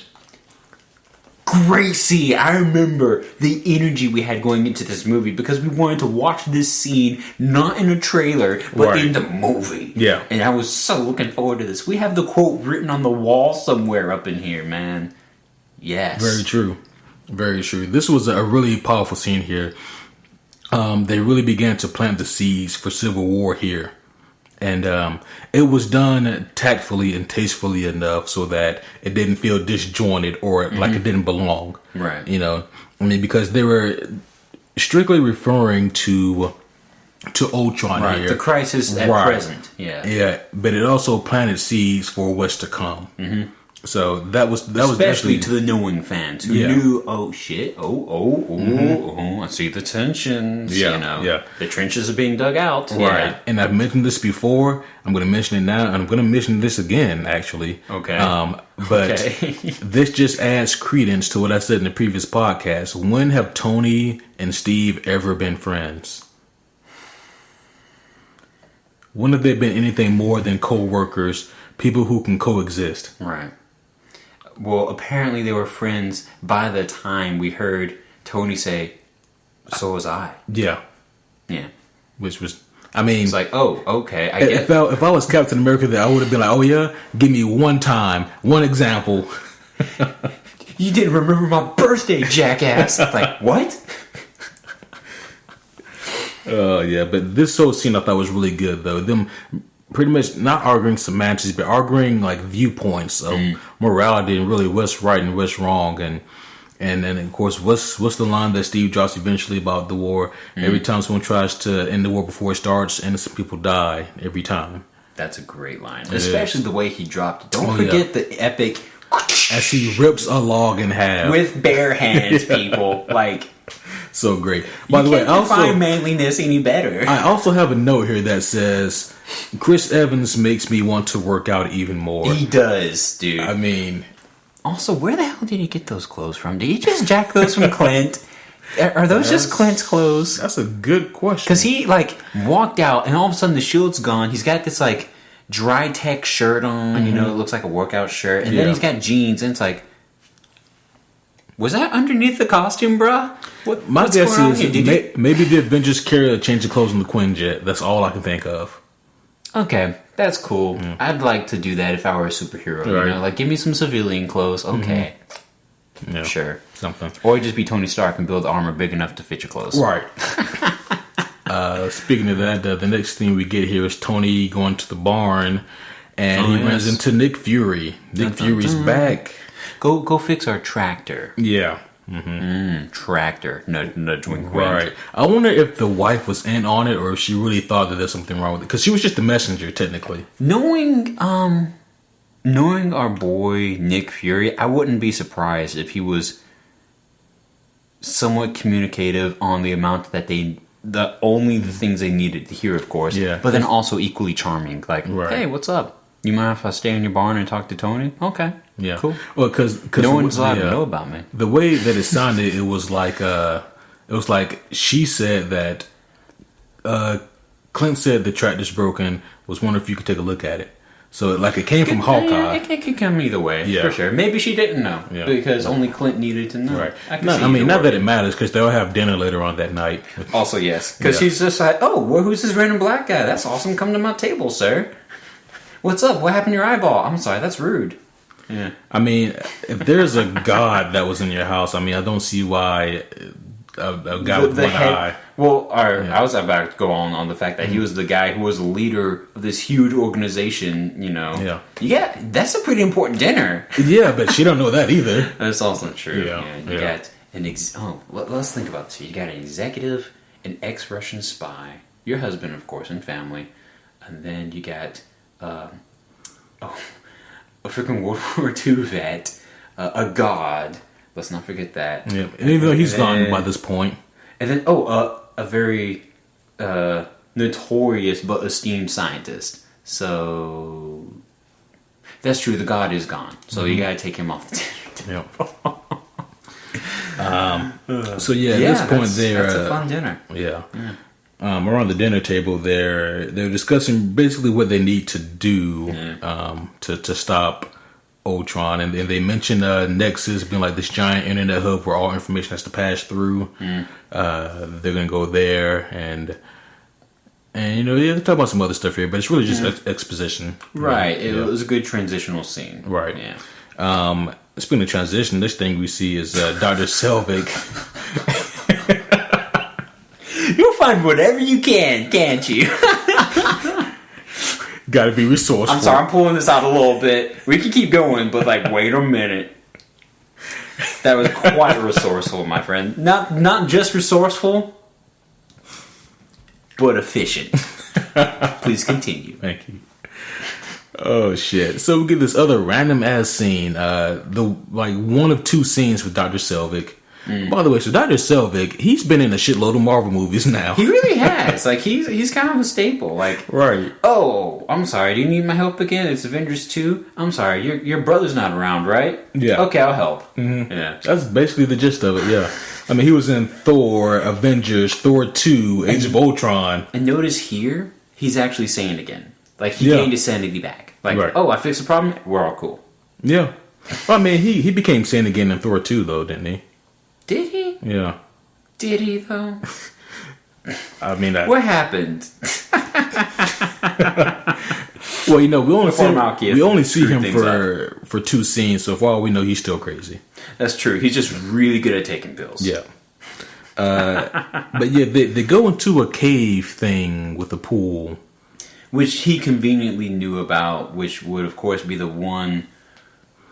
Great scene. I remember the energy we had going into this movie because we wanted to watch this scene not in a trailer, but in the movie. Yeah. And I was so looking forward to this. We have the quote written on the wall somewhere up in here, man. Yes. Very true. Very true. This was a really powerful scene here. They really began to plant the seeds for civil war here. And it was done tactfully and tastefully enough so that it didn't feel disjointed or like it didn't belong. Right. Because they were strictly referring to Ultron here. The crisis at present. Yeah. Yeah, but it also planted seeds for what's to come. Mm-hmm. So that was especially to the knowing fans who knew. Oh shit! I see the tensions. Yeah, the trenches are being dug out. Right, yeah. And I've mentioned this before. I'm going to mention it now, and I'm going to mention this again. Actually, okay. But this just adds credence to what I said in the previous podcast. When have Tony and Steve ever been friends? When have they been anything more than co-workers, people who can coexist? Right. Well, apparently they were friends by the time we heard Tony say, "So was I." Yeah. Yeah. Which was, I mean... It's like, oh, okay, I get it. If I was Captain America, I would have been like, oh yeah? Give me one time, one example. You didn't remember my birthday, jackass. Like, what? Yeah, but this whole scene I thought was really good, though. Them pretty much not arguing semantics, but arguing like viewpoints of morality and really what's right and what's wrong, and of course what's the line that Steve drops eventually about the war. Every time someone tries to end the war before it starts, innocent people die every time. That's a great line, especially the way he dropped it. Don't forget the epic as he rips a log in half with bare hands, people. Like, so great. By the way, I also find manliness any better. I also have a note here that says Chris Evans makes me want to work out even more. He does, dude. I mean, also, where the hell did he get those clothes from? Did he just jack those from Clint? Are those just Clint's clothes? That's a good question. Because he like walked out, and all of a sudden the shield's gone. He's got this like dry tech shirt on. You know, it looks like a workout shirt, and then he's got jeans, and it's like, was that underneath the costume, bruh? My guess is maybe the Avengers carry a change of clothes on the Quinjet. That's all I can think of. Okay, that's cool. I'd like to do that if I were a superhero. You know, like give me some civilian clothes. Okay, sure, something. Or just be Tony Stark and build armor big enough to fit your clothes. Right. Speaking of that, the next thing we get here is Tony going to the barn, and he runs into Nick Fury. Nick Fury's back. Go fix our tractor. Yeah. Tractor. Nudge wink wink. Right. I wonder if the wife was in on it, or if she really thought that there's something wrong with it, because she was just the messenger, technically. Knowing our boy Nick Fury, I wouldn't be surprised if he was somewhat communicative on the amount that the things they needed to hear, of course. Yeah. But then also equally charming. Like, hey, what's up? You mind if I stay in your barn and talk to Tony? Okay. Yeah. Cool. Well, because no one's allowed to know about me. The way that it sounded, it was like she said that Clint said the tractor's broken. Was wondering if you could take a look at it. So like it came from Hawkeye. It could come either way, for sure. Maybe she didn't know because only Clint needed to know. Right. I mean, not that it matters because they'll have dinner later on that night. Also, yes, because she's just like, oh, well, who's this random black guy? That's awesome. Come to my table, sir. What's up? What happened to your eyeball? I'm sorry, that's rude. Yeah. I mean, if there's a god that was in your house, I mean, I don't see why a guy with one eye. Well, I was about to go on the fact that he was the guy who was the leader of this huge organization, you know. Yeah, that's a pretty important dinner. Yeah, but she don't know that either. That's also true. Yeah. You got let's think about this. You got an executive, an ex-Russian spy, your husband, of course, and family, and then you got a freaking World War II vet, a god. Let's not forget that. Yeah, and even though he's gone by this point. And then, a very notorious but esteemed scientist. So that's true. The god is gone. So you gotta take him off the dinner. So at this point, that's a fun dinner. Yeah. Around the dinner table, they're discussing basically what they need to do to stop Ultron, and they mention Nexus being like this giant internet hub where all information has to pass through. They're gonna go there, and they talk about some other stuff here, but it's really just exposition. Right. It was a good transitional scene. Right. Yeah. Speaking of transition, this thing we see is Dr. Selvig. You'll find whatever you can, can't you? Gotta be resourceful. I'm sorry, I'm pulling this out a little bit. We can keep going, but wait a minute. That was quite resourceful, my friend. Not just resourceful, but efficient. Please continue. Thank you. Oh shit! So we get this other random ass scene. One of two scenes with Dr. Selvig. By the way, so Dr. Selvig, he's been in a shitload of Marvel movies now. He really has. He's kind of a staple. Right. Oh, I'm sorry. Do you need my help again? It's Avengers 2. I'm sorry. Your brother's not around, right? Yeah. Okay, I'll help. Mm-hmm. Yeah. That's basically the gist of it. Yeah. I mean, he was in Thor, Avengers, Thor 2, Age of Ultron. And notice here, he's actually sane again. He gained his sanity back. Right. Oh, I fixed the problem. We're all cool. Yeah. Well, I mean, he became sane again in Thor 2, though, didn't he? Did he? Yeah. Did he, though? I mean, what happened? Well, we only see him for two scenes, so for all we know, he's still crazy. That's true. He's just really good at taking pills. Yeah. But yeah, they go into a cave thing with a pool. Which he conveniently knew about, which would, of course, be the one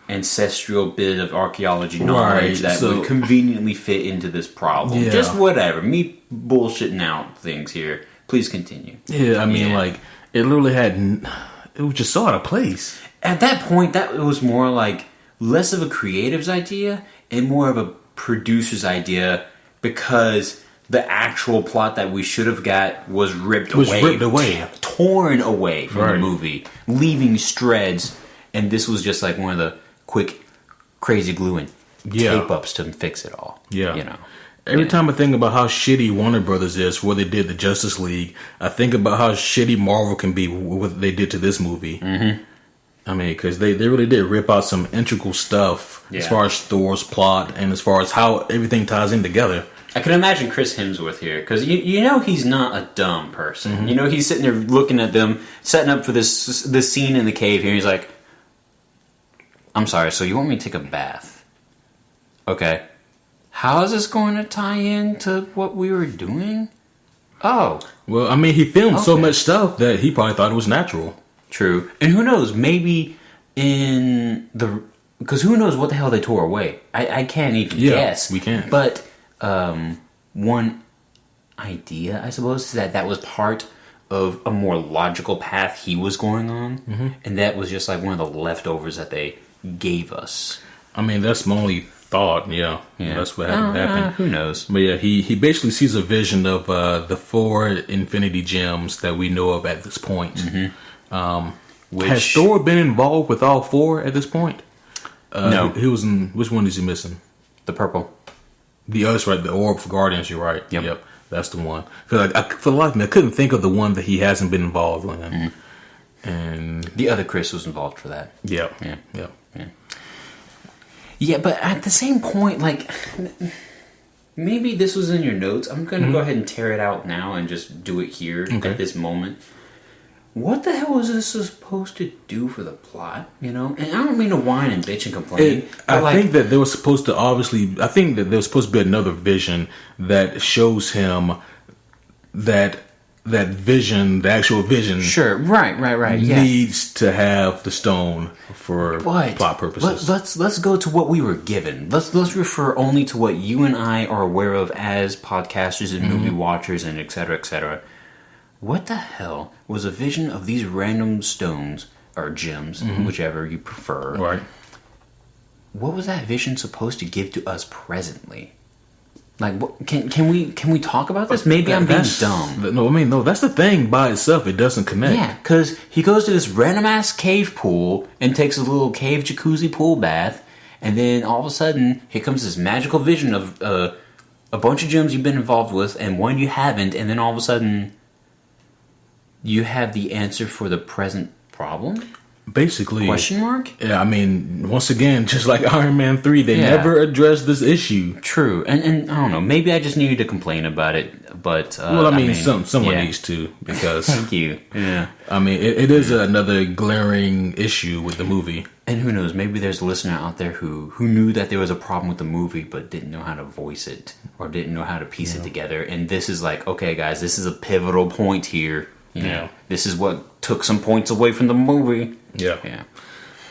ancestral bit of archaeology knowledge that would conveniently fit into this problem. Yeah. Just whatever. Me bullshitting out things here. Please continue. Yeah, I mean, it literally it was just so out of place. At that point, it was more less of a creative's idea and more of a producer's idea, because the actual plot that we should have got was ripped away. Torn away from the movie, leaving shreds, and this was just one of the quick, crazy glue and tape ups to fix it all. Yeah. Every time I think about how shitty Warner Brothers is for what they did to Justice League, I think about how shitty Marvel can be with what they did to this movie. Mm-hmm. I mean, because they really did rip out some integral stuff as far as Thor's plot and as far as how everything ties in together. I can imagine Chris Hemsworth here, because you know he's not a dumb person. Mm-hmm. You know, he's sitting there looking at them, setting up for this scene in the cave here, and he's like, I'm sorry, so you want me to take a bath? Okay. How is this going to tie into what we were doing? Oh. Well, I mean, he filmed so much stuff that he probably thought it was natural. True. And who knows, maybe because who knows what the hell they tore away. I can't even guess. We can't. But one idea, I suppose, is that was part of a more logical path he was going on. Mm-hmm. And that was just like one of the leftovers that they gave us. I mean, that's my only thought. Yeah. That's what happened. Who knows? But yeah, he basically sees a vision of the 4 Infinity Gems that we know of at this point. Mm-hmm. Has Thor been involved with all 4 at this point? No. He was in... Which one is he missing? The purple. The other's right. The Orb for Guardians, you're right. Yep. That's the one. Because for the life of me, I couldn't think of the one that he hasn't been involved in. Mm-hmm. And the other Chris was involved for that. Yeah. Yeah, but at the same point, like, maybe this was in your notes. I'm going to go ahead and tear it out now and just do it here at this moment. What the hell was this supposed to do for the plot, you know? And I don't mean to whine and bitch and complain. I think that there was supposed to I think that there was supposed to be another vision that shows him that vision, the actual vision... Sure, right, needs to have the stone for plot purposes. Let's go to what we were given. Let's refer only to what you and I are aware of as podcasters and movie watchers and et cetera, et cetera. What the hell was a vision of these random stones, or gems, whichever you prefer? Right. What was that vision supposed to give to us presently? Like, what, can we talk about this? Maybe I'm being dumb. No, that's the thing by itself. It doesn't connect. Yeah, because he goes to this random-ass cave pool and takes a little cave jacuzzi pool bath, and then all of a sudden, here comes this magical vision of a bunch of gems you've been involved with, and one you haven't, and then all of a sudden... You have the answer for the present problem? Basically. Question mark? Yeah, I mean, once again, just like Iron Man 3, they never addressed this issue. True. And I don't know, maybe I just needed to complain about it, but... well, I mean someone needs to, because... Thank you. Yeah. I mean, it is another glaring issue with the movie. And who knows, maybe there's a listener out there who knew that there was a problem with the movie, but didn't know how to voice it, or didn't know how to piece it together. And this is like, okay, guys, this is a pivotal point here. You know, this is what took some points away from the movie. Yeah.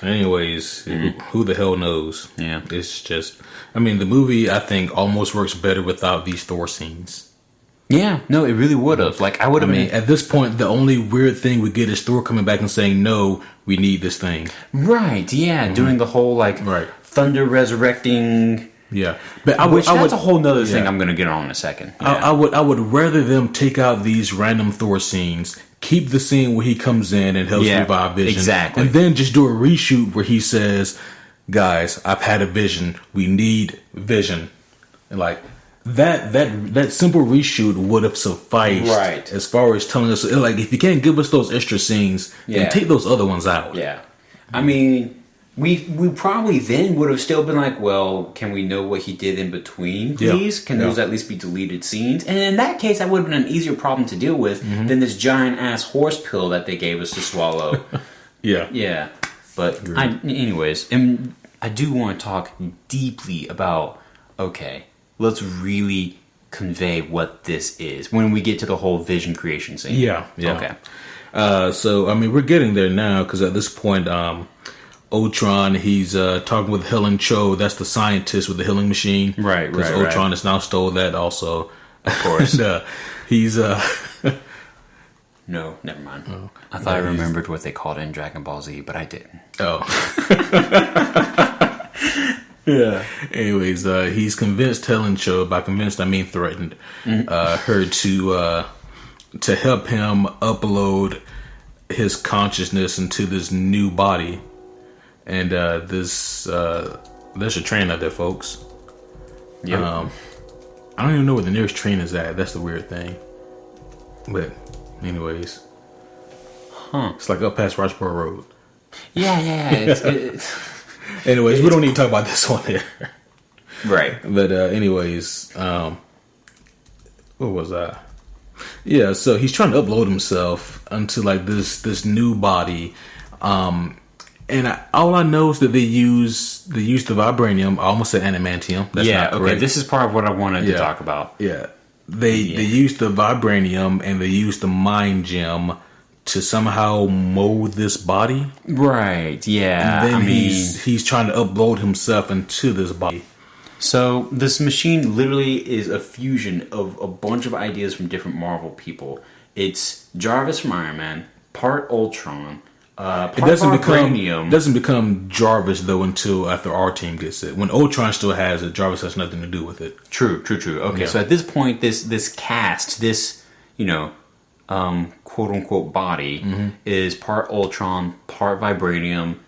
Anyways, who the hell knows? Yeah. It's just, I mean, the movie, I think, almost works better without these Thor scenes. Yeah, no, it really would have. Like, I would have. I mean, at this point, the only weird thing we get is Thor coming back and saying, "No, we need this thing." Right? Yeah, doing the whole thunder resurrecting. Yeah, but that's a whole nother thing I'm going to get on in a second. Yeah. I would rather them take out these random Thor scenes, keep the scene where he comes in and helps revive Vision, exactly, and then just do a reshoot where he says, "Guys, I've had a vision. We need Vision," and like. That simple reshoot would have sufficed, right? As far as telling us, like, if you can't give us those extra scenes, then take those other ones out. Yeah, I mean, we probably then would have still been like, well, can we know what he did in between, please? Can those at least be deleted scenes? And in that case, that would have been an easier problem to deal with than this giant ass horse pill that they gave us to swallow. Yeah. But anyways, and I do want to talk deeply about let's really convey what this is when we get to the whole vision creation scene. Yeah. Okay. So, I mean, we're getting there now because at this point, Ultron, he's talking with Helen Cho. That's the scientist with the healing machine. Right. Because Ultron has now stole that also. Of course. And, he's... No, never mind. Oh, I thought I remembered what they called it in Dragon Ball Z, but I didn't. Oh. Yeah. Anyways, he's convinced Helen Cho, by convinced I mean threatened, her to help him upload his consciousness into this new body. And there's a train out there, folks. Yeah. I don't even know where the nearest train is at. That's the weird thing. But, anyways. It's like up past Roxborough Road. Yeah. It's Anyways, we don't need to talk about this one here. Right. But, anyways, what was I? Yeah, so he's trying to upload himself onto like this new body. All I know is that they use the vibranium. I almost said adamantium. That's not correct. Okay. This is part of what I wanted to talk about. Yeah. They use the vibranium and they use the mind gem to somehow mold this body. Right, yeah. And then he's trying to upload himself into this body. So this machine literally is a fusion of a bunch of ideas from different Marvel people. It's Jarvis from Iron Man, part Ultron, part vibranium. It doesn't become Jarvis though until after our team gets it. When Ultron still has it, Jarvis has nothing to do with it. True. Okay, so at this point, this cast, this quote unquote body is part Ultron, part vibranium,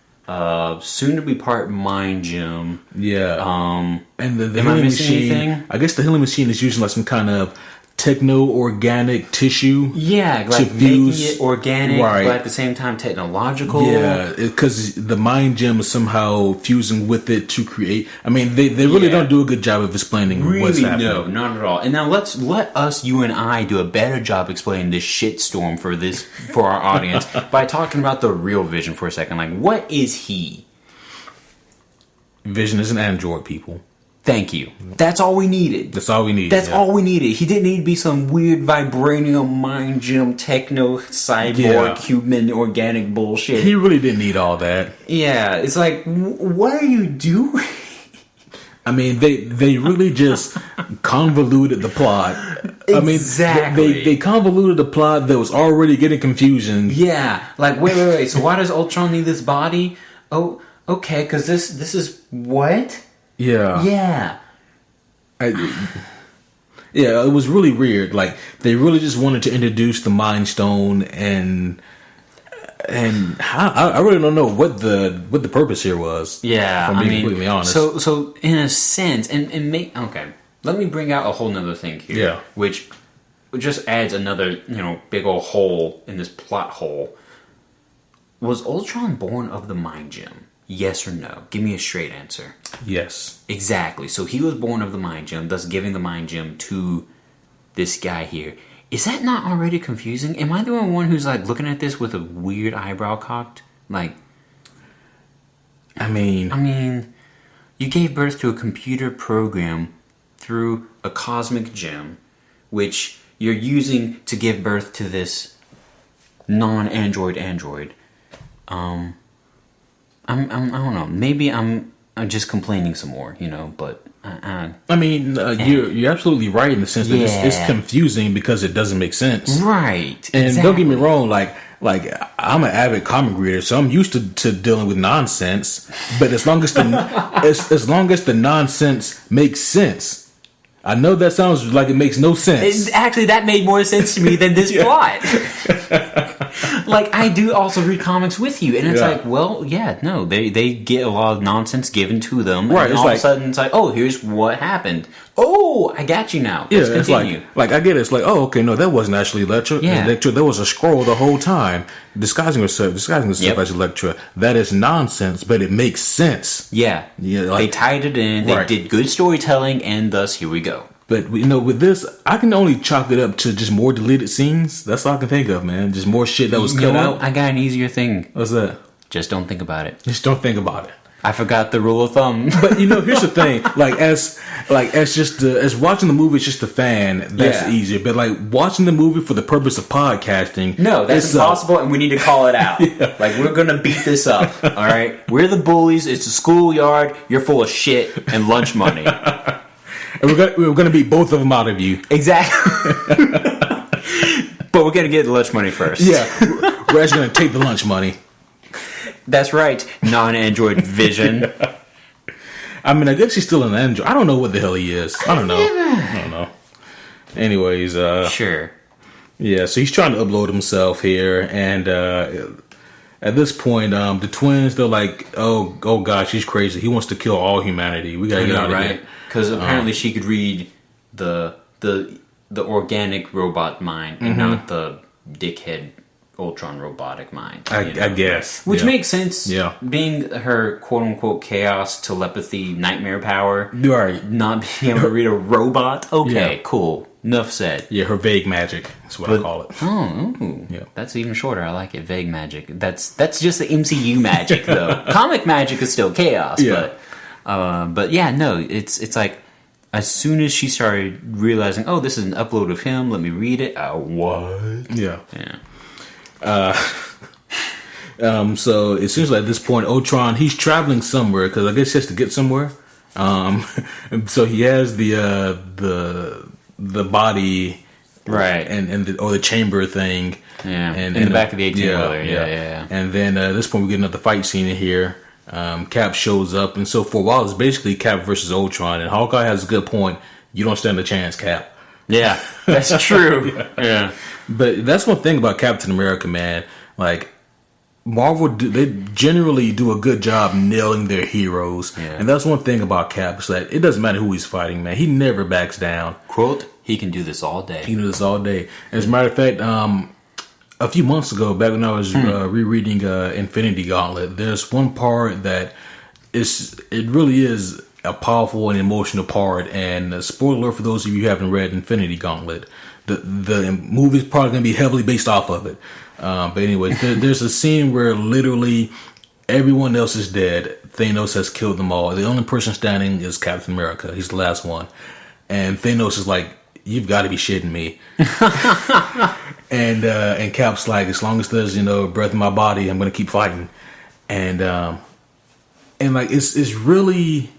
soon to be part mind gem. Yeah. And the am I healing missing machine. anything? I guess the healing machine is using like some kind of techno-organic tissue. Yeah, like making it organic, but at the same time technological. Yeah, because the mind gem is somehow fusing with it to create. I mean, they really don't do a good job of explaining what's happening. No, not at all. And now let us, you and I, do a better job explaining this shitstorm for our audience by talking about the real Vision for a second. Like, what is he? Vision is an android, people. Thank you. That's all we needed. That's all we needed. That's all we needed. He didn't need to be some weird vibranium, mind gem, techno, cyborg, human, organic bullshit. He really didn't need all that. Yeah, it's like, what are you doing? I mean, they really just convoluted the plot. Exactly. I mean, they convoluted the plot that was already getting confusing. Yeah, like, wait. So why does Ultron need this body? Oh, okay, because this is what? Yeah. Yeah. It was really weird. Like, they really just wanted to introduce the Mind Stone and I really don't know what the purpose here was. Yeah, if I'm being completely honest. So in a sense, okay, let me bring out a whole nother thing here. Yeah. Which just adds another, big old hole in this plot hole. Was Ultron born of the Mind Gem? Yes or no? Give me a straight answer. Yes. Exactly. So he was born of the Mind Gem, thus giving the Mind Gem to this guy here. Is that not already confusing? Am I the only one who's like looking at this with a weird eyebrow cocked? Like, I mean, you gave birth to a computer program through a cosmic gem, which you're using to give birth to this non-android android. I don't know. Maybe I'm just complaining some more, but I mean, you're absolutely right in the sense that it's confusing because it doesn't make sense. Right. And exactly. don't get me wrong, like I'm an avid comic reader, so I'm used to dealing with nonsense. But as long as the nonsense makes sense, I know that sounds like it makes no sense. Actually, that made more sense to me than this plot. Like, I do also read comics with you, and it's like, well, no, they get a lot of nonsense given to them, right? And all of a sudden, it's like, oh, here's what happened. Oh, I got you now. Let's continue. It's like I get it. It's like, oh, okay, no, that wasn't actually Elektra. Yeah. There was a scroll the whole time disguising herself as Elektra. That is nonsense, but it makes sense. Yeah, they tied it in. They did good storytelling, and thus here we go. But with this, I can only chalk it up to just more deleted scenes. That's all I can think of, man. Just more shit that was cut out. I got an easier thing. What's that? Just don't think about it. Just don't think about it. I forgot the rule of thumb. But here's the thing: as watching the movie, it's just a fan. That's easier. But like watching the movie for the purpose of podcasting, no, that's impossible, and we need to call it out. Like, we're gonna beat this up. All right, we're the bullies. It's a schoolyard. You're full of shit and lunch money. And we're gonna beat both of them out of you. Exactly. But we're gonna get the lunch money first. Yeah, we're actually gonna take the lunch money. That's right, non-android Vision. I mean, I guess he's still an android. I don't know what the hell he is. I don't know. Anyways, sure. Yeah, so he's trying to upload himself here, and at this point, the twins, they're like, oh gosh, he's crazy. He wants to kill all humanity. We gotta get out of here. Because apparently she could read the organic robot mind and not the dickhead Ultron robotic mind. I guess. Which makes sense. Yeah. Being her quote unquote chaos, telepathy, nightmare power. Right. Not being able to read a robot. Okay, cool. Enough said. Yeah, her vague magic. That's what I call it. Oh, ooh. Yeah. That's even shorter. I like it. Vague magic. That's just the MCU magic, though. Comic magic is still chaos. Yeah. But yeah, no. It's like as soon as she started realizing, oh, this is an upload of him. Let me read it. What? Yeah. Yeah. So it seems like at this point, Ultron, he's traveling somewhere because I guess he has to get somewhere. So he has the body, right, and the chamber thing, and in the back of the 18-wheeler, yeah. And then at this point, we get another fight scene in here. Cap shows up, and so for a while, it's basically Cap versus Ultron. And Hawkeye has a good point. You don't stand a chance, Cap. Yeah, that's true. Yeah. But that's one thing about Captain America, man. Like, Marvel, they generally do a good job nailing their heroes. Yeah. And that's one thing about Cap, is that it doesn't matter who he's fighting, man. He never backs down. Quote, he can do this all day. He can do this all day. As a matter of fact, a few months ago, back when I was rereading Infinity Gauntlet, there's one part that it really is a powerful and emotional part. And spoiler alert for those of you who haven't read Infinity Gauntlet, the movie's probably going to be heavily based off of it. But anyway, there's a scene where literally everyone else is dead. Thanos has killed them all. The only person standing is Captain America. He's the last one. And Thanos is like, you've got to be shitting me. and Cap's like, as long as there's, breath in my body, I'm going to keep fighting. And like, it's really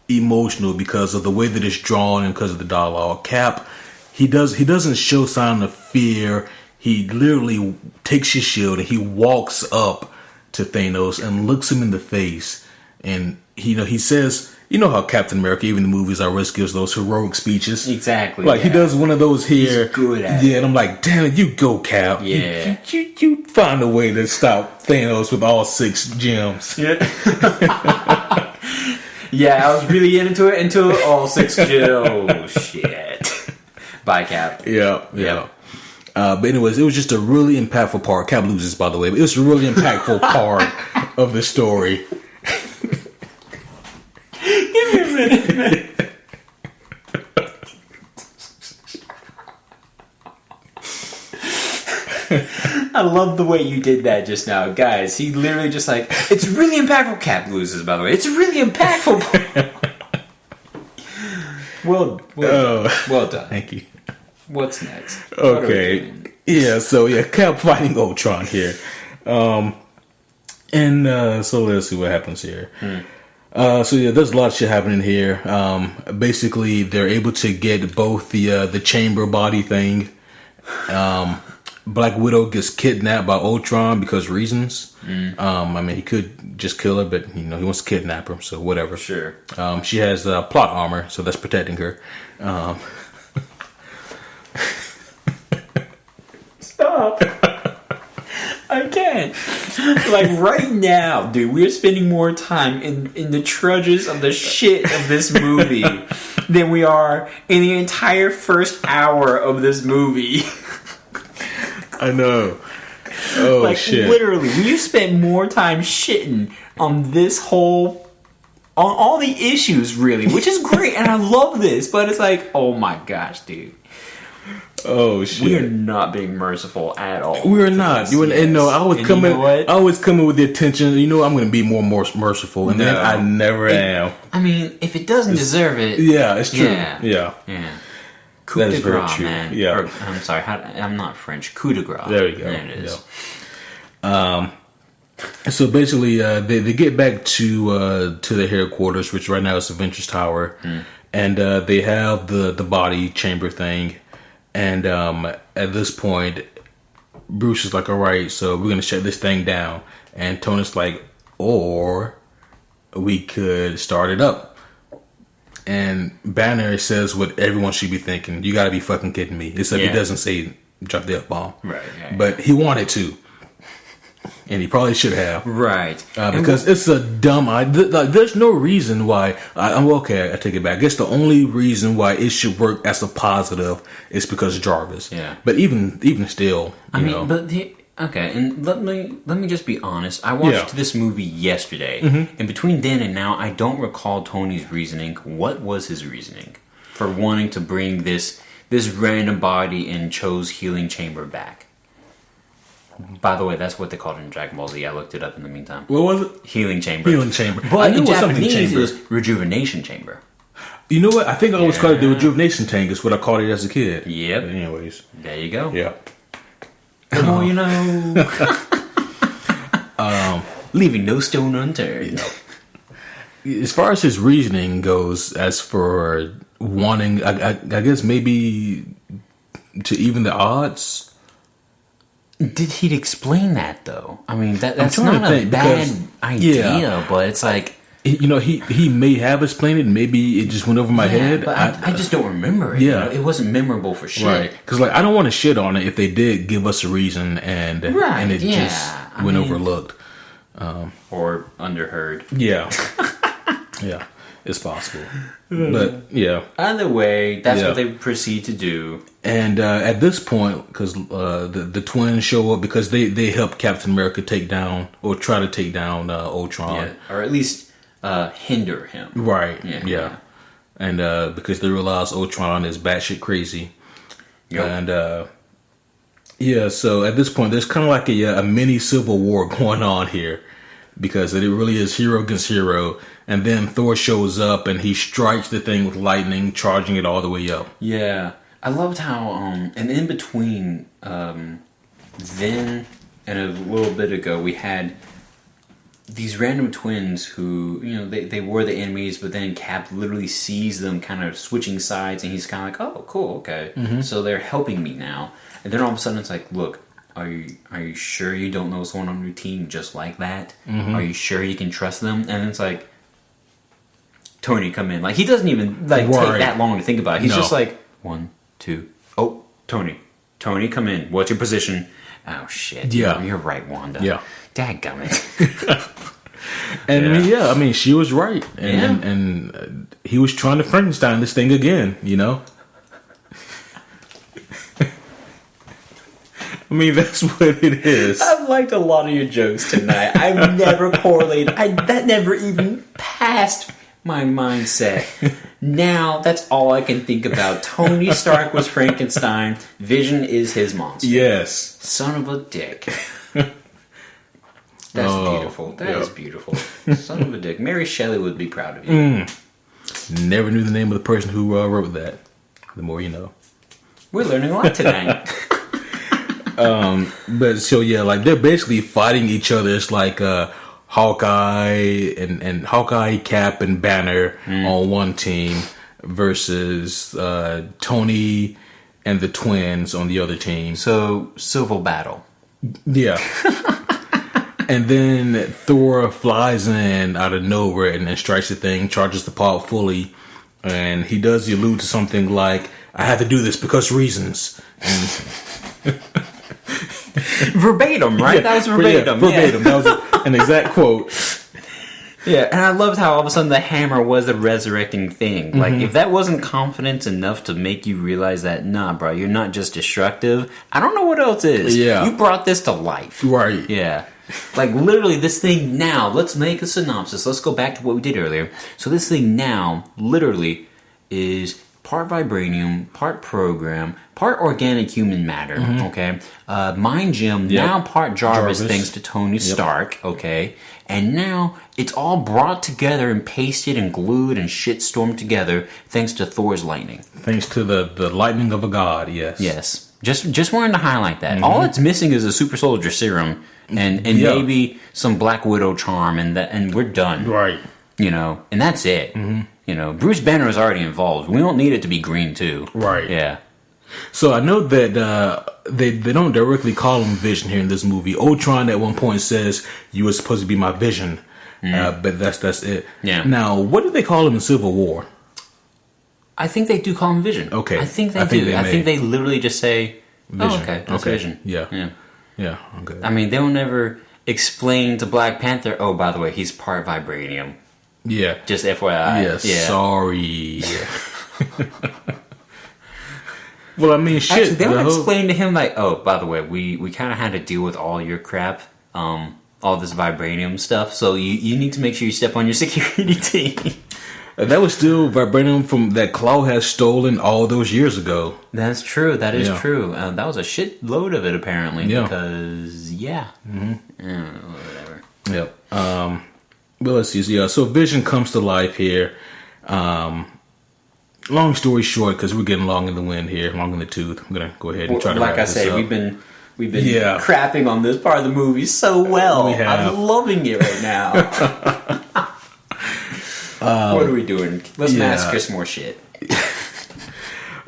emotional because of the way that it's drawn and because of the dialogue. Cap, he doesn't show sign of fear. He literally takes his shield and he walks up to Thanos and looks him in the face. And he says, you know how Captain America, even in the movies, always gives those heroic speeches. Exactly. Like he does one of those here. He's good at it. Yeah, and I'm like, damn it, you go, Cap. Yeah. You find a way to stop Thanos with all 6 gems. Yeah. Yeah, I was really into it until all 6 gems. Oh shit. Bye, Cap. Yeah. But anyways, it was just a really impactful part. Cap loses, by the way, but it was a really impactful part of the story. Give me a minute, man. I love the way you did that just now. Guys, he literally just like, it's really impactful. Cap loses, by the way. It's really impactful. Well done. Thank you. What's next? Okay. So Cap fighting Ultron here. So let's see what happens here. There's a lot of shit happening here. Basically, they're able to get both the chamber body thing. Black Widow gets kidnapped by Ultron because reasons. He could just kill her, but he wants to kidnap her, so whatever. Sure. She has plot armor, so that's protecting her. Stop. I can't. Like right now, dude, we're spending more time in the trudges of the shit of this movie than we are in the entire first hour of this movie. I know. Oh, like, shit. Literally, we spent more time shitting on on all the issues, really, which is great, and I love this, but it's like, oh my gosh, dude. Oh shit! We are not being merciful at all. We are not. I always come in with the intention. I'm going to be more merciful, and then I never am. I mean, if it doesn't deserve it, yeah, it's true. Yeah. Coup that de is very grace, true. man. Yeah. Or, I'm sorry, I'm not French. Coup de grace. There we go. There it is. Yeah. So basically, they get back to the headquarters, which right now is Avengers Tower, and they have the body chamber thing. And at this point, Bruce is like, all right, so we're going to shut this thing down. And Tony's like, or we could start it up. And Banner says what everyone should be thinking. You got to be fucking kidding me. Except he doesn't say drop the F-bomb. Right. But he wanted to. And he probably should have. Right. Because it's a dumb idea. Like, there's no reason why. Okay, I take it back. I guess the only reason why it should work as a positive is because of Jarvis. Yeah. But even still, you know. But okay, and let me just be honest. I watched this movie yesterday, and between then and now, I don't recall Tony's reasoning. What was his reasoning for wanting to bring this random body in Cho's healing chamber back? By the way, that's what they called it in Dragon Ball Z. I looked it up in the meantime. What was it? Healing chamber. Healing chamber. But in it was Japanese, it was rejuvenation chamber. You know what? I think I always called it the rejuvenation tank. Is what I called it as a kid. Yep. But anyways, there you go. Yeah. The more you know. Leaving no stone unturned. As far as his reasoning goes, as for wanting, I guess maybe to even the odds. Did he explain that though? I mean, that's not a bad idea, but it's like, you know, he may have explained it. Maybe it just went over my head. But I just don't remember it. Yeah, you know? It wasn't memorable for shit. Right? Because like I don't want to shit on it if they did give us a reason and it just went overlooked or underheard. Yeah, yeah, it's possible. But yeah, either way, that's what they proceed to do. And at this point, because the twins show up because they help Captain America take down or try to take down Ultron, or at least hinder him. Right? Yeah. And because they realize Ultron is batshit crazy, and so at this point, there's kind of like a mini civil war going on here. Because it really is hero against hero. And then Thor shows up and he strikes the thing with lightning, charging it all the way up. Yeah. I loved how, and in between then and a little bit ago, we had these random twins who, you know, they were the enemies, but then Cap literally sees them kind of switching sides and he's kind of like, oh, cool, okay. So they're helping me now. And then all of a sudden it's like, look, Are you sure you don't know someone on your team just like that? Are you sure you can trust them? And it's like, Tony, come in. Like, he doesn't even take that long to think about it. He's just like, 1, 2. Oh, Tony, come in. What's your position? Oh shit. Yeah, you're right, Wanda. Yeah, dadgummit. And I mean, she was right, and he was trying to Frankenstein this thing again. You know. I mean, that's what it is. I've liked a lot of your jokes tonight. I've never correlated. That never even passed my mindset. Now, that's all I can think about. Tony Stark was Frankenstein. Vision is his monster. Yes. Son of a dick. That's beautiful. That is beautiful. Son of a dick. Mary Shelley would be proud of you. Never knew the name of the person who wrote that. The more you know. We're learning a lot tonight. But so like they're basically fighting each other. It's like Hawkeye and Hawkeye, Cap, and Banner on one team versus Tony and the twins on the other team. So civil battle. Yeah. And then Thor flies in out of nowhere and then strikes the thing, charges the pod fully, and he does allude to something like, "I had to do this because reasons." Verbatim, right? That was verbatim. Verbatim. That was an exact quote. Yeah, and I loved how all of a sudden the hammer was the resurrecting thing. Like, if that wasn't confidence enough to make you realize that, nah, bro, you're not just destructive, I don't know what else is. Yeah. You brought this to life. Right. Yeah. Like, literally, this thing now, let's make a synopsis. Let's go back to what we did earlier. So this thing now, literally, is part vibranium, part program, part organic human matter, okay? Mind Gem, now part Jarvis, thanks to Tony Stark, okay? And now it's all brought together and pasted and glued and shitstormed together thanks to Thor's lightning. Thanks to the lightning of a god, yes. Yes. Just wanted to highlight that. All it's missing is a super soldier serum and maybe some Black Widow charm and we're done. Right. You know, and that's it. You know, Bruce Banner is already involved. We don't need it to be green too. Right. Yeah. So I know that they don't directly call him Vision here in this movie. Ultron at one point says, "You were supposed to be my vision," but that's it. Yeah. Now, what did they call him in Civil War? I think they do call him Vision. Okay. I think they do. I think they literally just say, Vision. "Oh, okay, that's Vision." Yeah. Yeah. Yeah. Okay. I mean, they'll never. explain to Black Panther, oh, by the way, he's part vibranium. Yeah. Just FYI. Yeah. Sorry. Well, I mean, shit. Actually, they would explain to him, like, oh, by the way, we kind of had to deal with all your crap, all this vibranium stuff, so you need to make sure you step on your security team. That was still vibranium from that Claw has stolen all those years ago. That's true. That is true. That was a shitload of it, apparently. Yeah. Because, whatever. Yep. Well, let's see. Yeah, so Vision comes to life here. Long story short, because we're getting long in the wind here, long in the tooth. I'm gonna go ahead and try to wrap this up. We've been crapping on this part of the movie so well. We have. I'm loving it right now. What are we doing? Let's massacre some more shit.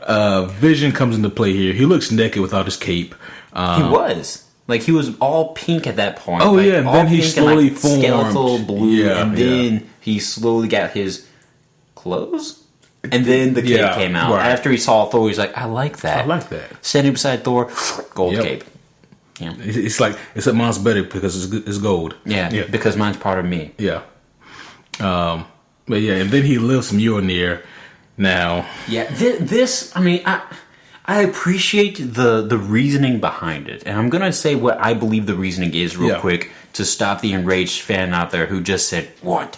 Vision comes into play here. He looks naked without his cape. He was. Like, he was all pink at that point. Oh, like, yeah, and then he slowly formed. Skeletal blue, Yeah, and then he slowly got his clothes. And then the cape came out. Right. After he saw Thor, he's like, I like that. I like that. Standing beside Thor, gold cape. Yeah. It's like, except mine's better because it's gold. Yeah, because mine's part of me. Yeah. But yeah, and then he lifts Mjolnir now. Yeah, this, I mean, I appreciate the reasoning behind it. And I'm going to say what I believe the reasoning is real quick to stop the enraged fan out there who just said, what?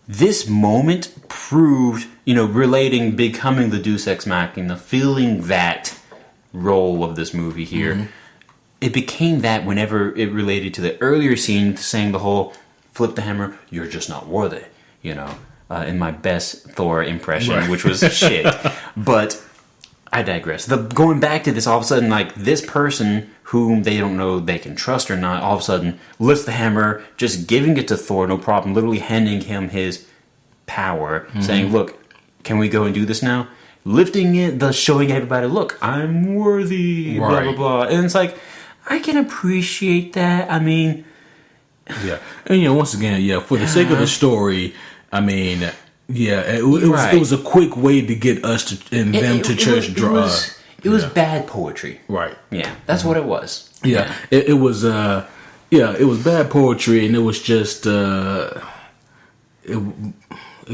This moment proved, relating, becoming the Deus Ex Machina, feeling that role of this movie here. Mm-hmm. It became that whenever it related to the earlier scene, saying the whole, flip the hammer, you're just not worthy, in my best Thor impression, which was shit. But I digress. Going back to this, all of a sudden, like, this person whom they don't know they can trust or not, all of a sudden lifts the hammer, just giving it to Thor, no problem, literally handing him his power, saying, look, can we go and do this now? Lifting it, thus showing everybody, look, I'm worthy, blah, blah, blah. And it's like, I can appreciate that. I mean... Yeah. And, once again, for the sake of the story, I mean... Yeah, it was a quick way to get us to church draw. It was bad poetry. Right. Yeah, that's what it was. Yeah. It was it was bad poetry, and it was just it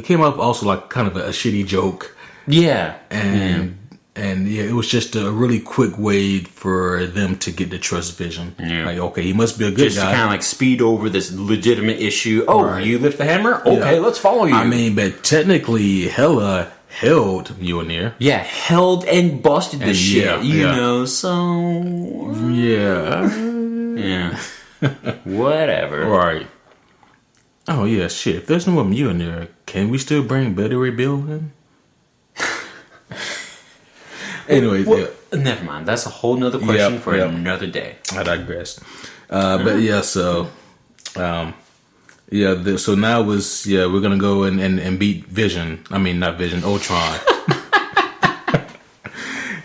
came up also like kind of a shitty joke. Yeah. And it was just a really quick way for them to get to trust Vision. Yeah. Like, okay, he must be a good just guy. Just to kind of like speed over this legitimate issue. Oh, you lift the hammer? Okay, let's follow you. I mean, but technically, Hela held Mjolnir. Yeah, held and busted the shit. So... Yeah. Yeah. Whatever. Right. Oh, yeah, shit. If there's no more Mjolnir, can we still bring Betty Ray Bill in? Anyway, never mind. That's a whole nother question for another day. I digress. But so so now we're gonna go and beat Vision. I mean, not Vision, Ultron.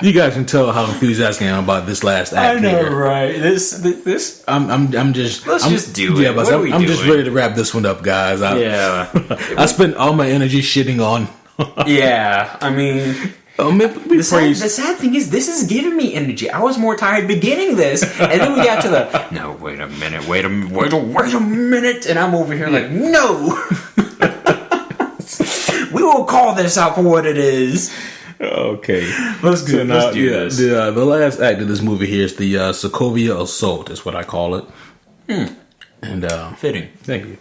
You guys can tell how enthusiastic I am about this last act. I know, here. right? This. I'm just. Let's just do it. Yeah, but I'm just ready to wrap this one up, guys. I spent all my energy shitting on. Yeah, I mean. The sad thing is, this is giving me energy. I was more tired beginning this, and then we got to the no. Wait a minute, and I'm over here like, no. We will call this out for what it is. Okay, let's do this. The last act of this movie here is the Sokovia Assault. Is what I call it. And fitting. Thank you.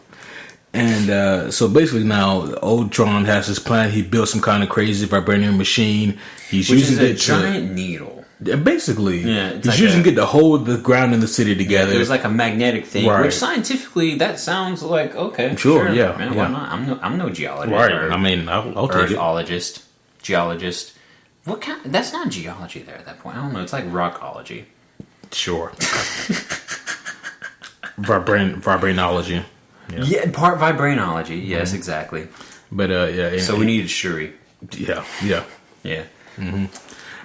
And so basically now Ultron has his plan. He built some kind of crazy vibranium machine. He's using a giant needle. Basically, he's using it to hold the ground in the city together. It was like a magnetic thing, which scientifically that sounds like okay. Sure. Man, why not? I'm no geologist. Right. I mean, I'll take it. Earthologist, geologist. What kind? That's not geology there at that point. I don't know. It's like rockology. Sure. Vibranology. Yeah, part vibranology. Yes, exactly. But so we needed Shuri. Yeah. Mm-hmm.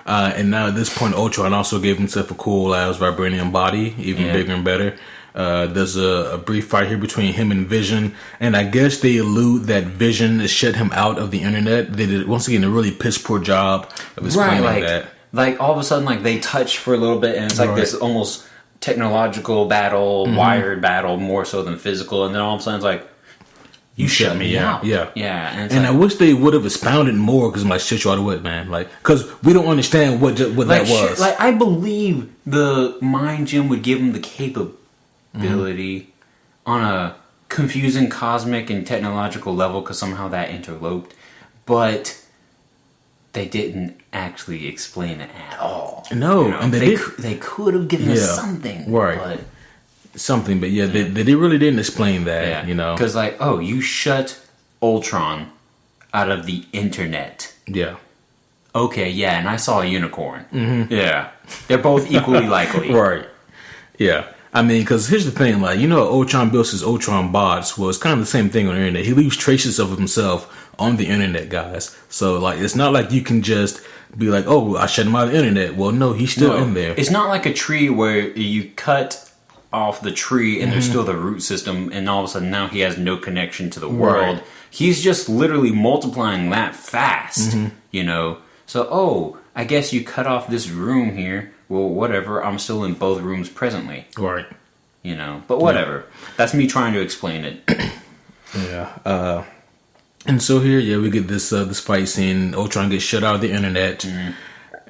And now at this point, Ultron also gave himself a cool ass vibranium body, even bigger and better. There's a brief fight here between him and Vision, and I guess they allude that Vision shut him out of the internet. They did once again a really piss poor job of explaining that. Like all of a sudden, like they touch for a little bit, and it's like this almost technological battle, wired battle, more so than physical. And then all of a sudden it's like, you shut me out. Yeah. And I wish they would have expounded more because I'm like, shit you out of what, man? Like, because we don't understand what that was. Like, I believe the mind gem would give him the capability on a confusing cosmic and technological level because somehow that interloped. But they didn't actually explain it at all. No, you know? and they could have given us something. Right. But something, but they really didn't explain that, you know. Because, like, oh, you shut Ultron out of the internet. Yeah. Okay, yeah, and I saw a unicorn. Mm-hmm. Yeah. They're both equally likely. Right. Yeah. I mean, because here's the thing, like, you know, Ultron builds his Ultron bots. Well, it's kind of the same thing on the internet. He leaves traces of himself on the internet, guys. So, like, it's not like you can just be like, oh, I shut him out of the internet. Well, no, he's still in there. It's not like a tree where you cut off the tree and there's still the root system, and all of a sudden now he has no connection to the world. Right. He's just literally multiplying that fast, you know. So, I guess you cut off this room here. Well, whatever. I'm still in both rooms presently. Right. You know, but whatever. That's me trying to explain it. Yeah. And so here, we get this fight scene. Ultron gets shut out of the internet.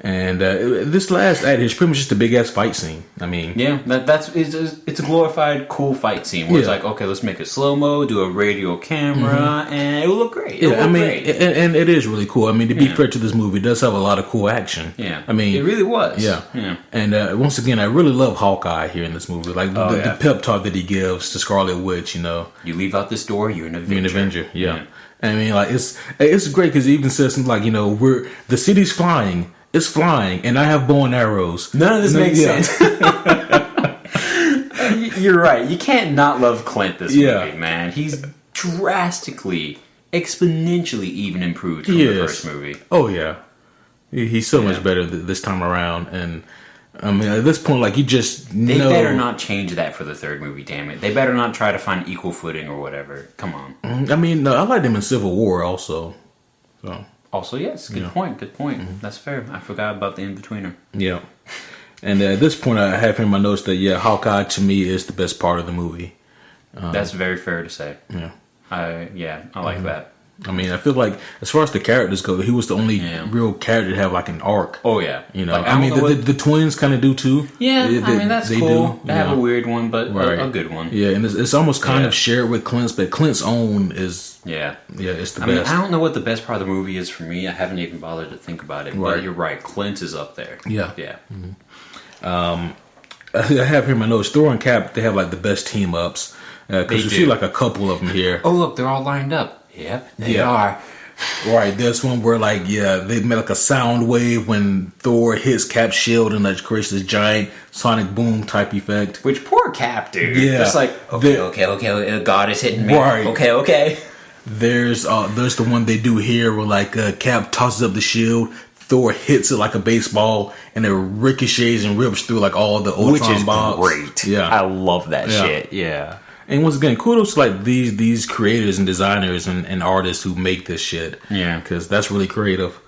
And this last act is pretty much just a big ass fight scene. I mean, yeah, it's a glorified, cool fight scene where it's like, okay, let's make it slow mo, do a radio camera, and it will look great. And it is really cool. I mean, to be fair to this movie, it does have a lot of cool action. Yeah, I mean, it really was. Yeah. And once again, I really love Hawkeye here in this movie. Like the pep talk that he gives to Scarlet Witch. You know, you leave out this door, you're an Avenger. You're an Avenger. Yeah. I mean, like it's great because he even says something like, you know, the city's flying. It's flying, and I have bow and arrows. None of this makes sense. You're right. You can't not love Clint this movie, man. He's drastically, exponentially even improved from the first movie. Oh, yeah. He's so much better this time around. And, I mean, at this point, like, you just They better not change that for the third movie, damn it. They better not try to find equal footing or whatever. Come on. I mean, I liked him in Civil War also. So... Also, yes, good point. That's fair. I forgot about the in-betweener. Yeah. And at this point, I have in my notes that, Hawkeye to me is the best part of the movie. That's very fair to say. Yeah. I like that. I mean, I feel like as far as the characters go, he was the only real character to have like an arc. Oh yeah, you know. Like, I mean, the twins kind of do too. Yeah, I mean that's cool. They have a weird one, but a good one. Yeah, and it's almost kind of shared with Clint's, but Clint's own is it's the best. Mean, I don't know what the best part of the movie is for me. I haven't even bothered to think about it. But you're right, Clint is up there. Yeah. Mm-hmm. I have here in my notes. Thor and Cap, they have like the best team ups because you see like a couple of them here. Oh look, they're all lined up. Yep, they are. Right, this one where like they made like a sound wave when Thor hits Cap's shield and like creates this giant sonic boom type effect. Which poor Cap, dude. Yeah, it's like okay, God is hitting me. Right. Okay. There's the one they do here where like Cap tosses up the shield, Thor hits it like a baseball, and it ricochets and rips through like all the Ultron bombs. Which is great. Yeah, I love that shit. Yeah. And once again, kudos to like these creators and designers and artists who make this shit. Yeah, because that's really creative.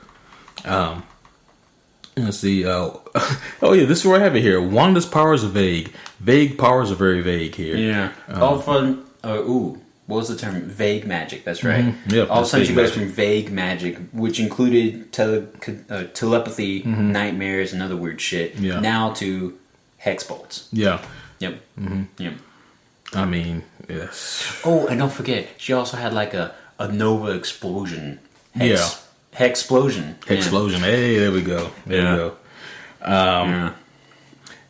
Let's see. This is where I have it here. Wanda's powers are vague. Vague powers are very vague here. Yeah. All fun. What was the term? Vague magic. That's right. Mm-hmm. Yep, all of a sudden she goes from vague magic, which included telepathy, nightmares, and other weird shit. Yeah. Now to hex bolts. Yeah. Yep. Mm-hmm. Yep. I mean, yes. Oh, and don't forget, she also had like a nova explosion. Hexplosion. Hexplosion. Hey, there we go. There we go.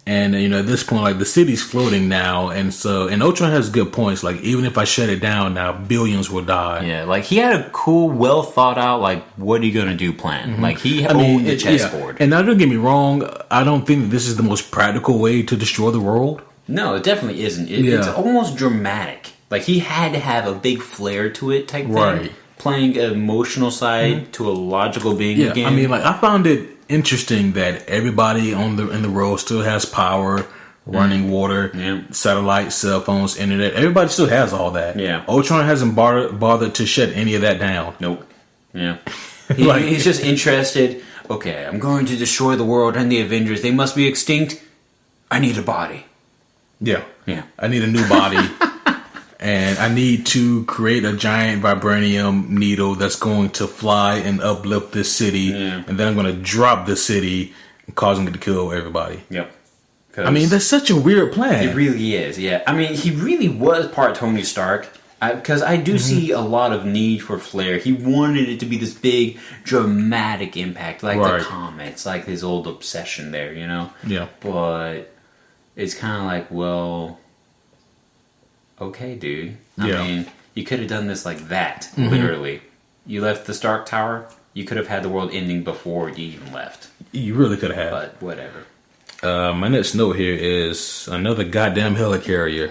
And you know, at this point, like the city's floating now, and Ultron has good points. Like, even if I shut it down now, billions will die. Yeah, like he had a cool, well thought out, like, what are you gonna do plan? Mm-hmm. Like he owned the chessboard. And now, don't get me wrong, I don't think that this is the most practical way to destroy the world. No, it definitely isn't. It's almost dramatic. Like, he had to have a big flair to it type thing. Playing an emotional side to a logical being again. I mean, like, I found it interesting that everybody in the world still has power, running water, satellite, cell phones, internet. Everybody still has all that. Yeah. Ultron hasn't bothered to shut any of that down. Nope. Yeah. He's just interested. Okay, I'm going to destroy the world and the Avengers. They must be extinct. I need a body. Yeah. Yeah. I need a new body. And I need to create a giant vibranium needle that's going to fly and uplift this city. Yeah. And then I'm going to drop the city, causing it to kill everybody. Yep. I mean, that's such a weird plan. It really is, yeah. I mean, he really was part Tony Stark. Because I do see a lot of need for flair. He wanted it to be this big, dramatic impact, like the comics, like his old obsession there, you know? Yeah. But it's kind of like, well, okay, dude. I mean, you could have done this like that, literally. You left the Stark Tower, you could have had the world ending before you even left. You really could have. But whatever. My next note here is another goddamn helicarrier.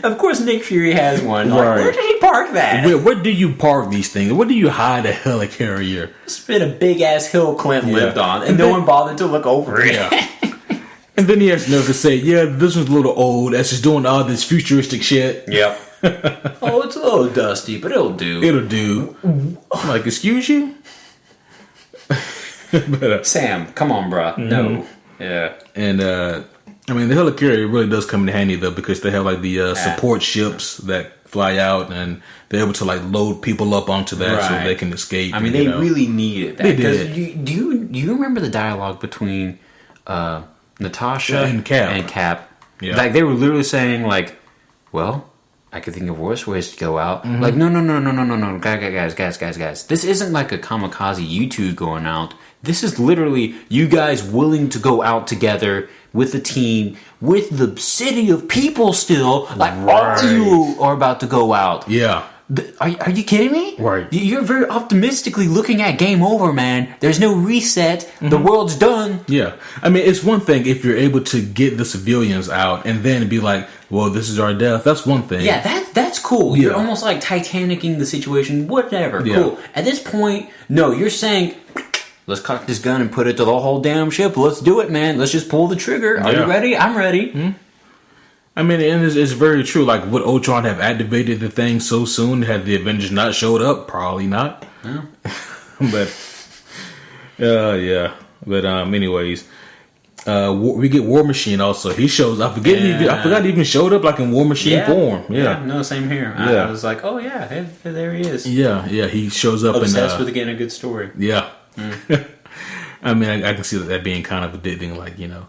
Of course, Nick Fury has one. Like, Right. where did he park that? Where do you park these things? Where do you hide a helicarrier? It's been a big ass hill Clint lived on, and no one bothered to look over it. Yeah. And then he has nerve to say, yeah, this one's a little old. That's just doing all this futuristic shit. Yep. Oh, it's a little dusty, but it'll do. It'll do. I'm like, excuse you? Sam, come on, bruh. No. Yeah. And, I mean, the helicarrier really does come in handy, though, because they have, like, the support ships that fly out, and they're able to, like, load people up onto that so they can escape. I mean, they really needed that. They did. Do you remember the dialogue between Natasha and Cap? Yeah. Like, they were literally saying, like, well, I could think of worse ways to go out. Like, no, guys. This isn't like a kamikaze, you two going out. This is literally you guys willing to go out together with the team, with the city of people still. Like, all of you are about to go out. Yeah. Are you kidding me? Right. You're very optimistically looking at game over, man. There's no reset. The world's done. Yeah. I mean, it's one thing if you're able to get the civilians out and then be like, well, this is our death. That's one thing. Yeah, that's cool. You're almost like Titanicing the situation. Whatever. Yeah. Cool. At this point, no, you're saying, let's cock this gun and put it to the whole damn ship. Let's do it, man. Let's just pull the trigger. Are you ready? I'm ready. Mm-hmm. I mean, and it's very true. Like, would Ultron have activated the thing so soon had the Avengers not showed up? Probably not. Yeah. Yeah. But anyways, we get War Machine also. He shows. I forgot he even showed up like in War Machine form. Yeah. No, same here. I was like, oh yeah, hey, there he is. Yeah. He shows up obsessed with getting a good story. Yeah. I mean, I can see that being kind of addicting. Like, you know,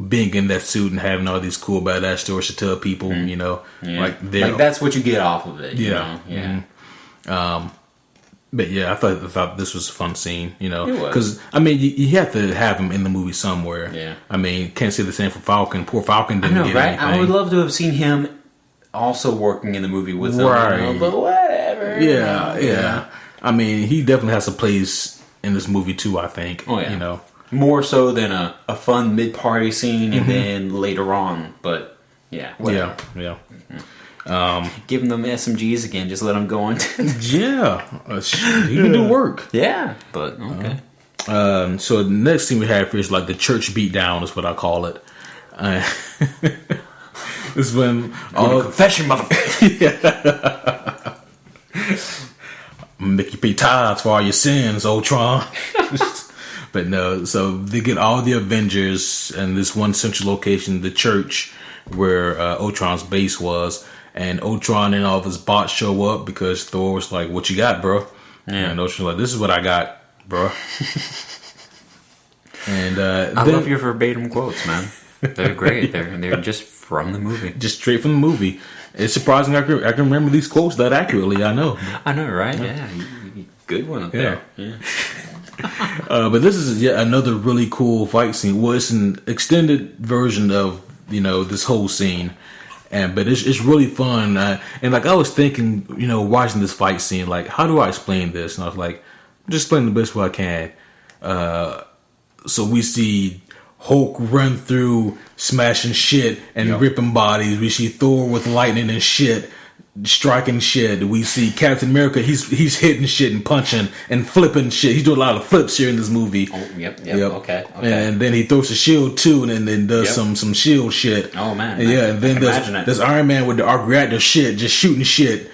being in that suit and having all these cool badass stories to tell people, you know, like that's what you get off of it. Yeah, you know? Yeah. But yeah, I thought this was a fun scene, you know, because I mean, you have to have him in the movie somewhere. Yeah. I mean, can't say the same for Falcon. Poor Falcon didn't get anything. I would love to have seen him also working in the movie with them, you know, but whatever. Yeah. I mean, he definitely has a place in this movie too. I think. Oh yeah. You know. More so than a fun mid-party scene and then later on. But, yeah. Whatever. Yeah. Give them SMGs again. Just let them go on. Yeah. He can do work. Yeah. But, okay. So the next thing we have here is like the church beatdown is what I call it. This is when all... Confession, motherfucker. Make you pay tithes for all your sins, Ultron. But no, so they get all the Avengers in this one central location, the church where Ultron's base was, and Ultron and all of his bots show up because Thor was like, "What you got, bro?" Yeah. And Ultron's like, "This is what I got, bro." And I love your verbatim quotes, man. They're great. They're just from the movie, just straight from the movie. It's surprising I can remember these quotes that accurately. I know, right? Yeah, good one up there. Yeah. But this is yet another really cool fight scene. Well, it's an extended version of, you know, this whole scene, but it's really fun. And like I was thinking, you know, watching this fight scene, like how do I explain this? And I was like, just explain the best way I can. So we see Hulk run through, smashing shit and ripping bodies. We see Thor with lightning and shit, striking shit. We see Captain America. He's hitting shit and punching and flipping shit. He's doing a lot of flips here in this movie. Oh, yep. Okay. And then he throws a shield too, and then does some shield shit. Oh man. And then there's Iron Man with the arc reactor shit, just shooting shit.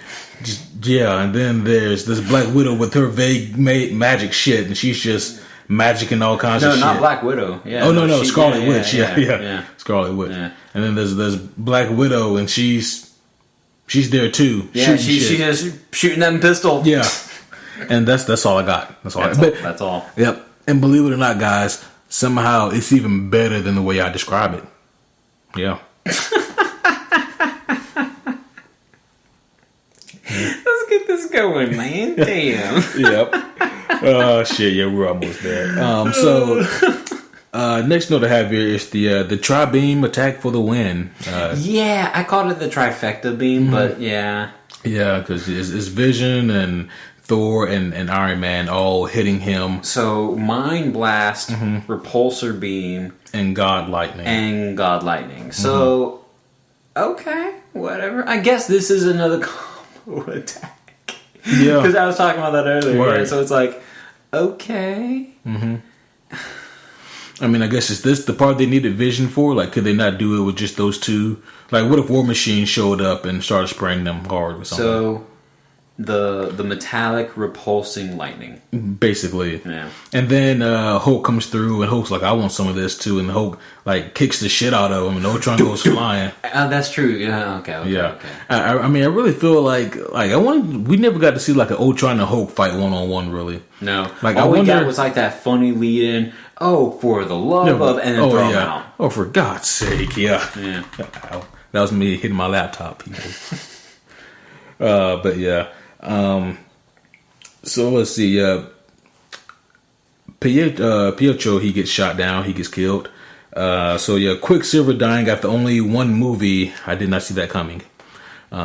And then there's this Black Widow with her vague magic shit, and she's just magic and all kinds of shit. No, not Black Widow. Yeah. Oh no, Scarlet Witch. Yeah. Scarlet Witch. Yeah. And then there's Black Widow, and she's there too. Yeah, she is shooting them pistol. Yeah. And that's all I got. That's all. Yep. And believe it or not, guys, somehow it's even better than the way I describe it. Yeah. Let's get this going, man. Damn. Yep. Oh shit. Yeah, we're almost there. Next note I have here is the tri-beam attack for the win. Yeah, I called it the trifecta beam, but yeah. Yeah, because it's Vision and Thor and Iron Man all hitting him. So Mind Blast, Repulsor Beam, and God Lightning. So okay, whatever. I guess this is another combo attack. Yeah, because I was talking about that earlier. Right. Right? So it's like, okay. I mean, I guess is this the part they needed Vision for? Like, could they not do it with just those two? Like, what if War Machine showed up and started spraying them hard or something? So the metallic repulsing lightning, basically. Yeah. And then Hulk comes through, and Hulk's like, "I want some of this too." And Hulk like kicks the shit out of him, and Ultron goes flying. That's true. Yeah. Okay. Yeah. Okay. I mean, I really feel like we never got to see like an Ultron and Hulk fight 1-on-1 really. No. Like all we got was like that funny lead in. Oh, for the love of, and then throw him out. Oh, for God's sake, yeah. Yeah. Ow. That was me hitting my laptop, people. But yeah. So let's see. Pietro, he gets shot down. He gets killed. So yeah, Quicksilver dying after only one movie. I did not see that coming. See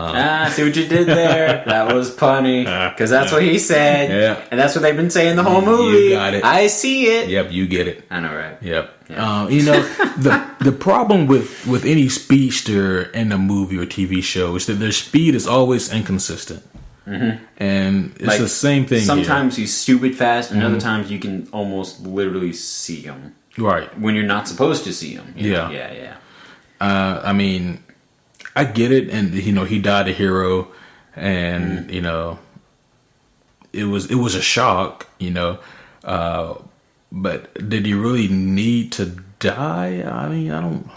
what you did there? That was punny. Because that's what he said. Yeah. And that's what they've been saying the whole movie. You got it. I see it. Yep, you get it. I know, right? Yep. Yeah. The problem with any speedster in a movie or TV show is that their speed is always inconsistent. Mm-hmm. And it's like, the same thing. Sometimes he's stupid fast, and other times you can almost literally see him. Right. When you're not supposed to see him. Yeah. Yeah. I mean, I get it, and he died a hero, and it was a shock, but did he really need to die? I mean, I don't.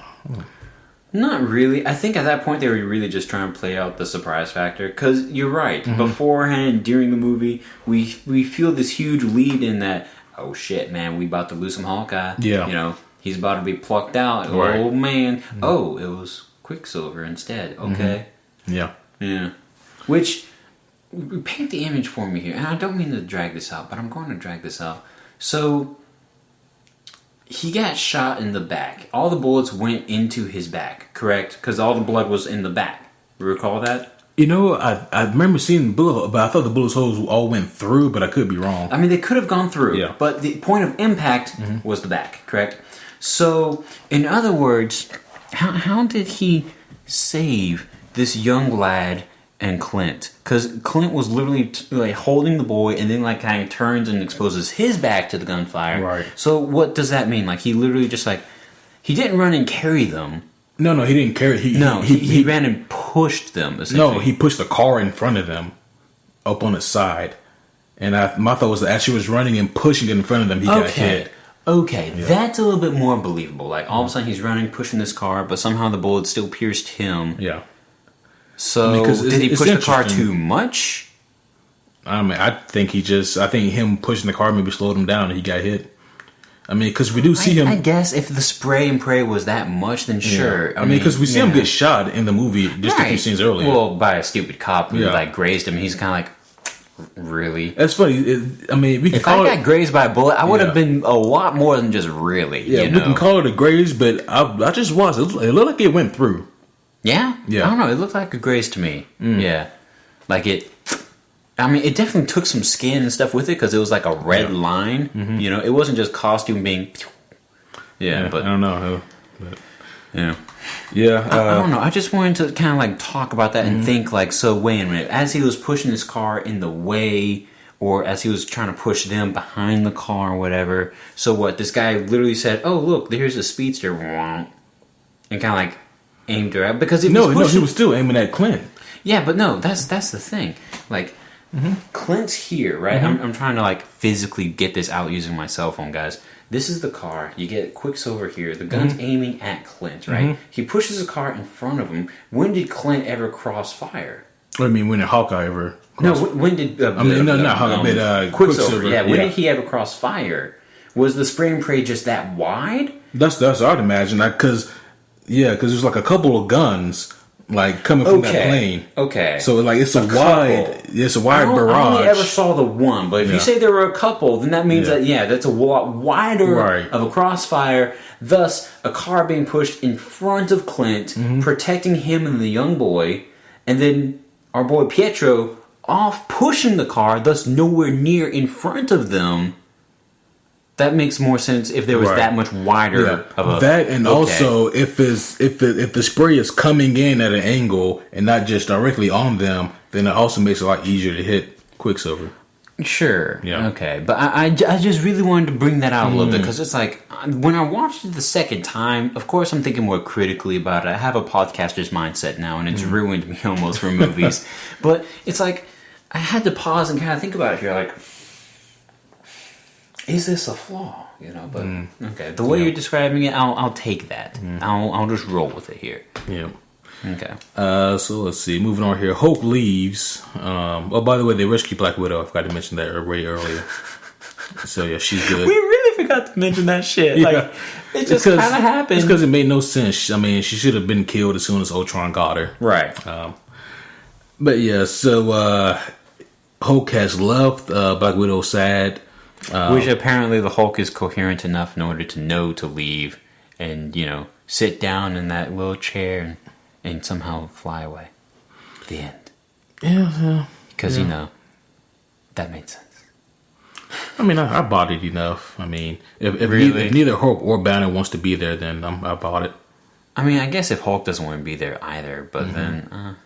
Not really. I think at that point they were really just trying to play out the surprise factor. Because you're right. Mm-hmm. Beforehand, during the movie, we feel this huge lead in that, oh shit, man, we about to lose some Hawkeye. Yeah. He's about to be plucked out. Right. Oh man. Mm-hmm. Oh, it was Quicksilver instead. Okay. Mm-hmm. Yeah. Which, paint the image for me here. And I don't mean to drag this out, but I'm going to drag this out. So, he got shot in the back. All the bullets went into his back, correct? Because all the blood was in the back. You recall that? I remember seeing the bullet, but I thought the bullet holes all went through, but I could be wrong. I mean, they could have gone through, yeah. But the point of impact was the back, correct? So, in other words, how did he save this young lad and Clint? Because Clint was literally holding the boy, and then kind of turns and exposes his back to the gunfire. Right. So what does that mean? He literally just he didn't run and carry them. No, he didn't carry. He ran and pushed them. No, he pushed the car in front of them, up on its side, and my thought was that as she was running and pushing it in front of them, he got hit. Okay, yeah. That's a little bit more believable. All of a sudden he's running, pushing this car, but somehow the bullet still pierced him. Yeah. So, did he push the car too much? I mean, I think him pushing the car maybe slowed him down and he got hit. I mean, because we do see him. I guess if the spray and pray was that much, then sure. Yeah. I mean, because we see him get shot in the movie just a few scenes earlier. Well, by a stupid cop who grazed him. He's kind of really? That's funny. If I got grazed by a bullet, I would have been a lot more than just really. Yeah, we can call it a graze, but I just watched it. It looked like it went through. Yeah? Yeah. I don't know. It looked like a graze to me. Yeah. It definitely took some skin and stuff with it because it was like a red line. Mm-hmm. It wasn't just costume being... Yeah, but... I don't know. But, yeah. Yeah. I don't know. I just wanted to kind of talk about that and think so wait a minute. As he was pushing his car in the way, or as he was trying to push them behind the car or whatever. So what? This guy literally said, "Oh look, there's a speedster," and kind of aimed her at because he was still aiming at Clint. Yeah, but no, that's the thing. Clint's here, right? I'm trying to like physically get this out using my cell phone, guys. This is the car. You get Quicksilver here. The gun's aiming at Clint, right? He pushes the car in front of him. When did Clint ever cross fire? I mean, when did Hawkeye ever? No, when did not Hawkeye, but Quicksilver. Yeah, when did he ever cross fire? Was the spray and pray just that wide? That's what I'd imagine. Because there's like a couple of guns like coming from that plane. Okay. So like it's a wide barrage. I only ever saw the one, but if you say there were a couple, then that means that that's a lot wider of a crossfire. Thus, a car being pushed in front of Clint, protecting him and the young boy, and then our boy Pietro off pushing the car, thus nowhere near in front of them. That makes more sense if there was that much wider of a... That, and also if the spray is coming in at an angle and not just directly on them, then it also makes it a lot easier to hit Quicksilver. Sure. Yeah. Okay. But I just really wanted to bring that out a little bit because it's like, when I watched it the second time, of course I'm thinking more critically about it. I have a podcaster's mindset now and it's ruined me almost for movies. But it's like, I had to pause and kind of think about it here, like... Is this a flaw? But okay. The way you're describing it, I'll take that. I'll just roll with it here. Yeah. Okay. So let's see. Moving on here. Hulk leaves. By the way, they rescue Black Widow. I forgot to mention that way earlier. So yeah, she's good. We really forgot to mention that shit. Like it just kind of happened. It's because it made no sense. I mean, she should have been killed as soon as Ultron got her. Right. But yeah, so Hulk has left. Black Widow sad. Which apparently the Hulk is coherent enough in order to know to leave and, sit down in that little chair and somehow fly away. The end. Yeah. Because, that made sense. I mean, I bought it enough. I mean, if neither Hulk or Banner wants to be there, then I bought it. I mean, I guess if Hulk doesn't want to be there either, but then...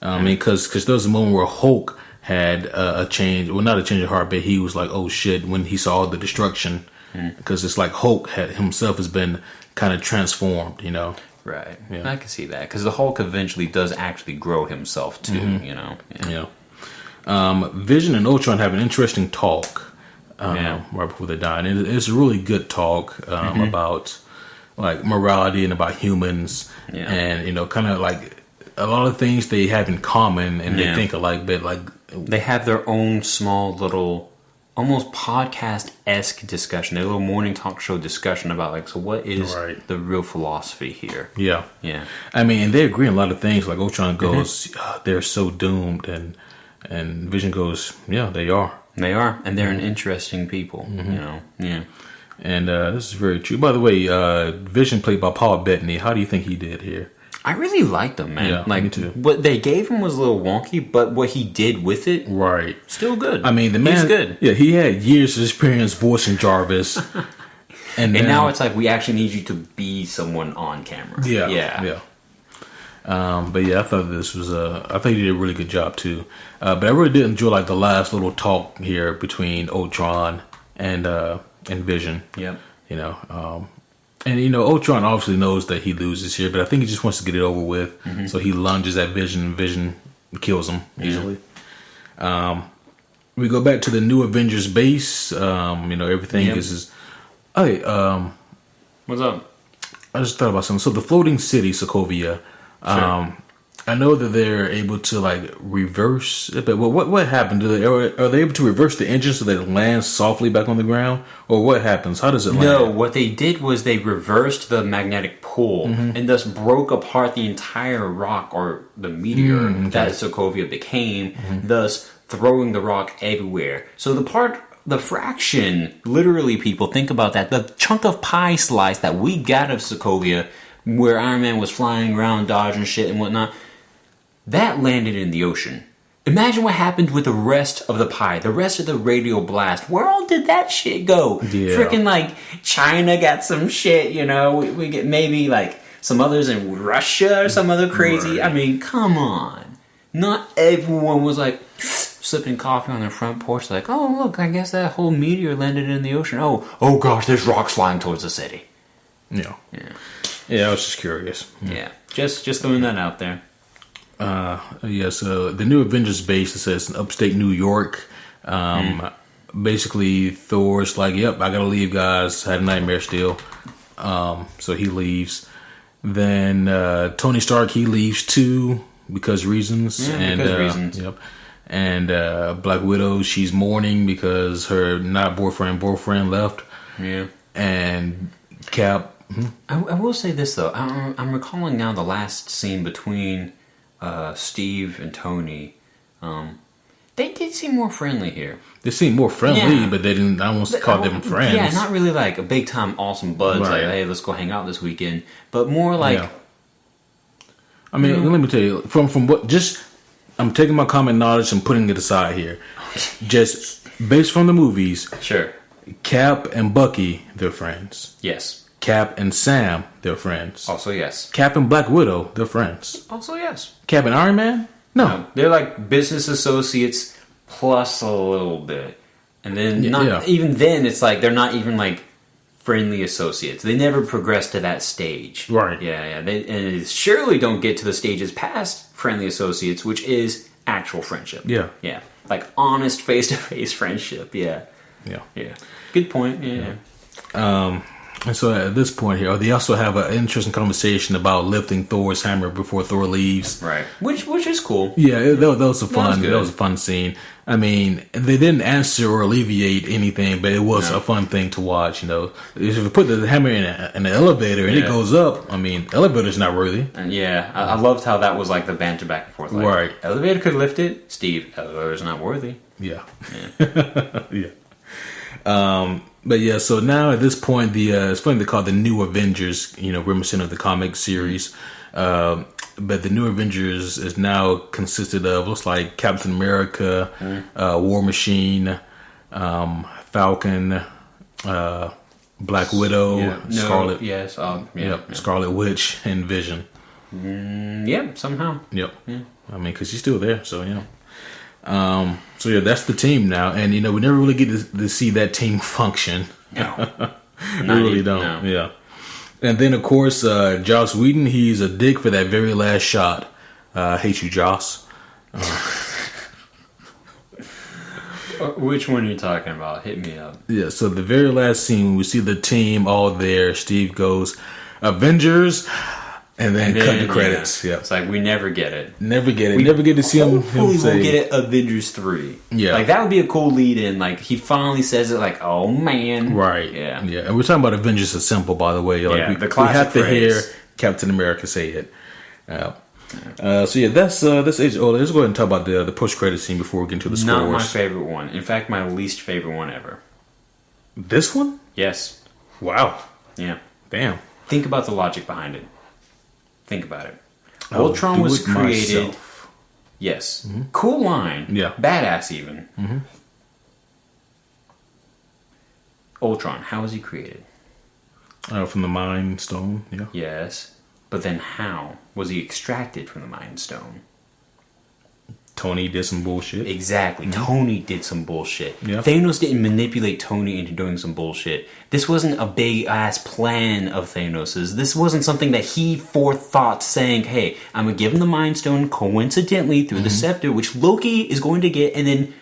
I mean, because there was a moment where Hulk... had a change, well, not a change of heart, but he was like, oh shit, when he saw the destruction, because it's like Hulk himself has been kind of transformed, Right. Yeah. I can see that, because the Hulk eventually does actually grow himself too, Vision and Ultron have an interesting talk right before they die, and it's a really good talk about like morality and about humans, and kind of like a lot of things they have in common, and they think alike, but like they have their own small little, almost podcast-esque discussion, their little morning talk show discussion about like, so what is the real philosophy here? Yeah. I mean, they agree on a lot of things. Like Ultron goes, they're so doomed, and Vision goes, yeah, they are. They are, and they're an interesting people. Yeah. And this is very true. By the way, Vision played by Paul Bettany. How do you think he did here? I really liked him, man. Yeah, like, me too. What they gave him was a little wonky, but what he did with it, still good. I mean, the man, he's good. Yeah, he had years of experience voicing Jarvis, and now it's like we actually need you to be someone on camera. Yeah. But yeah, I thought this was I think he did a really good job too. But I really did enjoy like the last little talk here between Ultron and Vision. Yep. And Ultron obviously knows that he loses here, but I think he just wants to get it over with. So he lunges at Vision, and Vision kills him easily. We go back to the new Avengers base. Everything is. Hey, what's up? I just thought about something. So the floating city, Sokovia. Sure. I know that they're able to like reverse it, but what happened? Are they able to reverse the engine so that it lands softly back on the ground, or what happens? How does it land? No, what they did was they reversed the magnetic pull and thus broke apart the entire rock or the meteor that Sokovia became, thus throwing the rock everywhere. So the fraction, literally, people think about that. The chunk of pie slice that we got of Sokovia, where Iron Man was flying around, dodging shit and whatnot, that landed in the ocean. Imagine what happened with the rest of the pie, the rest of the radio blast. Where all did that shit go? Yeah. Freaking like China got some shit, we get maybe like some others in Russia or some other crazy. Right. I mean, come on. Not everyone was like sipping coffee on their front porch like, oh look, I guess that whole meteor landed in the ocean. Oh gosh, there's rocks flying towards the city. Yeah, I was just curious. Yeah, just throwing that out there. So the new Avengers base, it says in upstate New York. Basically, Thor's like, "Yep, I gotta leave, guys. Had a nightmare still." So he leaves. Then Tony Stark, he leaves too because reasons. Because reasons. Yep. And Black Widow, she's mourning because her not boyfriend left. Yeah. And Cap. I will say this though. I'm recalling now the last scene between Steve and Tony. They did seem more friendly here. They seem more friendly, but they didn't. I almost call them friends. Yeah, not really like a big time awesome buds. Right. Like, hey, let's go hang out this weekend. But more like. Yeah. I mean, let me tell you from what just. I'm taking my common knowledge and putting it aside here. Just based from the movies. Sure. Cap and Bucky, they're friends. Yes. Cap and Sam, they're friends. Also yes. Cap and Black Widow, they're friends. Also yes. Cap and Iron Man? No. They're like business associates plus a little bit. And then even then it's like they're not even like friendly associates. They never progress to that stage. Right. Yeah. They surely don't get to the stages past friendly associates, which is actual friendship. Yeah. Yeah. Like honest face-to-face friendship. Yeah. Yeah. Yeah. Good point. Yeah. And so at this point here, they also have an interesting conversation about lifting Thor's hammer before Thor leaves. Right. Which is cool. Yeah, that was a fun. That was a fun scene. I mean, they didn't answer or alleviate anything, but it was a fun thing to watch. You know, if you put the hammer in an elevator and it goes up, I mean, elevator's not worthy. And I loved how that was like the banter back and forth. Like, right. Elevator could lift it. Steve, elevator's not worthy. Yeah. Yeah. But yeah, so now at this point, it's funny they call it the New Avengers, reminiscent of the comic series. But the New Avengers is now consisted of, looks like Captain America, War Machine, Falcon, Black Widow, Scarlet. Yes. Scarlet Witch, and Vision. Somehow. Yep. Yeah. I mean, because she's still there, so so that's the team now, and we never really get to see that team function. No, we really don't. No. Yeah, and then of course Joss Whedon, he's a dick for that very last shot. Hate you, Joss. Which one are you talking about? Hit me up. Yeah, so the very last scene, we see the team all there. Steve goes, "Avengers." And then cut the credits. Yeah. It's like we never get it. Never get it. We never get to see him say. We'll get it Avengers 3. Yeah. Like that would be a cool lead in. Like he finally says it like, oh man. Right. Yeah. Yeah. And we're talking about Avengers Assemble, by the way. Like the we have to phrase. hear Captain America say it. That's Age of Ultron. Let's go ahead and talk about the post credit scene before we get into the scores. Not my favorite one. In fact, my least favorite one ever. This one? Yes. Wow. Yeah. Damn. Think about the logic behind it. Think about it. Ultron was created. Myself. Yes. Mm-hmm. Cool line. Yeah. Badass even. Mm-hmm. Ultron, how was he created? From the Mind Stone, yeah. Yes. But then how was he extracted from the Mind Stone? Tony did some bullshit. Exactly. Mm-hmm. Tony did some bullshit. Yep. Thanos didn't manipulate Tony into doing some bullshit. This wasn't a big-ass plan of Thanos's. This wasn't something that he forethought saying, hey, I'm going to give him the Mind Stone coincidentally through the scepter, which Loki is going to get, and then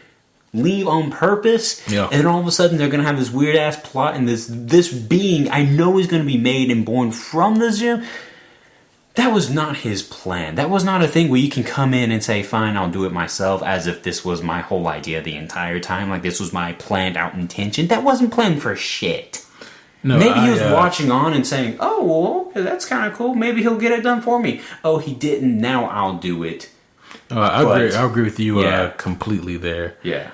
leave on purpose. Yeah. And then all of a sudden they're going to have this weird-ass plot, and this being I know is going to be made and born from the gem. That was not his plan. That was not a thing where you can come in and say, fine, I'll do it myself, as if this was my whole idea the entire time. Like this was my planned out intention. That wasn't planned for shit. No, maybe he was watching on and saying, oh, well, okay, that's kind of cool. Maybe he'll get it done for me. Oh, he didn't. Now I'll do it. I agree with you completely there. Yeah.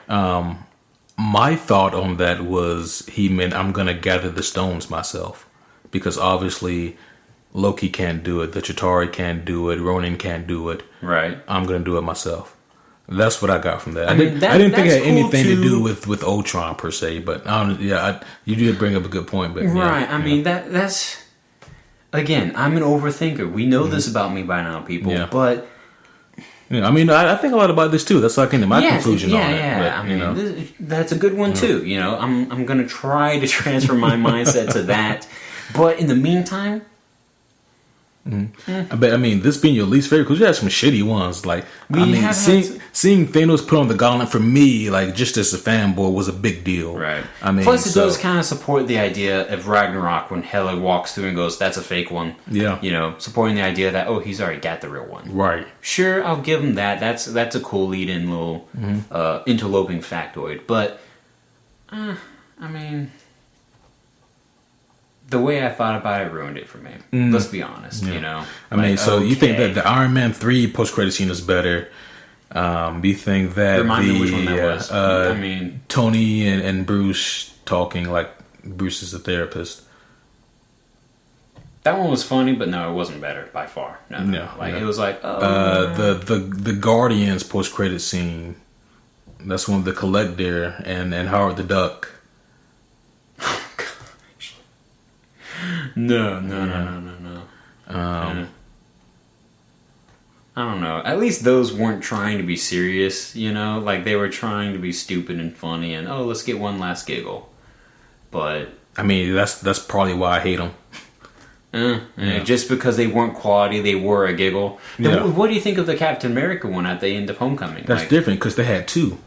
My thought on that was he meant I'm going to gather the stones myself. Because obviously Loki can't do it. The Chitauri can't do it. Ronan can't do it. Right. I'm going to do it myself. That's what I got from that. I didn't think it had anything to do with Ultron per se, but you did bring up a good point. But right. I mean, that's again, I'm an overthinker. We know this about me by now, people. Yeah. But I mean, I think a lot about this too. That's like my conclusion on it. Yeah, I mean, that's a good one too. I'm going to try to transfer my mindset to that. But in the meantime, I mean, this being your least favorite, because you had some shitty ones. Like, seeing Thanos put on the gauntlet for me, like, just as a fanboy, was a big deal. Right. I mean, plus it does kind of support the idea of Ragnarok when Hela walks through and goes, "That's a fake one." Yeah. You know, supporting the idea that he's already got the real one. Right. Sure, I'll give him that. That's a cool lead-in little interloping factoid. But, I mean, the way I thought about it ruined it for me. Let's be honest, you know. I mean, so you think that the Iron Man 3 post-credit scene is better? You think that Remind me which one that was. Tony and Bruce talking like Bruce is the therapist. That one was funny, but no, it wasn't better by far. No. It was like the Guardians post-credit scene. That's when the Collector and Howard the Duck. No. I don't know. At least those weren't trying to be serious, you know? Like, they were trying to be stupid and funny and, let's get one last giggle. But... I mean, that's probably why I hate them. Just because they weren't quality, they were a giggle. Yeah. What do you think of the Captain America one at the end of Homecoming? That's different, because they had two.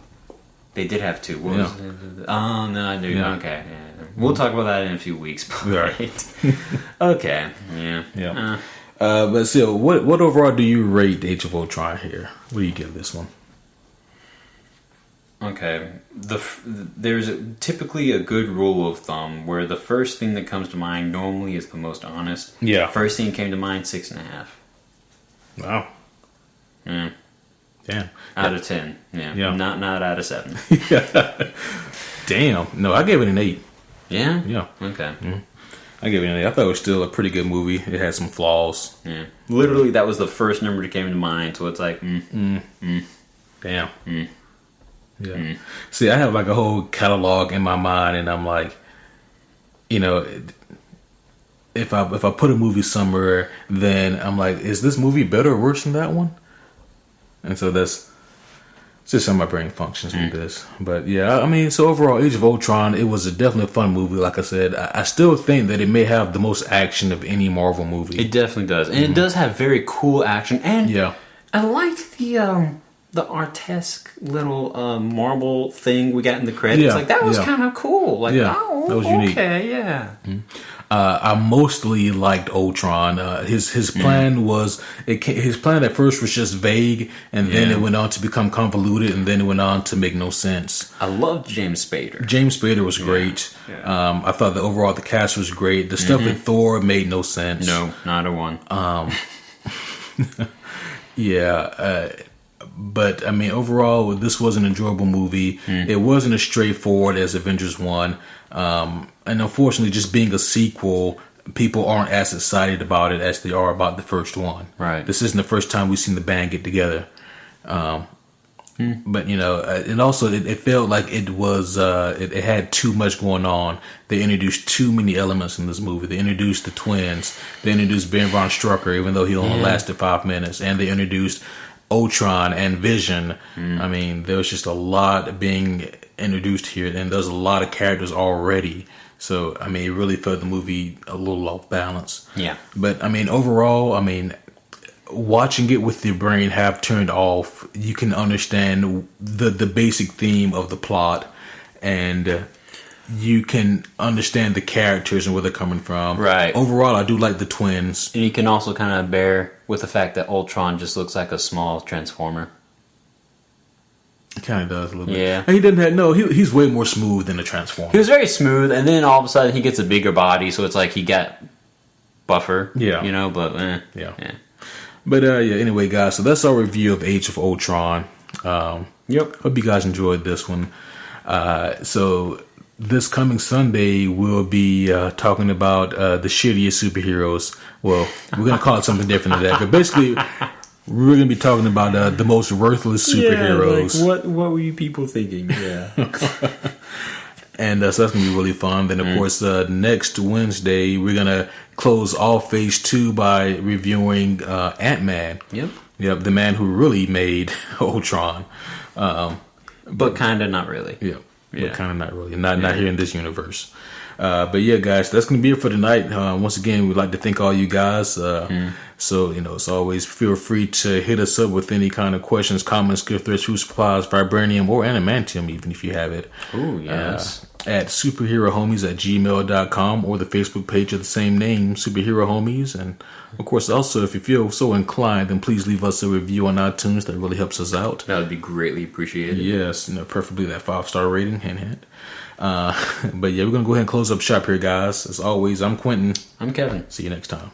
They did have two. What was it? Oh, no, I do. Yeah. Okay. Yeah. We'll talk about that in a few weeks. Right. Okay. Yeah. But still, what overall do you rate Age of Ultron here? What do you give this one? Okay. There's typically a good rule of thumb where the first thing that comes to mind normally is the most honest. Yeah. First thing came to mind, 6.5. Wow. Yeah. Damn. Out of 10. Yeah. Not out of 7. Damn. No, I gave it an 8. Yeah? Yeah. Okay. Mm-hmm. I gave it an 8. I thought it was still a pretty good movie. It had some flaws. Yeah. Literally, that was the first number that came to mind, so it's like, Damn. Yeah. Mm. See, I have like a whole catalog in my mind, and I'm like, you know, if I put a movie somewhere, then I'm like, is this movie better or worse than that one? And so that's just how my brain functions with this. But yeah, I mean, so overall, Age of Ultron, it was definitely a fun movie. Like I said, I still think that it may have the most action of any Marvel movie. It definitely does, and it does have very cool action. And I liked the Artesque little marble thing we got in the credits. Yeah, like that was kind of cool. Like, that was unique. Okay, yeah. I mostly liked Ultron. His plan was his plan at first was just vague, and then it went on to become convoluted, and then it went on to make no sense. I loved James Spader. James Spader was great. Yeah. I thought that overall the cast was great. The stuff with Thor made no sense. No, not a one. But I mean, overall, this was an enjoyable movie. It wasn't as straightforward as Avengers 1. And unfortunately, just being a sequel, people aren't as excited about it as they are about the first one. Right. This isn't the first time we've seen the band get together. But, you know, and also it felt like it was, it had too much going on. They introduced too many elements in this movie. They introduced the twins. They introduced Ben von Strucker, even though he only lasted 5 minutes. And they introduced Ultron and Vision. I mean, there was just a lot being introduced here, and there's a lot of characters already. So, I mean, it really felt the movie a little off balance. Yeah. But, I mean, overall, I mean, watching it with your brain half turned off, you can understand the basic theme of the plot, and you can understand the characters and where they're coming from. Right. Overall, I do like the twins. And you can also kind of bear with the fact that Ultron just looks like a small Transformer. He kind of does a little bit. Yeah. And he didn't have, he's way more smooth than a Transformer. He was very smooth, and then all of a sudden he gets a bigger body, so it's like he got buffer. Yeah. You know, but yeah. But anyway, guys, so that's our review of Age of Ultron. Yep. Hope you guys enjoyed this one. So this coming Sunday, we'll be talking about the shittiest superheroes. Well, we're going to call it something different than that. But basically, we're going to be talking about the most worthless superheroes. Yeah, like what were you people thinking? Yeah. And so that's going to be really fun. Then, of course, next Wednesday, we're going to close off Phase 2 by reviewing Ant-Man. Yep, the man who really made Ultron. But kind of not really. Yeah. but kind of not really. Not here in this universe. But yeah, guys, that's going to be it for tonight. Once again, we'd like to thank all you guys. So, as always, feel free to hit us up with any kind of questions, comments, gift threats, food supplies, vibranium, or adamantium, even if you have it. Oh, yes. At superherohomies@gmail.com or the Facebook page of the same name, Superhero Homies. And, of course, also, if you feel so inclined, then please leave us a review on iTunes. That really helps us out. That would be greatly appreciated. Yes, preferably that 5-star rating, hint. But yeah, we're going to go ahead and close up shop here, guys. As always, I'm Quentin. I'm Kevin. See you next time.